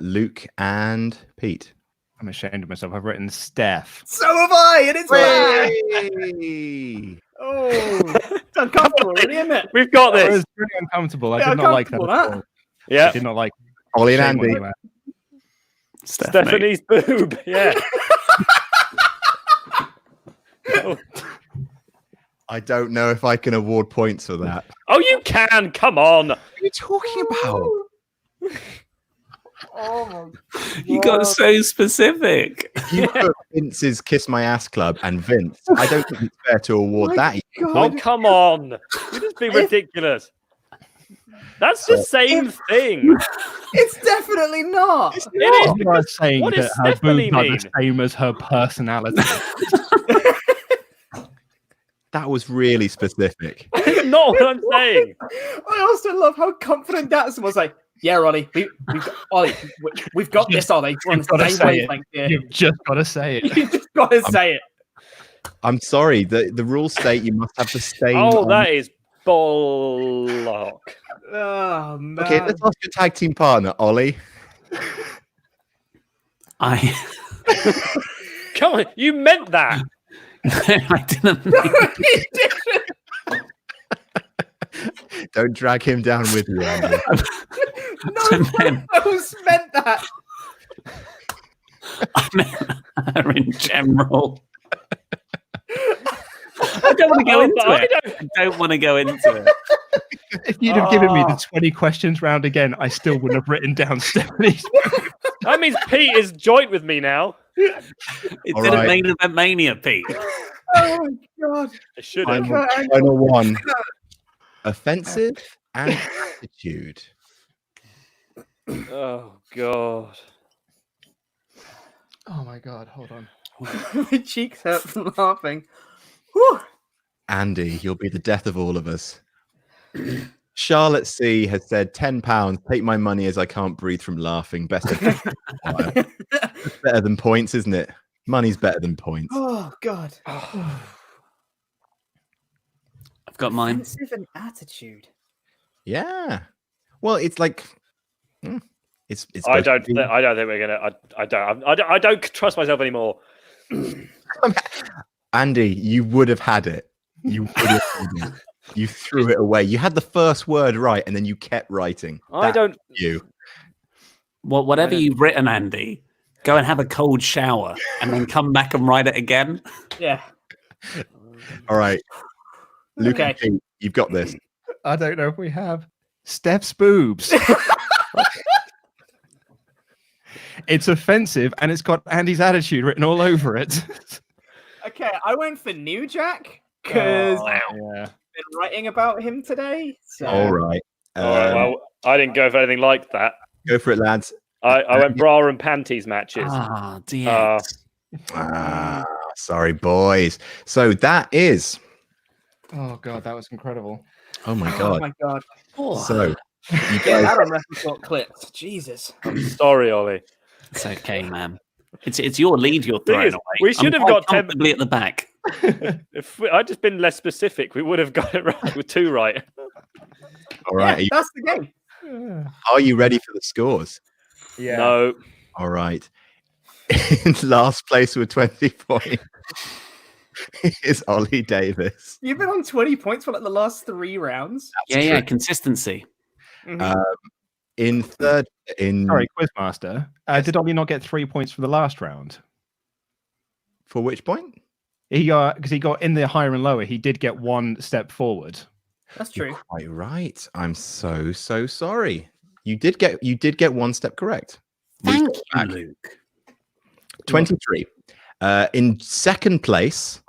Luke and Pete. I'm ashamed of myself. I've written Steph. So have I, and it's bad. Hey! Oh, it's uncomfortable, really, isn't it? We've got It this. was really uncomfortable. I Yeah, did not like that. uncomfortable, At all. Yeah. I did not like Ollie and Shame on Andy. you, man. Stephanie's boob. Yeah. I don't know if I can award points for that. Oh, you can. Come on. What are you talking about? Oh, You got so specific. You put Vince's Kiss My Ass Club and Vince. I don't think it's fair to award that. Oh, come on. You're just being ridiculous. That's the same thing. It's definitely not. It is. You are saying what does that her Stephanie boobs are mean? the same as her personality. That was really specific. That's not what I'm saying. I also love how confident Datsun was like, yeah, Ollie, we've got this, Ollie. We're on You've gotta the say same it. wavelength here. You've just got to say it. You've just got to say it. I'm sorry. The rules state you must have the same. Oh, that is bollock. Oh, man. Okay, let's ask your tag team partner, Ollie. I Come on. You meant that. I didn't mean He didn't. Don't drag him down with you, Andy. No one else meant that. I meant her in general. I don't want to go into it. I don't want to go into it. If you'd have given me the 20 questions round again, I still wouldn't have written down Stephanie's. That means Pete is joint with me now. It All didn't right. mean Event Mania, Pete. Oh, my God. I should have. Final one. Offensive and attitude. Oh, God. Oh, my God. Hold on. My cheeks hurt from laughing. Whew. Andy, you'll be the death of all of us. Charlotte C has said £10. Take my money as I can't breathe from laughing. Best of better than points, isn't it? Money's better than points. Oh, God. I've got mine. Offensive and attitude. Yeah. Well, it's like it's. I don't think we're gonna. I don't trust myself anymore. Andy, you would have had it. You would have had it. You threw it away. You had the first word right, and then you kept writing. I don't. You. Well, whatever you've written, Andy, go and have a cold shower and then come back and write it again. Yeah. All right. Luke Okay. and Pete, you've got this. I don't know if we have. Steph's boobs. It's offensive, and it's got Andy's attitude written all over it. Okay, I went for New Jack because I've Yeah. been writing about him today. So. All right. All right, well, I didn't go for anything like that. Go for it, lads. I went bra and panties matches. Ah, DX. Sorry, boys. So that is. Oh, God, that was incredible. Oh my Oh god. my God. So you Get guys. that on record got clipped. Jesus. I'm sorry, Ollie. It's okay, man. It's your lead you're Thing throwing is, away. we should I'm have got quite 10 comfortably at the back. If I'd just been less specific, we would have got it right with 2 right. All right. Yeah, that's the game. Are you ready for the scores? Yeah. No. All right. In last place with 20 points is Ollie Davis. You've been on 20 points for like the last 3 rounds. Yeah, consistency. Mhm. In third, Sorry, Quizmaster. Did Ollie not get 3 points for the last round? for which point? He got because he got in the higher and lower. He did get 1 step forward. That's You're true. quite right. I'm so sorry. You did get 1 step correct. Thank you, Luke. 23. In second place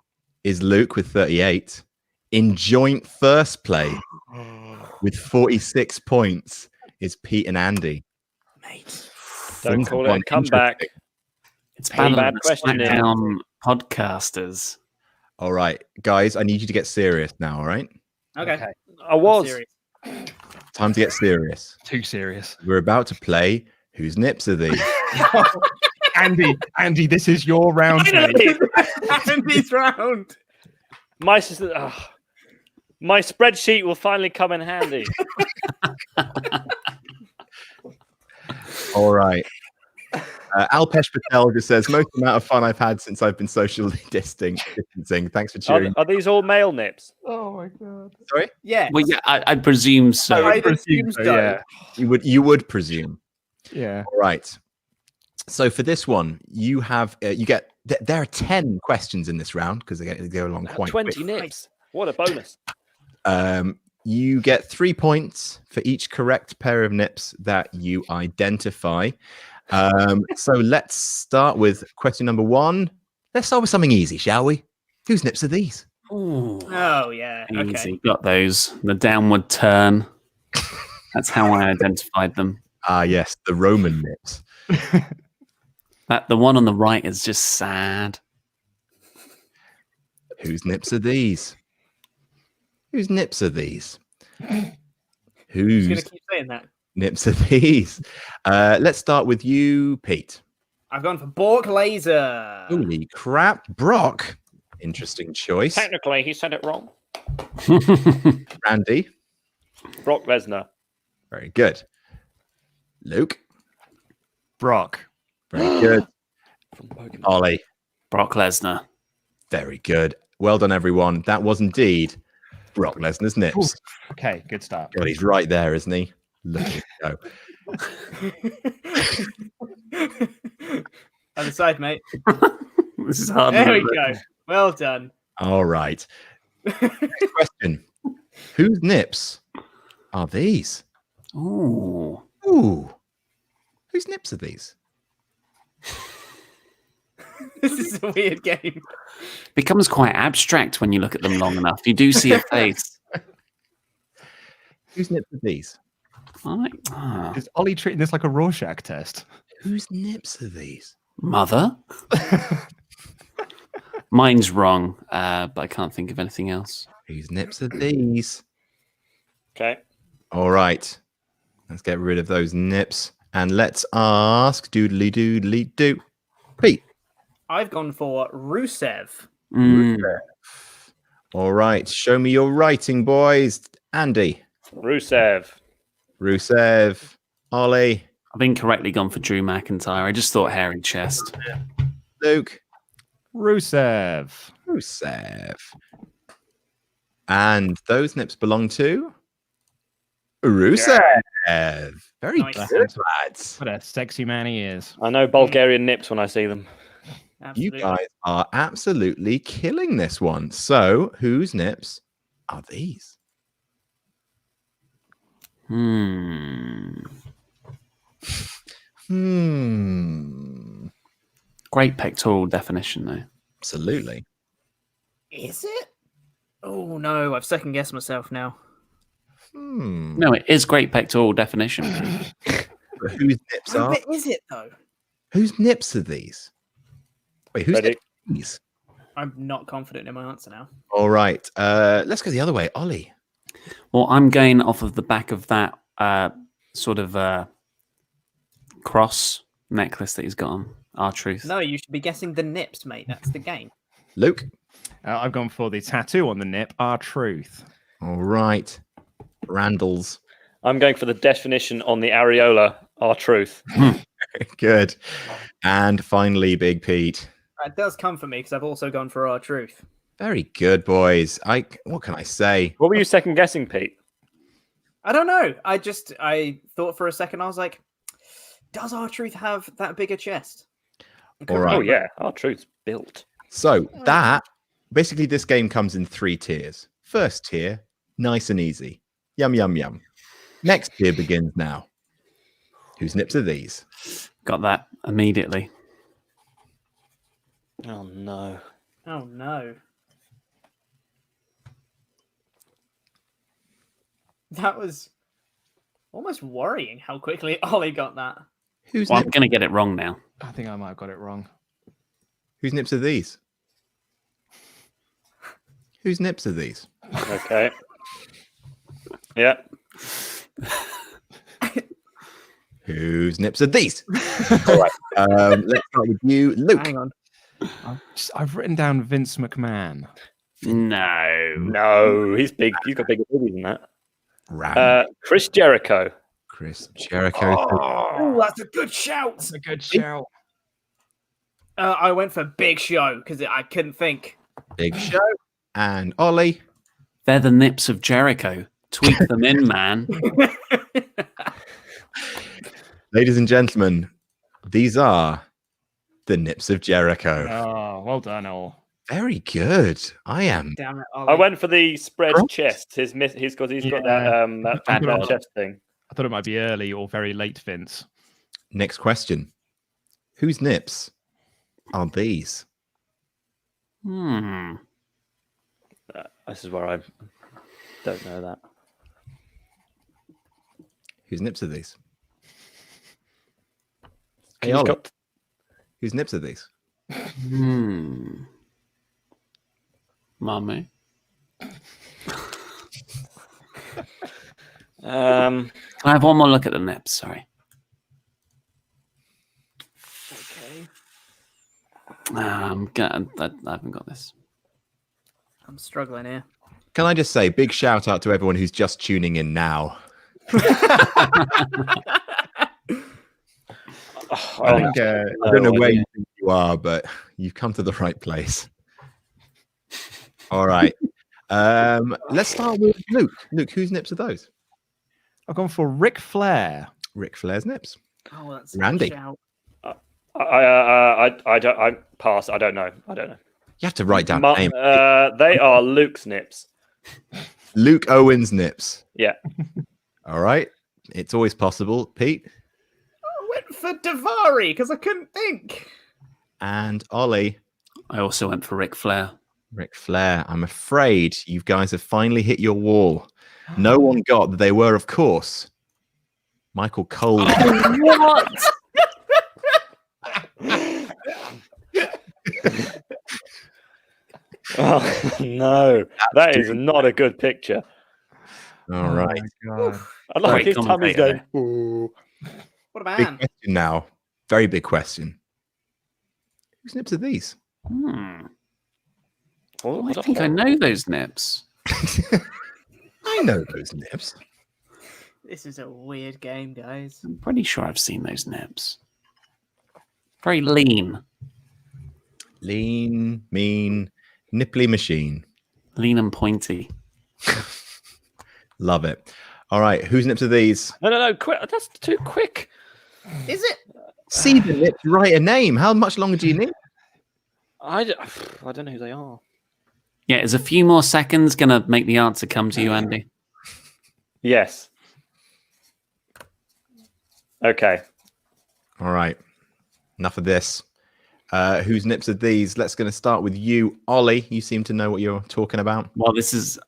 is Luke with 38. In joint first place with 46 points is Pete and Andy. Mate. Don't call it a comeback. It's Hey, bad bad on question, Nick. SmackDown podcasters. All right, guys, I need you to get serious now, all right? Okay. I was. Serious. Time to get serious. Too serious. We're about to play Whose Nips Are These? Andy, this is your round. Andy's round. My spreadsheet will finally come in handy. All right. Alpesh Patel just says, most amount of fun I've had since I've been socially distancing. Thanks for cheering. Are these all male nips? Oh my god. Sorry? Yeah. Well, yeah, I presume so. I presume so. Yeah. You would presume. Yeah. All right. So for this one, you have there are 10 questions in this round because they go along quite 20 quick. nips. What a bonus. You get 3 points for each correct pair of nips that you identify. So let's start with question number 1. Let's start with something easy, shall we? Whose nips are these? Ooh, Oh, yeah. easy. Okay. Got those. The downward turn. That's how I identified them. Ah, yes, the Roman nips. The one on the right is just sad. Whose nips are these? Whose nips are these? Who's Whose going to keep saying that? nips are these? Let's start with you, Pete. I've gone for Bork Laser. Holy crap, Brock. Interesting choice. Technically, he said it wrong. Randy. Brock Lesnar. Very good. Luke. Brock. Very good. From Pokemon. Ollie. Brock Lesnar. Very good. Well done, everyone. That was indeed Brock Lesnar's nips. Okay, good start. God, he's right there, isn't he? Look at him go. Other side, mate. This is hard. There we go. Well done. All right. Next question. Whose nips are these? Ooh. Ooh. Whose nips are these? This is a weird game. Becomes quite abstract when you look at them long enough. You do see a face. Whose nips are these? Is Ollie treating this like a Rorschach test? Whose nips are these? Mother? Mine's wrong, but I can't think of anything else. Whose nips are these? Okay. All right. Let's get rid of those nips. And let's ask doodly doodly doo. Pete. I've gone for Rusev. All right. Show me your writing, boys. Andy. Rusev. Ollie. I've incorrectly gone for Drew McIntyre. I just thought hairy chest. Luke. Rusev. And those nips belong to Rusev. Very Nice. good, lads. What a sexy man he is. I know Bulgarian nips when I see them. Absolutely. You guys are absolutely killing this one. So, whose nips are these? Great pectoral definition, though. Absolutely. Is it? Oh, no. I've second guessed myself now. No, it is great pectoral definition. But whose nips are? But is it, though? Whose nips are these? Wait, whose Ready? nips are these? I'm not confident in my answer now. All right. Let's go the other way. Ollie. Well, I'm going off of the back of that sort of cross necklace that he's got on. R-Truth. No, you should be guessing the nips, mate. That's the game. Luke. I've gone for the tattoo on the nip, R-Truth. All right. Randall's. I'm going for the definition on the areola, R-Truth. Good. And finally, Big Pete. That does come for me because I've also gone for R-Truth. Very good, boys. What can I say? What were you second guessing, Pete? I don't know. I thought for a second, I was like, does R-Truth have that bigger chest? All right. Oh, yeah. R-Truth's built. So basically this game comes in 3 tiers. First tier, nice and easy. Yum, yum, yum. Next tier begins now. Whose nips are these? Got that immediately. Oh, no. Oh, no. That was almost worrying how quickly Ollie got that. Whose Well, I'm nips? going to get it wrong now. I think I might have got it wrong. Whose nips are these? Whose nips are these? Okay. Yeah. Whose nips are these? All right. Let's start with you, Luke. Hang on. I've written down Vince McMahon. No, he's big. He's got bigger boobies than that. Randy. Chris Jericho. Chris Jericho. Oh, that's a good shout. That's a good shout. I went for Big Show because I couldn't think. Big Show. And Ollie. They're the nips of Jericho. Tweak them in, man. Ladies and gentlemen, these are the nips of Jericho. Oh, well done, all. Very good. I am. Damn it, I went for the spread chest. He's got that chest thing. I thought it might be early or very late, Vince. Next question. Whose nips are these? Hmm. This is where I don't know that. Whose nips are these? Can Hey, you Ollie. got- Whose nips are these? Mummy. Um, Can I have one more look at the nips? Sorry. Okay. I haven't got this. I'm struggling here. Can I just say big shout out to everyone who's just tuning in now? I don't know where you think you are, but you've come to the right place. All right. Let's start with Luke. Luke, whose nips are those? I've gone for Ric Flair. Ric Flair's nips. Oh, that's Randy. a shout. I pass. I don't know. You have to write down the name. They are Luke's nips. Luke Owen's nips. Yeah. All right. It's always possible. Pete I went for Davari because I couldn't think. and Ollie. I also went for Ric Flair. Ric Flair. I'm afraid you guys have finally hit your wall. No one got that they were, of course, Michael Cole. What? Oh no, that is not a good picture. All right. Oh, God. I like Great his tummy's commentator. going. Ooh. What a Big man. question now. Very big question. Whose nips are these? I think I know those nips. I know those nips. This is a weird game, guys. I'm pretty sure I've seen those nips. Very lean. Lean, mean, nipply machine. Lean and pointy. Love it. All right. Whose nips are these? No, quick! That's too quick. Is it? See the nips, write a name. How much longer do you need? I don't know who they are. Yeah, is a few more seconds going to make the answer come to you, Andy? Yes. Okay. All right. Enough of this. Whose nips are these? Let's going to start with you, Ollie. You seem to know what you're talking about. Well,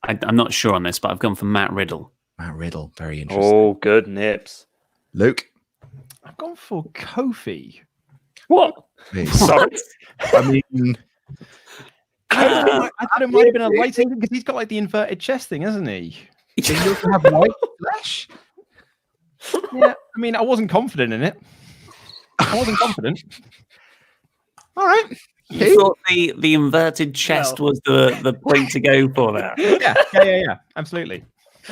I'm not sure on this, but I've gone for Matt Riddle. Matt Riddle. Very interesting. Oh, good nips. Luke. I've gone for Kofi. What? Sorry. I mean, I thought it might have been a lighting because he's got like the inverted chest thing, hasn't he? he doesn't have white flesh. Yeah. I mean, I wasn't confident in it. I wasn't confident. All right. You thought the inverted chest was the point to go for there? Yeah. Absolutely.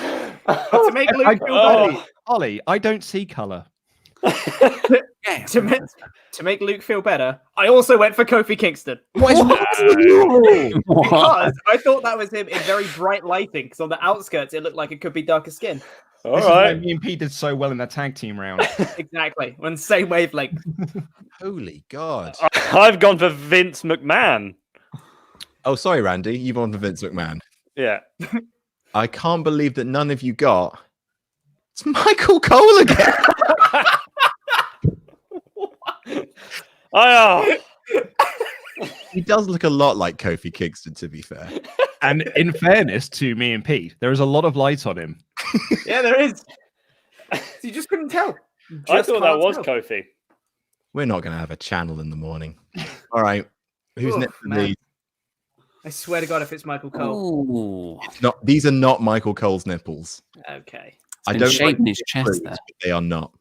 To make Luke feel better. Ollie, I don't see color. To make Luke feel better, I also went for Kofi Kingston. What? Because I thought that was him in very bright lighting. Because on the outskirts, it looked like it could be darker skin. All This is why right. me and Pete did so well in that tag team round. Exactly. On the same wavelength. Holy God. I've gone for Vince McMahon. Oh, sorry, Randy. You've gone for Vince McMahon. Yeah. I can't believe that none of you got. It's Michael Cole again. He does look a lot like Kofi Kingston, to be fair. And in fairness to me and Pete, there is a lot of light on him. Yeah, there is. You just couldn't tell. I Just thought that can't was tell. Kofi. We're not going to have a channel in the morning. All right. Who's Oof, next for man. these? I swear to God, if it's Michael Cole. Ooh. These are not Michael Cole's nipples. Okay. I been don't shaping like his chest fruits, there. but they are not.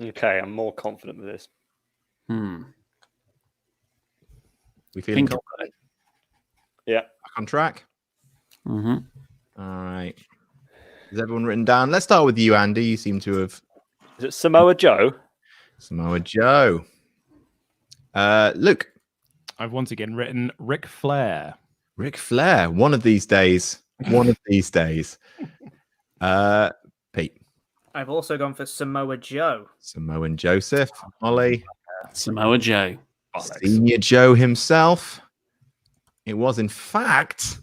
Okay, I'm more confident with this. We feeling Think confident? Yeah. Back on track? Mm-hmm. All right. Is everyone written down? Let's start with you, Andy. You seem to have... Is it Samoa Joe? Samoa Joe. Luke. I've once again written Ric Flair. Ric Flair. One of these days. One of these days. Pete. I've also gone for Samoa Joe. Samoan Joseph. Ollie. Samoa Joe. Senior Joe himself. It was, in fact,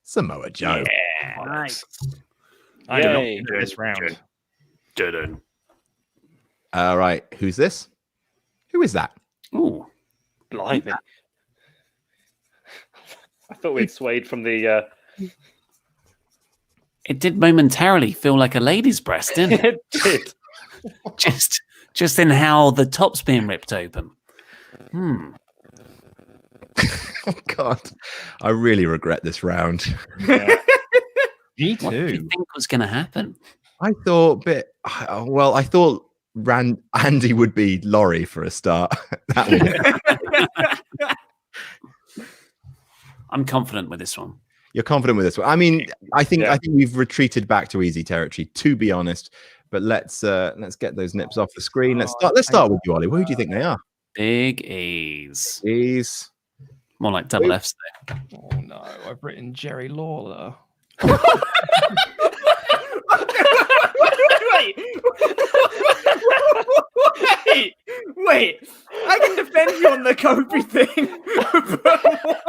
Samoa Joe. Yeah. Nice. I don't Yay. know this round. Didn't. All right. Who's this? Who is that? Ooh. Blimey. I thought we'd swayed from the... It did momentarily feel like a lady's breast, didn't it? It did. just in how the top's being ripped open. Oh, God. I really regret this round. Me What did you too. think was going to happen? I thought I thought Andy would be Laurie for a start. I'm confident with this one. You're confident with this one. I mean, I think we've retreated back to easy territory, to be honest. But let's get those nips off the screen. Let's start with you, Ollie. Who do you think they are? Big E's. Ease. More like double F's. Oh no, I've written Jerry Lawler. Wait. Wait. I can defend you on the Kobe thing. But what?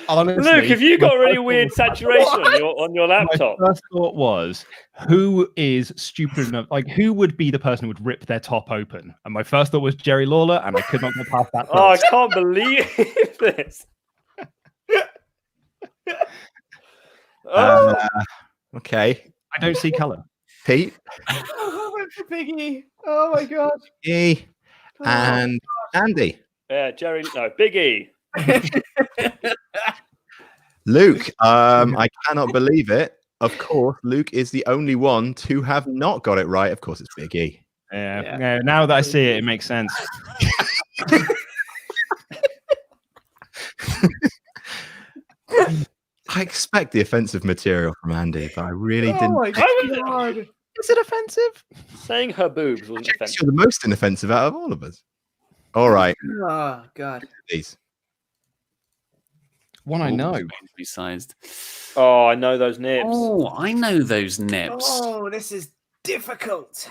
Honestly, Luke, have you got my really first weird thought saturation on your my laptop? first thought was, who is stupid enough? Like, who would be the person who would rip their top open? And my first thought was Jerry Lawler, and I could not get past that. Oh, I thought. can't believe this. Okay. I don't see color. Pete. I went for Biggie. Oh my god. E. And Andy. Yeah, Big E. Luke. I cannot believe it. Of course, Luke is the only one to have not got it right. Of course, it's Big E. Yeah. Now that I see it, it makes sense. I expect the offensive material from Andy, but I really didn't. Oh my god. Is it offensive? Saying her boobs wasn't You're offensive. the most inoffensive out of all of us. All right, Oh god. please. One I know. Resized. Oh, I know those nips. Oh, I know those nips. Oh, this is difficult.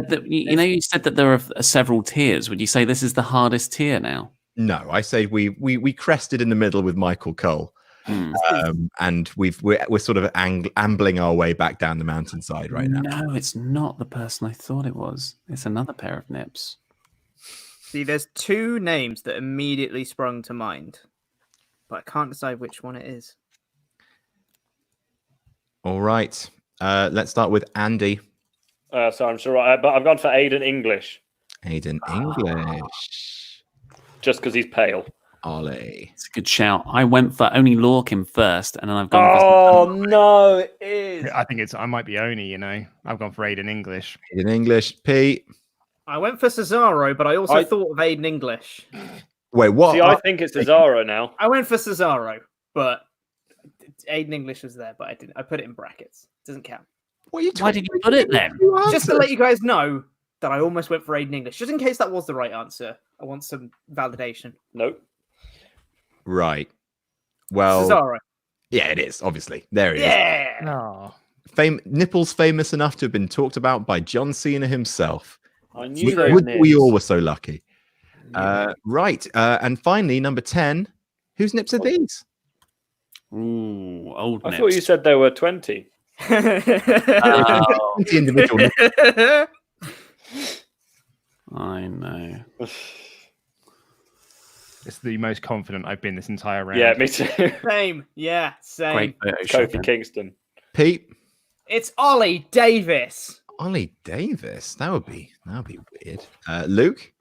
You said that there are several tiers. Would you say this is the hardest tier now? No, I say we crested in the middle with Michael Cole, and we're sort of ambling our way back down the mountainside right now. No, it's not the person I thought it was. It's another pair of nips. See, there's two names that immediately sprung to mind, but I can't decide which one it is. All right, let's start with Andy. So I'm sure, but I've gone for Aiden English Aiden English. just because he's pale. Ollie. It's a good shout. I went for Oni Lorcan first, and then I've gone Oh no, it is. I think I might be Oni, I've gone for Aiden English. Aiden English. Pete. I went for Cesaro, but I also thought of Aiden English. Wait, what? See, I think it's Cesaro now. I went for Cesaro, but Aiden English was there, but I put it in brackets. Doesn't count. What are you Why did you put it then? Just to let you guys know that I almost went for Aiden English, just in case that was the right answer. I want some validation. Nope. Right. Well, Cesaro. yeah, it is, obviously. There it is. Yeah. Oh. Nipples famous enough to have been talked about by John Cena himself. I knew those nips. We all were so lucky. Right. And finally, number 10. Whose nips are these? Ooh, old I nips. thought you said there were 20. Oh, 20 individual nips. I know. It's the most confident I've been this entire round. Yeah, me too. Same. Yeah, same. Great Photoshop. Kofi Kingston. Pete. It's Ollie Davis. Ollie Davis. That would be weird. Luke.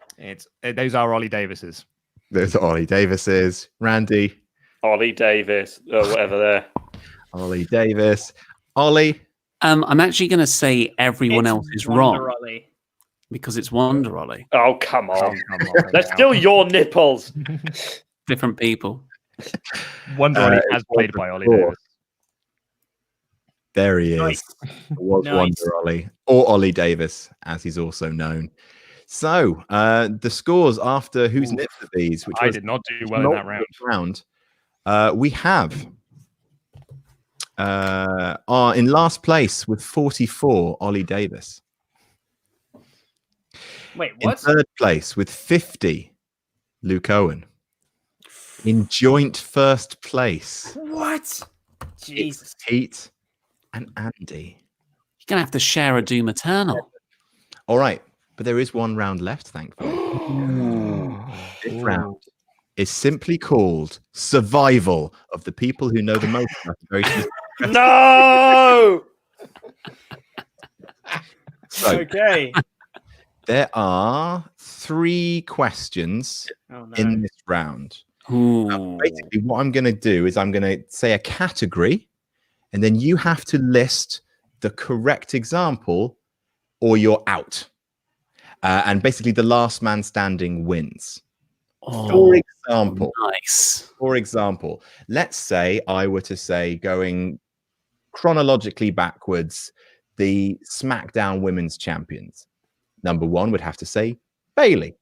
Those are Ollie Davises. Those are Ollie Davises. Randy. Ollie Davis, or whatever there. Ollie Davis. Ollie. I'm actually going to say everyone else is wrong Ollie. because it's Wonder Ollie. Oh, come on. Oh, come on They're now. still your nipples. Different people. Wonder Ollie as played by Ollie Four. Davis. There he is. Nice. It was Nice. Wonder Ollie, or Ollie Davis, as he's also known. So the scores after Who's Oof. Nipped of These, which I was did not do well in that round. we have are in last place with 44, Ollie Davis. Wait, In what? third place with 50, Luke Owen. In joint first place, What? Jesus. it's Pete and Andy. You're going to have to share a Doom Eternal. All right, but there is one round left, thankfully. This round is simply called Survival of the People Who Know the Most about a very specific No! So, Okay. there are 3 questions Oh, no. in this round. Ooh. Basically, what I'm going to do is I'm going to say a category, and then you have to list the correct example, or you're out. And basically, the last man standing wins. Oh, For example, let's say I were to say, going chronologically backwards, the SmackDown Women's Champions. Number 1 would have to say Bayley,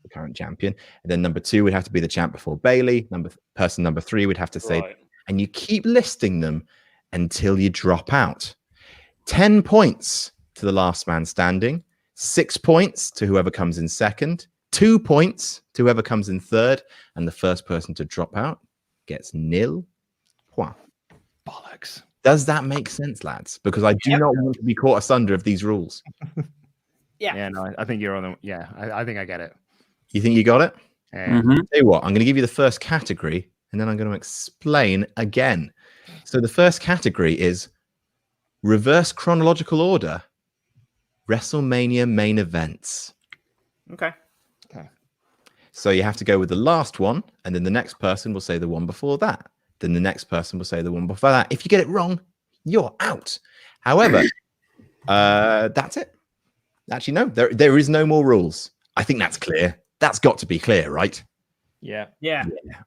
the current champion. And then number 2 would have to be the champ before Bayley. Person number 3 would have to say, Right. and you keep listing them until you drop out. 10 points to the last man standing, 6 points to whoever comes in second, 2 points to whoever comes in third, and the first person to drop out gets nil points. Bollocks. Does that make sense, lads? Because I do not want to be caught asunder of these rules. Yeah. Yeah, no, I think you're on the. Yeah, I think I get it. You think you got it? Yeah. Mhm. Tell you what, I'm going to give you the first category, and then I'm going to explain again. So the first category is reverse chronological order, WrestleMania main events. Okay. So you have to go with the last one, and then the next person will say the one before that. Then the next person will say the one before that. If you get it wrong, you're out. However, that's it. Actually, no, there is no more rules. I think that's clear. That's got to be clear, right? Yeah. Yeah.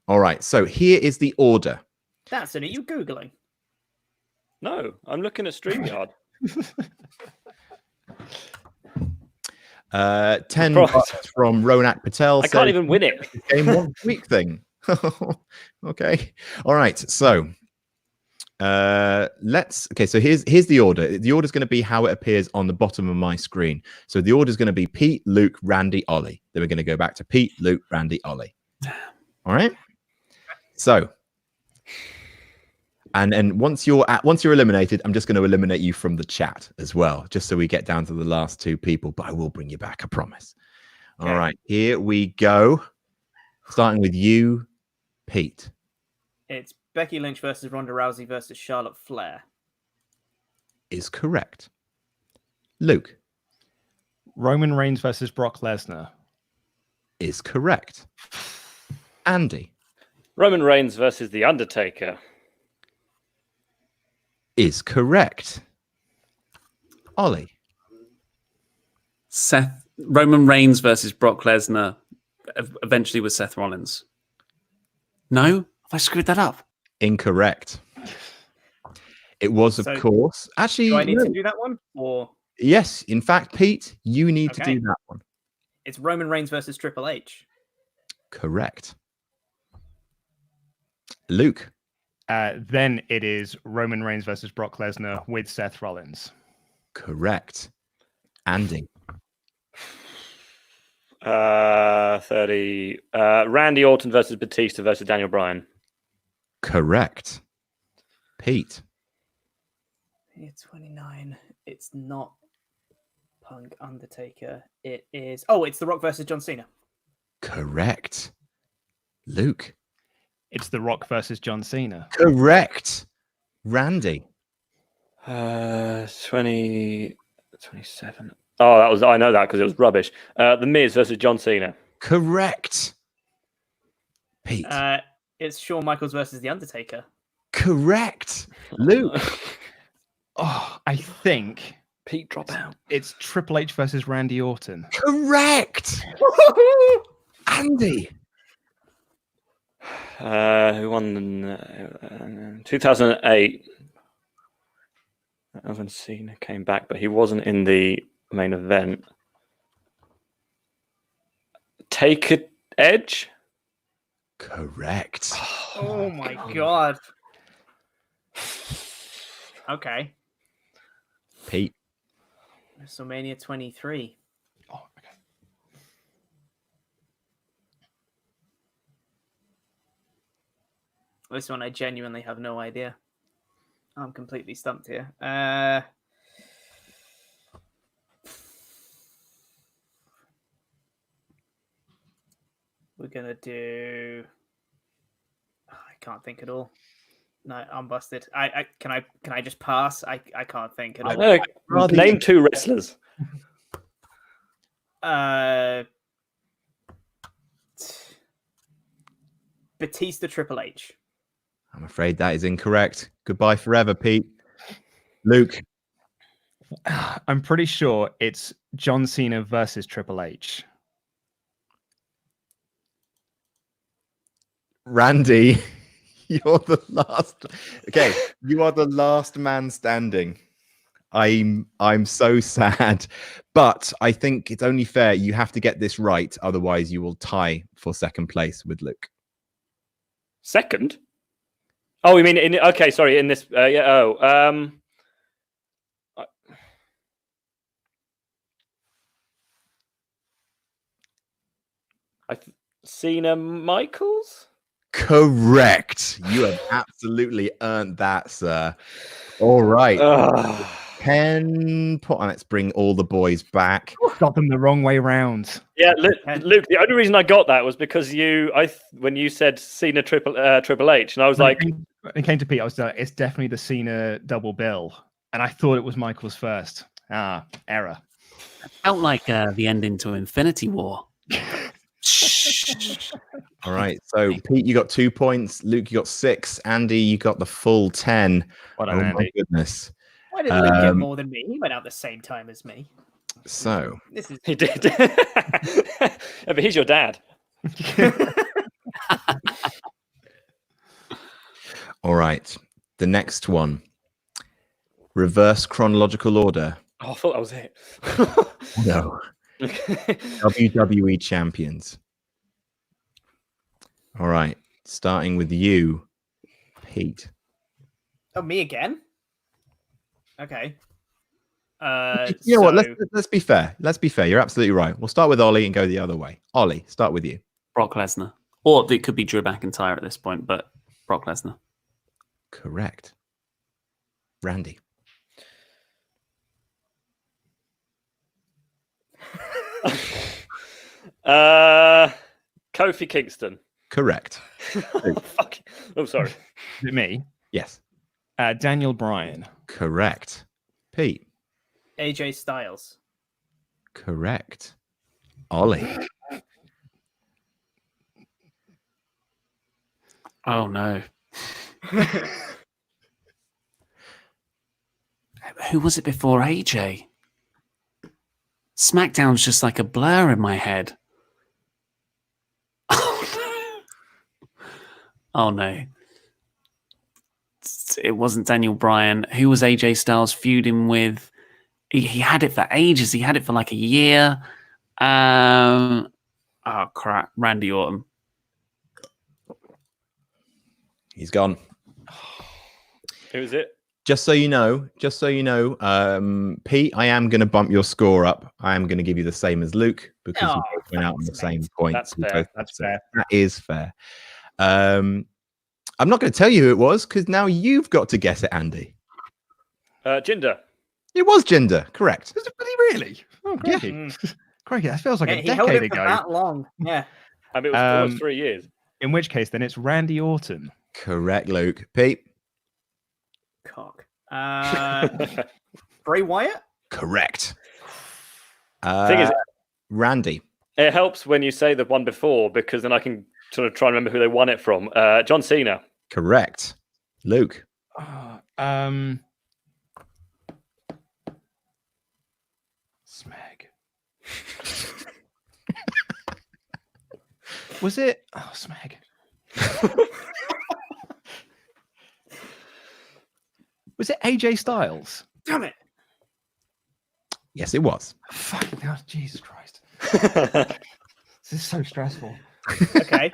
All right. So here is the order. That's it. Are you Googling? No, I'm looking at StreamYard. 10 Right. bucks from Ronak Patel. I can't even win it. Game 1 week thing. Okay. All right. So so here's the order. The order is going to be how it appears on the bottom of my screen. So the order is going to be Pete, Luke, Randy, Ollie. Then we're going to go back to Pete, Luke, Randy, Ollie. All right. So and once you're eliminated, I'm just going to eliminate you from the chat as well, just so we get down to the last 2 people. But I will bring you back, I promise. All right, here we go. Starting with you, Pete. It's Becky Lynch versus Ronda Rousey versus Charlotte Flair. Is correct. Luke. Roman Reigns versus Brock Lesnar. Is correct. Andy. Roman Reigns versus The Undertaker. Is correct. Ollie. Roman Reigns versus Brock Lesnar, eventually with Seth Rollins. No? Have I screwed that up? Incorrect. It was, of course. Actually, do I need to do that one? Or yes, in fact, Pete, you need to do that one. It's Roman Reigns versus Triple H. Correct. Luke. Then it is Roman Reigns versus Brock Lesnar with Seth Rollins. Correct. Andy. 30. Randy Orton versus Batista versus Daniel Bryan. Correct. Pete. It's 29. It's not Punk Undertaker. It is. Oh, it's The Rock versus John Cena. Correct. Luke. It's The Rock versus John Cena. Correct. Randy. 27. Oh, I know that because it was rubbish. The Miz versus John Cena. Correct. Pete. It's Shawn Michaels versus The Undertaker. Correct. Luke. Oh, I think Pete, drop out. it's Triple H versus Randy Orton. Correct. Andy. Who won in 2008? I haven't seen Cena came back, but he wasn't in the main event. Take it, Edge. Correct. Oh my god. Okay. Pete. WrestleMania 23. Oh, okay. This one I genuinely have no idea. I'm completely stumped here. We're gonna do. I can't think at all. No, I'm busted. Can I just pass? I can't think at all. Name 2 wrestlers. Batista, Triple H. I'm afraid that is incorrect. Goodbye forever, Pete. Luke. I'm pretty sure it's John Cena versus Triple H. Randy, you're the last. Okay, you are the last man standing. I'm so sad, but I think it's only fair. You have to get this right, otherwise you will tie for second place with Luke. Second? Oh, you mean in? Okay, sorry. In this, yeah. Oh, Cena Michaels. Correct. You have absolutely earned that, sir. All right. 10 point. Let's bring all the boys back. Got them the wrong way round. Yeah, Luke. The only reason I got that was because when you said Cena Triple H, and I was like, when it came to Pete, I was like, it's definitely the Cena double bill, and I thought it was Michael's first. Error. Felt like the ending to Infinity War. All right. So Pete, you got 2 points. Luke, you got 6. Andy, you got the full 10. What oh Andy. My goodness. Why did Luke get more than me? He went out the same time as me. So he did. Yeah, but he's your dad. all right. The next one. Reverse chronological order. Oh, I thought that was it. No. WWE champions. All right. Starting with you, Pete. Oh, me again? Okay. You know what? Let's be fair. Let's be fair. You're absolutely right. We'll start with Ollie and go the other way. Ollie, start with you. Brock Lesnar. Or it could be Drew McIntyre at this point, but Brock Lesnar. Correct. Randy. Kofi Kingston. Correct. Fuck. Oh, sorry. Is it me? Yes. Daniel Bryan. Correct. Pete. AJ Styles. Correct. Ollie. Oh no. Who was it before AJ? SmackDown's just like a blur in my head. Oh no. It wasn't Daniel Bryan. Who was AJ Styles feuding with? He had it for ages. He had it for like a year. Oh crap. Randy Orton. He's gone. Who is it? Just so you know, Pete, I am going to bump your score up. I am going to give you the same as Luke because you both went out on the same points. That's fair. That is fair. I'm not going to tell you who it was because now you've got to guess it, Andy. Jinder. It was Jinder, correct. Was it really? Oh, crikey. Yeah. Crikey, that feels like a He held decade it for ago. that long. Yeah. I mean, it was almost 3 years. In which case, then it's Randy Orton. Correct, Luke. Pete. Cock. Bray Wyatt? Correct. Thing is, Randy. it helps when you say the one before because then I can sort of try and remember who they won it from. John Cena. Correct. Luke. Smeg. Was it? Oh, Smeg. Was it AJ Styles? Damn it! Yes, it was. Fucking hell, Jesus Christ. This is so stressful. Okay.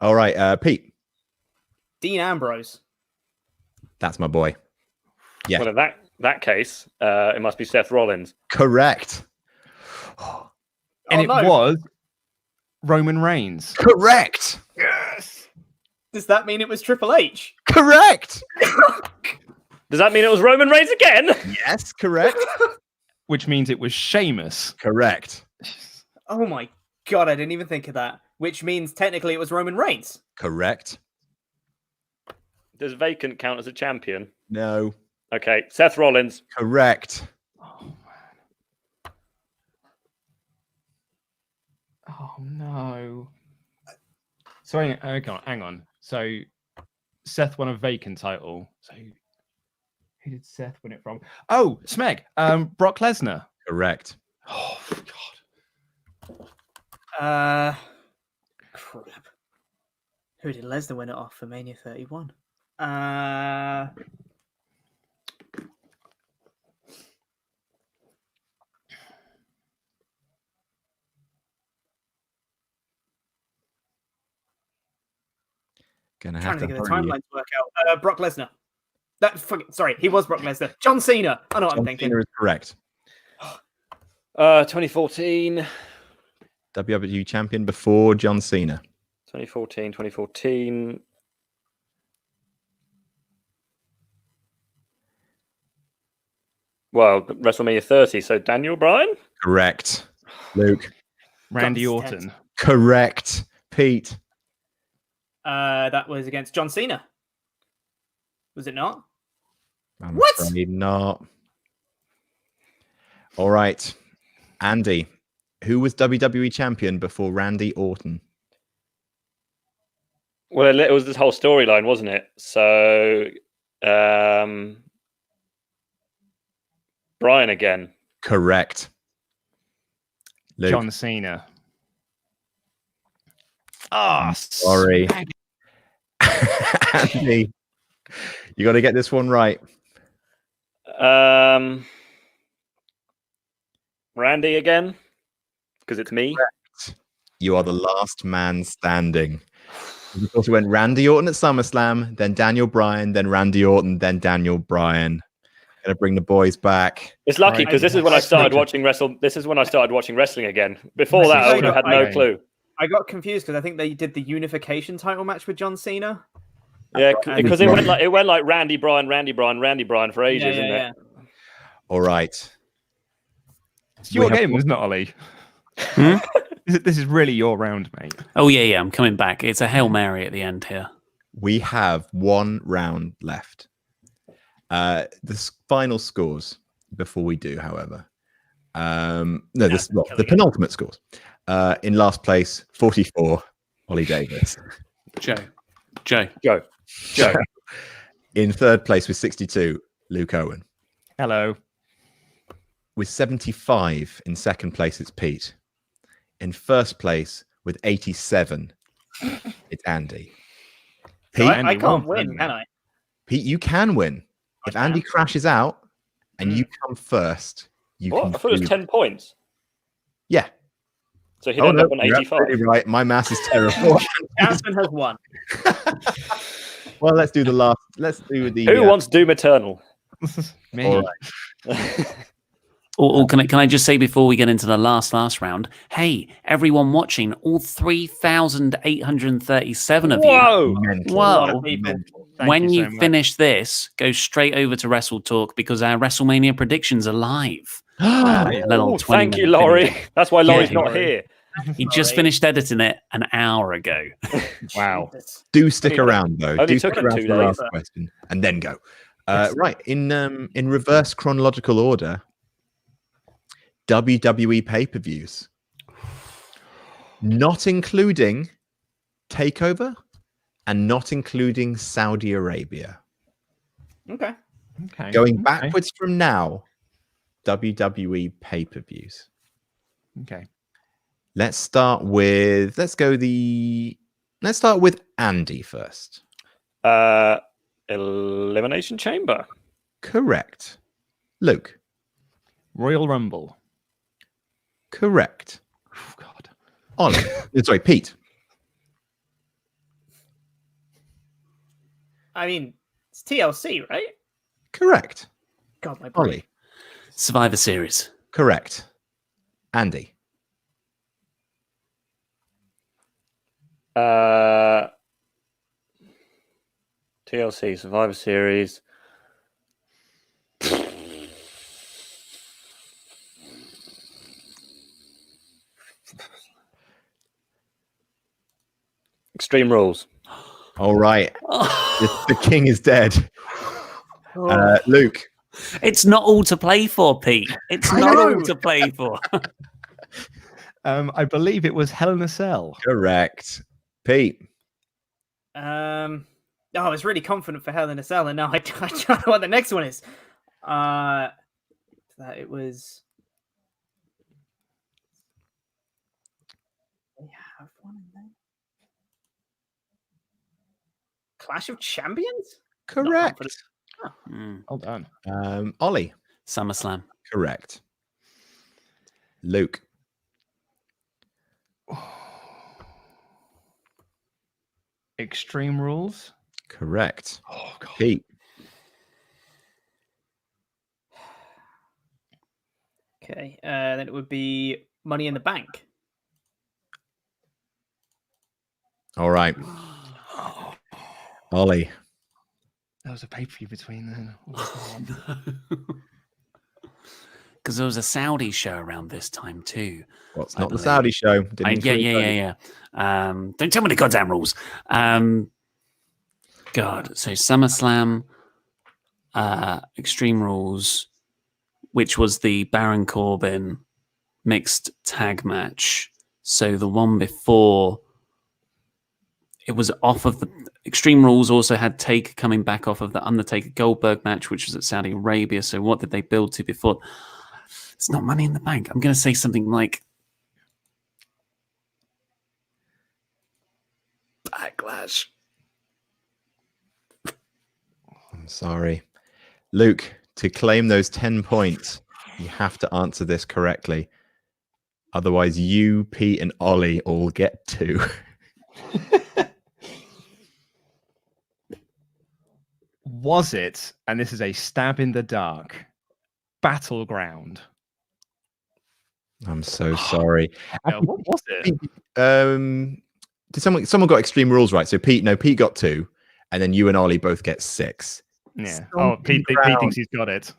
All right, Pete. Dean Ambrose. That's my boy. Yeah. Well, in that case, it must be Seth Rollins. Correct. And Oh, it no. was Roman Reigns. Correct. Yes. Does that mean it was Triple H? Correct. Does that mean it was Roman Reigns again? Yes, correct. Which means it was Sheamus. Correct. Oh my god, I didn't even think of that. Which means technically it was Roman Reigns. Correct. Does vacant count as a champion? No. Okay, Seth Rollins. Correct. Oh, man. Oh, no. So, hang on. So, Seth won a vacant title. So, who did Seth win it from? Oh, Smeg. Brock Lesnar. Correct. Oh, God. Crap. Who did Lesnar win it off for Mania 31? Gonna Trying have to to think of the hurry you. timeline to work out. Brock Lesnar. Sorry, he was Brock Lesnar. John Cena. I know what I'm John thinking. Cena is correct. 2014. WWE champion before John Cena. 2014. Well, WrestleMania 30. So Daniel Bryan? Correct. Luke. Randy God's Orton. dead. Correct. Pete. That was against John Cena. Was it not? I'm What? afraid not. All right. Andy. Who was WWE champion before Randy Orton? Well, it was this whole storyline, wasn't it? So, Bryan again. Correct. Luke. John Cena. Ah, sorry. Andy. You got to get this one right. Randy again? Because it's me. Correct. You are the last man standing. Of course, we went Randy Orton at SummerSlam, then Daniel Bryan, then Randy Orton, then Daniel Bryan. Gonna bring the boys back. It's lucky because this is when I started watching This is when I started watching wrestling again. Before that, I would have had no clue. I got confused because I think they did the unification title match with John Cena. Yeah, because it went like Randy Bryan for ages, isn't it? All right. It's your game, isn't it, Ollie? This is really your round, mate. Oh, yeah, I'm coming back. It's a Hail Mary at the end here. We have one round left. The final scores before we do, however. The penultimate scores. In last place, 44, Ollie Davis. Joe. In third place with 62, Luke Owen. Hello. With 75 in second place, it's Pete. In first place with 87, it's Andy. Pete, I can't win, can I? Pete, you can win. If Andy crashes out and you come first, you can. I thought it was 10 points. Yeah. So he'd end up on 85. Absolutely right. My math is terrible. Jasmine has won. Well, let's do the last. Let's do the. Who wants Doom Eternal? Me. All right. Or can I just say before we get into the last round, hey, everyone watching, all 3,837 of you. Whoa! Well, Thank when you you so much. finish this, go straight over to WrestleTalk because our WrestleMania predictions are live. Little Oh, 20 thank you, minute Laurie. video. That's why Laurie's Yeah, not here. He just finished editing it an hour ago. Wow. Do stick around though. Only Do took stick him around 2 for the days. last question and then go. Right in reverse chronological order. WWE pay-per-views, not including Takeover and not including Saudi Arabia. Okay. Okay. Going backwards from now WWE pay-per-views. Okay. Let's start with Andy first. Elimination Chamber. Correct. Luke. Royal Rumble. Correct. Oh, God. Ollie. Sorry, Pete. I mean, it's TLC, right? Correct. God, my brain. Ollie. Survivor Series. Correct. Andy. TLC Survivor Series. Extreme Rules. All right. The king is dead. Luke. It's not all to play for, Pete. It's not all to play for. I believe it was Hell in a Cell. Correct. Pete. I was really confident for Hell in a Cell, and now I don't know what the next one is. That it was. They have one in there. Clash of Champions? Correct. Well done. Ollie. SummerSlam. Correct. Luke. Extreme Rules. Correct. Oh, God. Pete. Okay, then it would be Money in the Bank. All right. Ollie. There was a pay-per-view between then. Because there was a Saudi show around this time too. Well, it's I not the believe. Saudi show. Didn't include Yeah. Don't tell me the goddamn rules. God, so SummerSlam, Extreme Rules, which was the Baron Corbin mixed tag match. So the one before, it was off of the Extreme Rules. Also had Taker coming back off of the Undertaker Goldberg match, which was at Saudi Arabia. So what did they build to before? It's not Money in the Bank. I'm going to say something like Backlash. I'm sorry. Luke, to claim those 10 points, you have to answer this correctly. Otherwise, you, Pete, and Ollie all get 2. Was it, and this is a stab in the dark, Battleground? I'm so sorry. What was it? Did someone got Extreme Rules right? So Pete got 2, and then you and Ollie both get 6. Yeah. Stomping Pete thinks he's got it.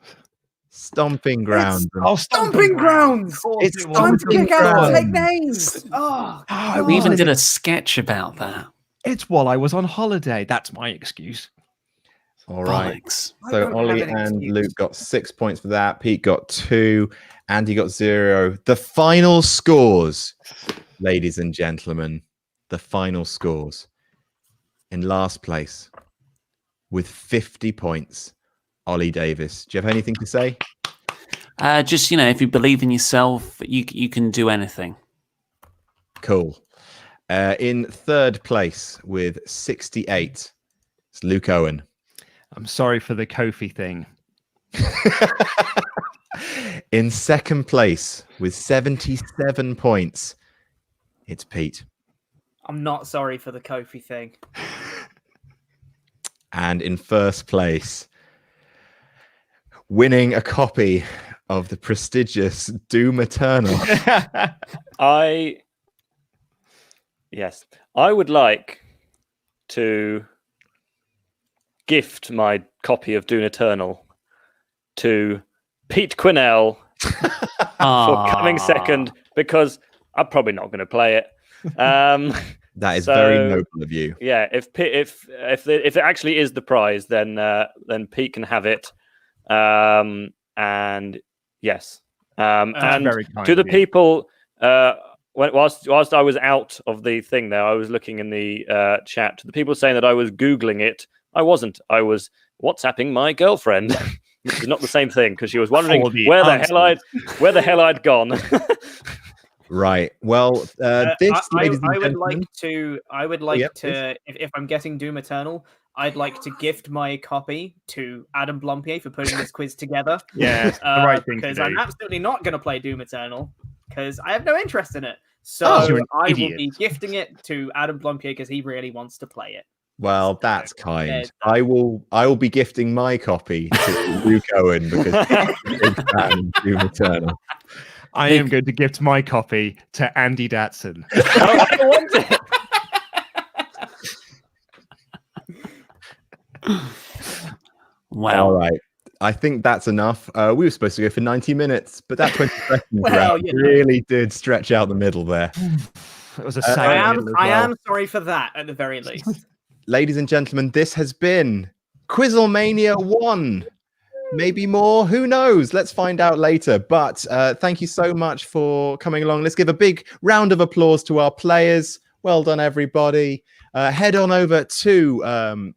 Stomping Ground. Stomping Grounds! It's Time to Stomping pick out Ground. take names! Oh, We even did a sketch about that. It's while I was on holiday. That's my excuse. All right. Bollocks. So Ollie and Luke got 6 points for that. Pete got 2. Andy got 0. The final scores, ladies and gentlemen, the final scores. In last place, with 50 points, Ollie Davis. Do you have anything to say? Just, if you believe in yourself, you can do anything. Cool. In third place with 68, it's Luke Owen. I'm sorry for the Kofi thing. In second place with 77 points, it's Pete. I'm not sorry for the Kofi thing. And in first place, winning a copy of the prestigious Doom Eternal. I would like to gift my copy of Doom Eternal to Pete Quinnell for coming second, because I'm probably not going to play it. That is very noble of you. Yeah, if it actually is the prize, then Pete can have it. And yes, and very kind to the of you. people, whilst I was out of the thing there, I was looking in the chat. The people saying that I was Googling it, I wasn't. I was WhatsApping my girlfriend. which is not the same thing because she was wondering For the where answer. the hell I'd gone. Right. Well, this, ladies and I would gentlemen, like yeah, to, if I'm getting Doom Eternal, I'd like to gift my copy to Adam Blumpier for putting this quiz together. Yeah, it's the right thing to Because do. I'm absolutely not going to play Doom Eternal because I have no interest in it. So Oh, you're an I will idiot. be gifting it to Adam Blumpier because he really wants to play it. well, that's kind. There's I will be gifting my copy to Luke Owen because he's a big fan of Doom Eternal. I am going to gift my copy to Andy Datson. I don't want it. Wow. All right. I think that's enough. We were supposed to go for 90 minutes, but that 20 questions Well, round you know. really did stretch out the middle there. It was a I sad am middle as I well. am sorry for that at the very least. Ladies and gentlemen, this has been QUIZZLEMANIA 1. Maybe more. Who knows? Let's find out later. But thank you so much for coming along. Let's give a big round of applause to our players. Well done, everybody. Head on over to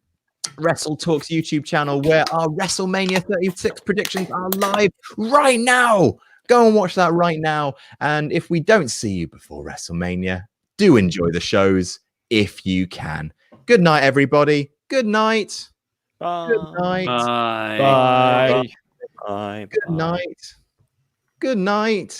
WrestleTalk's YouTube channel where our WrestleMania 36 predictions are live right now. Go and watch that right now. And if we don't see you before WrestleMania, do enjoy the shows if you can. Good night, everybody. Good night. Good night. Bye. Bye. Bye. Good night. Good night.